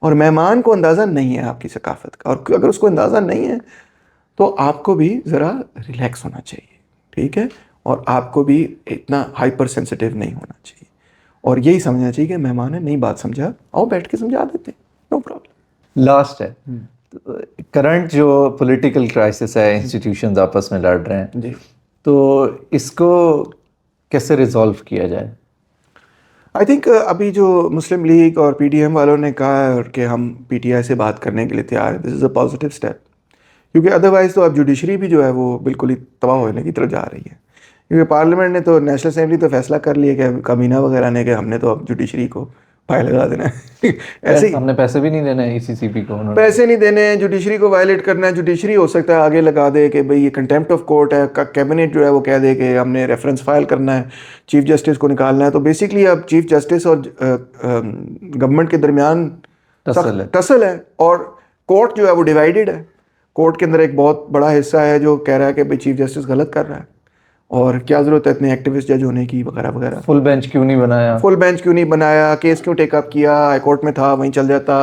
Speaker 2: اور مہمان کو اندازہ نہیں ہے آپ کی ثقافت کا, اور اگر اس کو اندازہ نہیں ہے تو آپ کو بھی ذرا ریلیکس ہونا چاہیے. ٹھیک ہے, اور آپ کو بھی اتنا ہائپر سینسٹیو نہیں ہونا چاہیے, اور یہی سمجھنا چاہیے کہ مہمان نے نہیں بات سمجھا, آؤ بیٹھ کے سمجھا دیتے ہیں, نو پرابلم.
Speaker 1: لاسٹ ہے, کرنٹ جو پولیٹیکل کرائسس ہے, انسٹیٹیوشنز آپس میں لڑ رہے ہیں,
Speaker 2: جی,
Speaker 1: تو اس کو کیسے ریزالو کیا جائے؟
Speaker 2: آئی تھنک ابھی جو مسلم لیگ اور پی ڈی ایم والوں نے کہا ہے کہ ہم پی ٹی آئی سے بات کرنے کے لیے تیار ہیں, دس از اے پازیٹیو اسٹیپ. کیونکہ ادروائز تو اب جوڈیشری بھی جو ہے وہ بالکل ہی تباہ ہونے کی طرف جا رہی ہے. کیونکہ پارلیمنٹ نے تو, نیشنل اسمبلی تو فیصلہ کر لیا کہ کابینہ وغیرہ نے کہ ہم نے تو اب جوڈیشری کو پائے لگا دینا ہے. ایسے ہی
Speaker 1: ہم نے پیسے بھی نہیں دینے ای سی سی پی کو,
Speaker 2: پیسے نہیں دینے, جوڈیشری کو وائلیٹ کرنا ہے. جوڈیشری ہو سکتا ہے آگے لگا دے کہ بھئی یہ کنٹیمپٹ آف کورٹ ہے, کیبنٹ جو ہے وہ کہہ دے کہ ہم نے ریفرنس فائل کرنا ہے, چیف جسٹس کو نکالنا ہے. تو بیسکلی اب چیف جسٹس اور گورنمنٹ کے درمیان ٹسل ہے, اور کورٹ جو ہے وہ ڈیوائیڈڈ ہے. کورٹ کے اندر ایک بہت بڑا حصہ ہے جو کہہ رہا ہے کہ بھائی چیف جسٹس غلط کر رہا ہے اور کیا ضرورت ہے اتنے ایکٹیوسٹ جج ہونے کی وغیرہ وغیرہ.
Speaker 1: فل بینچ کیوں نہیں بنایا,
Speaker 2: فل بینچ کیوں نہیں بنایا, کیس کیوں ٹیک اپ کیا, ہائی کورٹ میں تھا وہیں چل جاتا,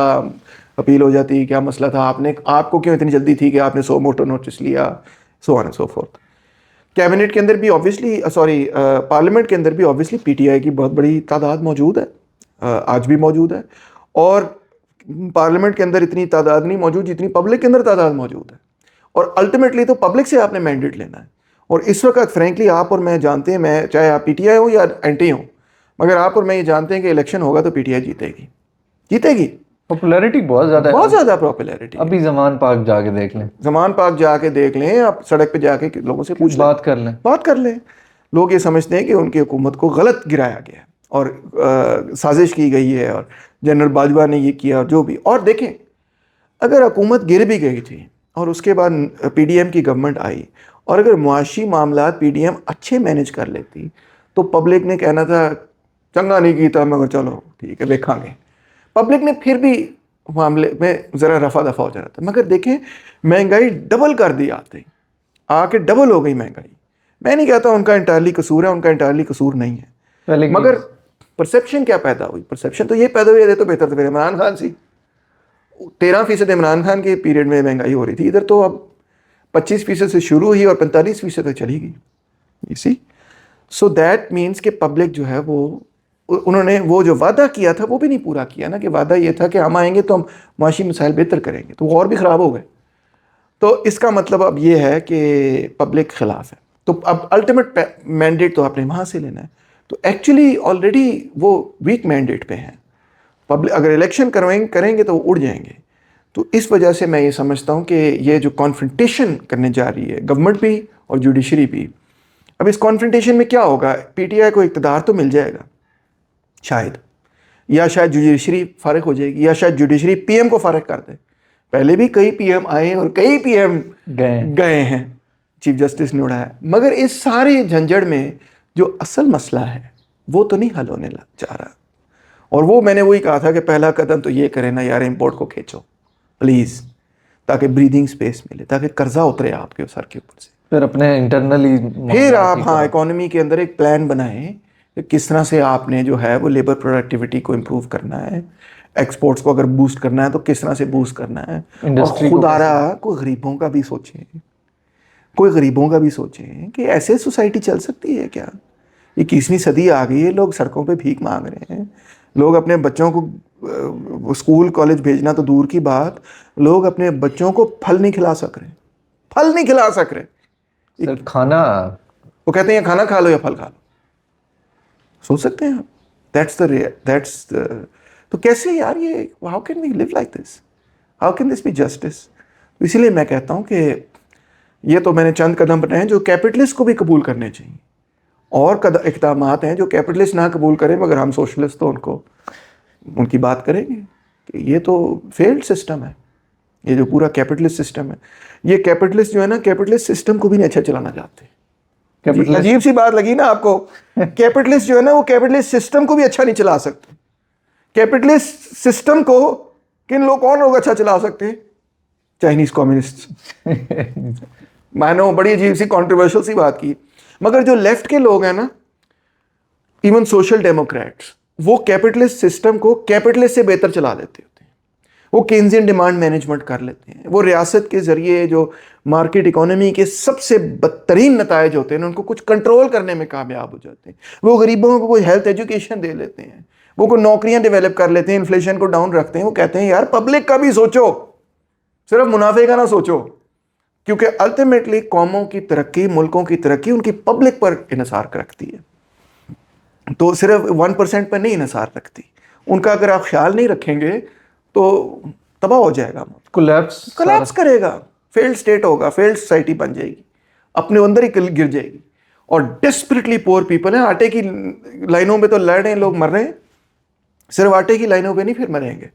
Speaker 2: اپیل ہو جاتی, کیا مسئلہ تھا, آپ کو کیوں اتنی جلدی تھی کہ آپ نے 100 موٹر نوٹس لیا, so on and so forth. Cabinet کے اندر بھی آبویسلی پارلیمنٹ کے اندر بھی آبویسلی پی ٹی آئی کی بہت بڑی تعداد موجود ہے, آج بھی موجود ہے, اور پارلیمنٹ کے اندر اتنی تعداد نہیں موجود جتنی پبلک کے اندر تعداد موجود ہے, اور الٹیمیٹلی تو پبلک سے آپ نے مینڈیٹ لینا ہے. اور اس وقت فرینکلی آپ اور میں جانتے ہیں, میں چاہے آپ پی ٹی آئی ہو یا اینٹی ہوں, مگر آپ اور میں یہ جانتے ہیں کہ الیکشن ہوگا تو پی ٹی آئی جیتے گی.
Speaker 1: پاپولیرٹی بہت زیادہ ہے,
Speaker 2: بہت زیادہ پاپولیرٹی.
Speaker 1: ابھی زمان پاک جا کے دیکھ لیں,
Speaker 2: زمان پاک جا کے دیکھ لیں, آپ سڑک پہ جا کے لوگوں سے پوچھ لیں, بات کر لیں. لوگ یہ سمجھتے ہیں کہ ان کی حکومت کو غلط گرایا گیا اور سازش کی گئی ہے اور جنرل باجوہ نے یہ کیا جو بھی. اور دیکھیں اگر حکومت گر بھی گئی تھی اور اس کے بعد پی ڈی ایم کی گورنمنٹ آئی, اور اگر معاشی معاملات پی ڈی ایم اچھے مینج کر لیتی تو پبلک نے کہنا تھا چنگا نہیں کیتا, مگر چلو ٹھیک ہے دیکھا گے. پبلک نے پھر بھی معاملے میں ذرا رفع دفع ہو جانا تھا. مگر دیکھیں مہنگائی ڈبل کر دی, آ کے ڈبل ہو گئی مہنگائی. میں نہیں کہتا ان کا انٹائرلی قصور ہے, ان کا انٹائرلی قصور نہیں ہے, مگر پرسیپشن کیا پیدا ہوئی, پرسیپشن تو یہ پیدا ہوئی ہے تو بہتر تو پھر عمران خان سی. 13% عمران خان کے پیریڈ میں مہنگائی ہو رہی تھی, ادھر تو اب 25% سے شروع ہوئی اور 45% تک چلی گئی. اسی سو دیٹ مینس کہ پبلک جو ہے وہ انہوں نے وہ جو وعدہ کیا تھا وہ بھی نہیں پورا کیا نا, کہ وعدہ یہ تھا کہ ہم آئیں گے تو ہم معاشی مسائل بہتر کریں گے, تو وہ اور بھی خراب ہو گئے. تو اس کا مطلب اب یہ ہے کہ پبلک خلاف ہے, تو اب الٹیمیٹ مینڈیٹ تو آپ نے وہاں سے لینا ہے. تو ایکچولی آلریڈی وہ ویک مینڈیٹ پہ ہیں. پبلک اگر الیکشن کریں گے تو وہ اڑ جائیں گے. تو اس وجہ سے میں یہ سمجھتا ہوں کہ یہ جو کانفرنٹیشن کرنے جا رہی ہے گورنمنٹ بھی اور جوڈیشری بھی, اب اس کانفرنٹیشن میں کیا ہوگا, پی ٹی آئی کو اقتدار تو مل جائے گا شاید, یا شاید جوڈیشری فارغ ہو جائے گی, یا شاید جوڈیشری پی ایم کو فارغ کر دے. پہلے بھی کئی پی ایم آئے اور کئی پی ایم گئے ہیں, چیف جسٹس نے اڑایا. مگر اس سارے جھنجھڑ میں جو اصل مسئلہ ہے وہ تو نہیں حل ہونے جا رہا. اور وہ میں نے وہی کہا تھا کہ پہلا قدم تو یہ کرے نا یار, امپورٹ کو کھینچو پلیز, تاکہ بریدنگ سپیس ملے, تاکہ قرضہ اترے آپ کے سر کے اوپر سے.
Speaker 1: پھر اپنے انٹرنلی
Speaker 2: پھر آپ اکانومی کے اندر ایک پلان بنائیں کہ کس طرح سے آپ نے جو ہے وہ لیبر پروڈکٹیوٹی کو امپروو کرنا ہے, ایکسپورٹس کو اگر بوسٹ کرنا ہے تو کس طرح سے بوسٹ کرنا ہے. اور خدارا کوئی غریبوں کا بھی سوچیں, کوئی غریبوں کا بھی سوچیں کہ ایسے سوسائٹی چل سکتی ہے کیا. 21ویں صدی آ گئی ہے, لوگ سڑکوں پہ بھیک مانگ رہے ہیں, لوگ اپنے بچوں کو اسکول کالج بھیجنا تو دور کی بات, لوگ اپنے بچوں کو پھل نہیں کھلا سک رہے,
Speaker 1: کھانا,
Speaker 2: وہ کہتے ہیں کھانا کھا لو یا پھل کھا لو. سوچ سکتے ہیں آپ, تو کیسے یار یہ, how can we live like this, how can this be justice. اسی لیے میں کہتا ہوں کہ یہ تو میں نے چند قدم بتائے ہیں جو کیپٹلسٹ کو بھی قبول کرنے چاہیے, اور اقدامات ہیں جو کیپٹلسٹ نہ قبول کریں, مگر ہم سوشلسٹ تو ان کی بات کریں گے کہ یہ تو فیلڈ سسٹم ہے, یہ جو پورا کیپٹلسٹ سسٹم ہے. یہ کیپٹلسٹ جو ہے نا, کیپٹلسٹ سسٹم کو بھی نہیں اچھا چلانا چاہتے. عجیب سی بات لگی نا آپ کو, کیپٹلسٹ جو ہے نا وہ کیپٹلسٹ سسٹم کو بھی اچھا نہیں چلا سکتے. کیپٹلسٹ سسٹم کو کون لوگ اچھا چلا سکتے ہیں, چائنیز کمیونسٹ. میں نے بڑی عجیب سی کنٹروورشل سی بات کی, مگر جو لیفٹ کے لوگ ہیں نا, ایون سوشل ڈیموکریٹس, وہ کیپٹلسٹ سسٹم کو کیپٹلسٹ سے بہتر چلا لیتے ہوتے ہیں. وہ کینزین ڈیمانڈ مینجمنٹ کر لیتے ہیں, وہ ریاست کے ذریعے جو مارکیٹ اکانومی کے سب سے بدترین نتائج ہوتے ہیں ان کو کچھ کنٹرول کرنے میں کامیاب ہو جاتے ہیں. وہ غریبوں کو کوئی ہیلتھ ایجوکیشن دے لیتے ہیں, وہ کوئی نوکریاں ڈیولپ کر لیتے ہیں, انفلیشن کو ڈاؤن رکھتے ہیں. وہ کہتے ہیں یار پبلک کا بھی سوچو, صرف منافع کا نہ سوچو, کیونکہ الٹیمیٹلی قوموں کی ترقی, ملکوں کی ترقی ان کی پبلک پر انحصار رکھتی ہے, تو صرف 1% پر نہیں انحصار رکھتی. ان کا اگر آپ خیال نہیں رکھیں گے تو تباہ ہو جائے گا, کولیپس کرے گا, فیلڈ اسٹیٹ ہوگا, فیلڈ سوسائٹی بن جائے گی, اپنے اندر ہی گر جائے گی. اور ڈیسپریٹلی پور پیپل ہیں, آٹے کی لائنوں پہ تو لڑ رہے ہیں لوگ, مر رہے ہیں, صرف آٹے کی لائنوں پہ نہیں پھر مریں گے,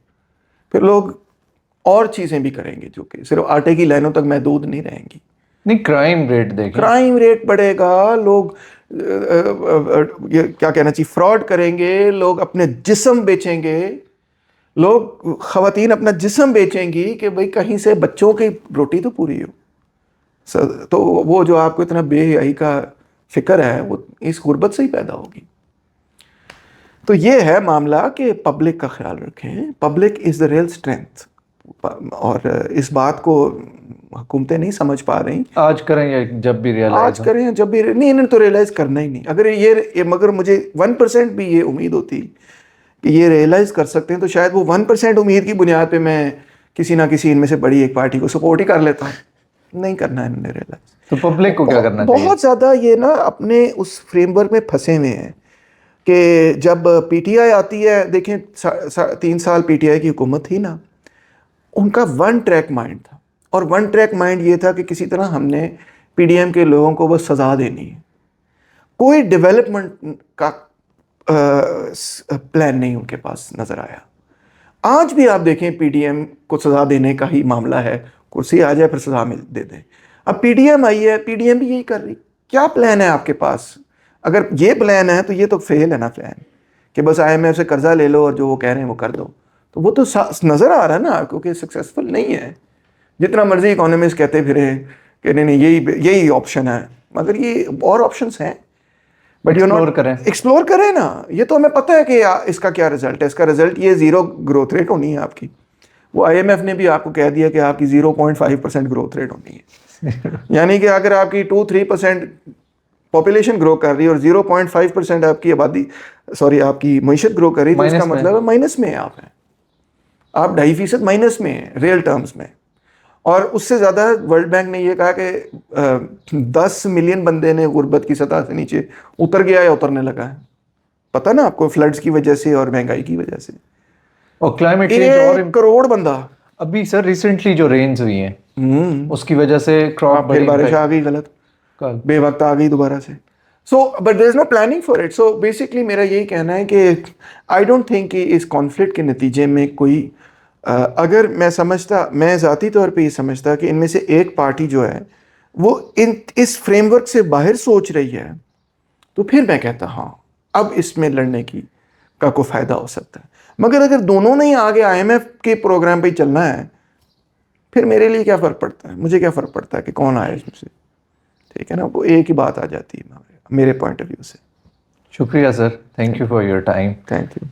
Speaker 2: پھر لوگ اور چیزیں بھی کریں گے جو کہ صرف آٹے کی لائنوں تک محدود نہیں رہیں گی.
Speaker 1: نہیں, کرائم ریٹ دیکھیں,
Speaker 2: کرائم ریٹ بڑھے گا, لوگ کیا کہنا چاہیے, فراڈ کریں گے, لوگ اپنے جسم بیچیں گے, لوگ خواتین اپنا جسم بیچیں گی کہ بھئی کہیں سے بچوں کی روٹی تو پوری ہو. تو وہ جو آپ کو اتنا بے حیائی کا فکر ہے وہ اس غربت سے ہی پیدا ہوگی. تو یہ ہے معاملہ کہ پبلک کا خیال رکھیں. Public is the real strength. اور اس بات کو حکومتیں نہیں سمجھ پا رہی.
Speaker 1: آج کریں یا جب بھی ریئلائز
Speaker 2: آج کریں جب بھی نہیں, انہیں تو ریئلائز کرنا ہی نہیں. اگر یہ مگر مجھے 1% بھی یہ امید ہوتی کہ یہ ریئلائز کر سکتے ہیں تو شاید وہ 1% امید کی بنیاد پہ میں کسی نہ کسی ان میں سے بڑی ایک پارٹی کو سپورٹ ہی کر لیتا ہوں. نہیں کرنا ہے انہوں نے ریئلائز.
Speaker 1: تو پبلک کو کیا کرنا چاہیے؟
Speaker 2: بہت زیادہ یہ نا اپنے اس فریم ورک میں پھنسے ہوئے ہیں کہ جب پی ٹی آئی آتی ہے, دیکھیں 3 سال پی ٹی آئی کی حکومت تھی نا, ان کا 1 ٹریک مائنڈ تھا. اور 1 ٹریک مائنڈ یہ تھا کہ کسی طرح ہم نے پی ڈی ایم کے لوگوں کو بس سزا دینی ہے. کوئی ڈیولپمنٹ کا پلان نہیں ان کے پاس نظر آیا. آج بھی آپ دیکھیں پی ڈی ایم کو سزا دینے کا ہی معاملہ ہے. کرسی آ جائے پھر سزا دے دیں. اب پی ڈی ایم آئی ہے, پی ڈی ایم بھی یہی کر رہی. کیا پلان ہے آپ کے پاس؟ اگر یہ پلان ہے تو یہ تو فیل ہے نا پلان, کہ بس آئی ایم ایف سے قرضہ لے لو اور جو وہ کہہ رہے ہیں وہ کر دو. تو وہ تو نظر آ رہا ہے نا, کیونکہ سکسیسفل نہیں ہے. جتنا مرضی اکانومسٹ کہتے پھرے کہ نہیں یہی آپشن ہے, مگر یہ اور آپشنس ہیں. بٹ ایکسپلور کریں نا. یہ تو ہمیں پتہ ہے کہ اس کا کیا رزلٹ ہے. اس کا رزلٹ یہ 0 گروتھ ریٹ ہونی ہے آپ کی. وہ آئی ایم ایف نے بھی آپ کو کہہ دیا کہ آپ کی 0.5% گروتھ ریٹ ہونی ہے. یعنی کہ اگر آپ کی 2-3% پاپولیشن گرو کر رہی ہے اور 0.5% آپ کی آبادی آپ کی معیشت گرو کر رہی ہے, تو اس کا مطلب ہے مائنس میں آپ ہیں. آپ 2.5% مائنس میں ہیں ریئل ٹرمز میں. اور اس سے زیادہ ورلڈ بینک نے یہ کہا کہ 10 ملین بندے نے غربت کی سطح سے نیچے اتر گیا یا اترنے لگا ہے. پتہ نا آپ کو, فلڈز کی وجہ سے اور مہنگائی کی وجہ سے.
Speaker 1: اور کلائمیٹ چینج.
Speaker 2: 1 کروڑ بندہ.
Speaker 1: ابھی سر ریسنٹلی جو رینز ہوئی ہیں اس کی وجہ سے کراپ
Speaker 2: پھر بارش آ گئی غلط, بے وقت آ گئی دوبارہ سے. So but there is no planning for it. So basically میرا یہی کہنا ہے کہ آئی ڈونٹ تھنک کہ اس کانفلکٹ کے نتیجے میں کوئی اگر میں ذاتی طور پہ یہ سمجھتا کہ ان میں سے ایک پارٹی جو ہے وہ اس فریم ورک سے باہر سوچ رہی ہے, تو پھر میں کہتا ہاں اب اس میں لڑنے کا کوئی فائدہ ہو سکتا ہے. مگر اگر دونوں نے آگے آئی ایم ایف کے پروگرام پہ ہی چلنا ہے, پھر میرے لیے کیا فرق پڑتا ہے, مجھے کیا فرق پڑتا ہے کہ کون آئے اس میں سے. ٹھیک ہے نا, وہ ایک ہی بات آ جاتی ہے میرے پوائنٹ آف ویو سے.
Speaker 1: شکریہ sir, thank you for your time.
Speaker 2: Thank you.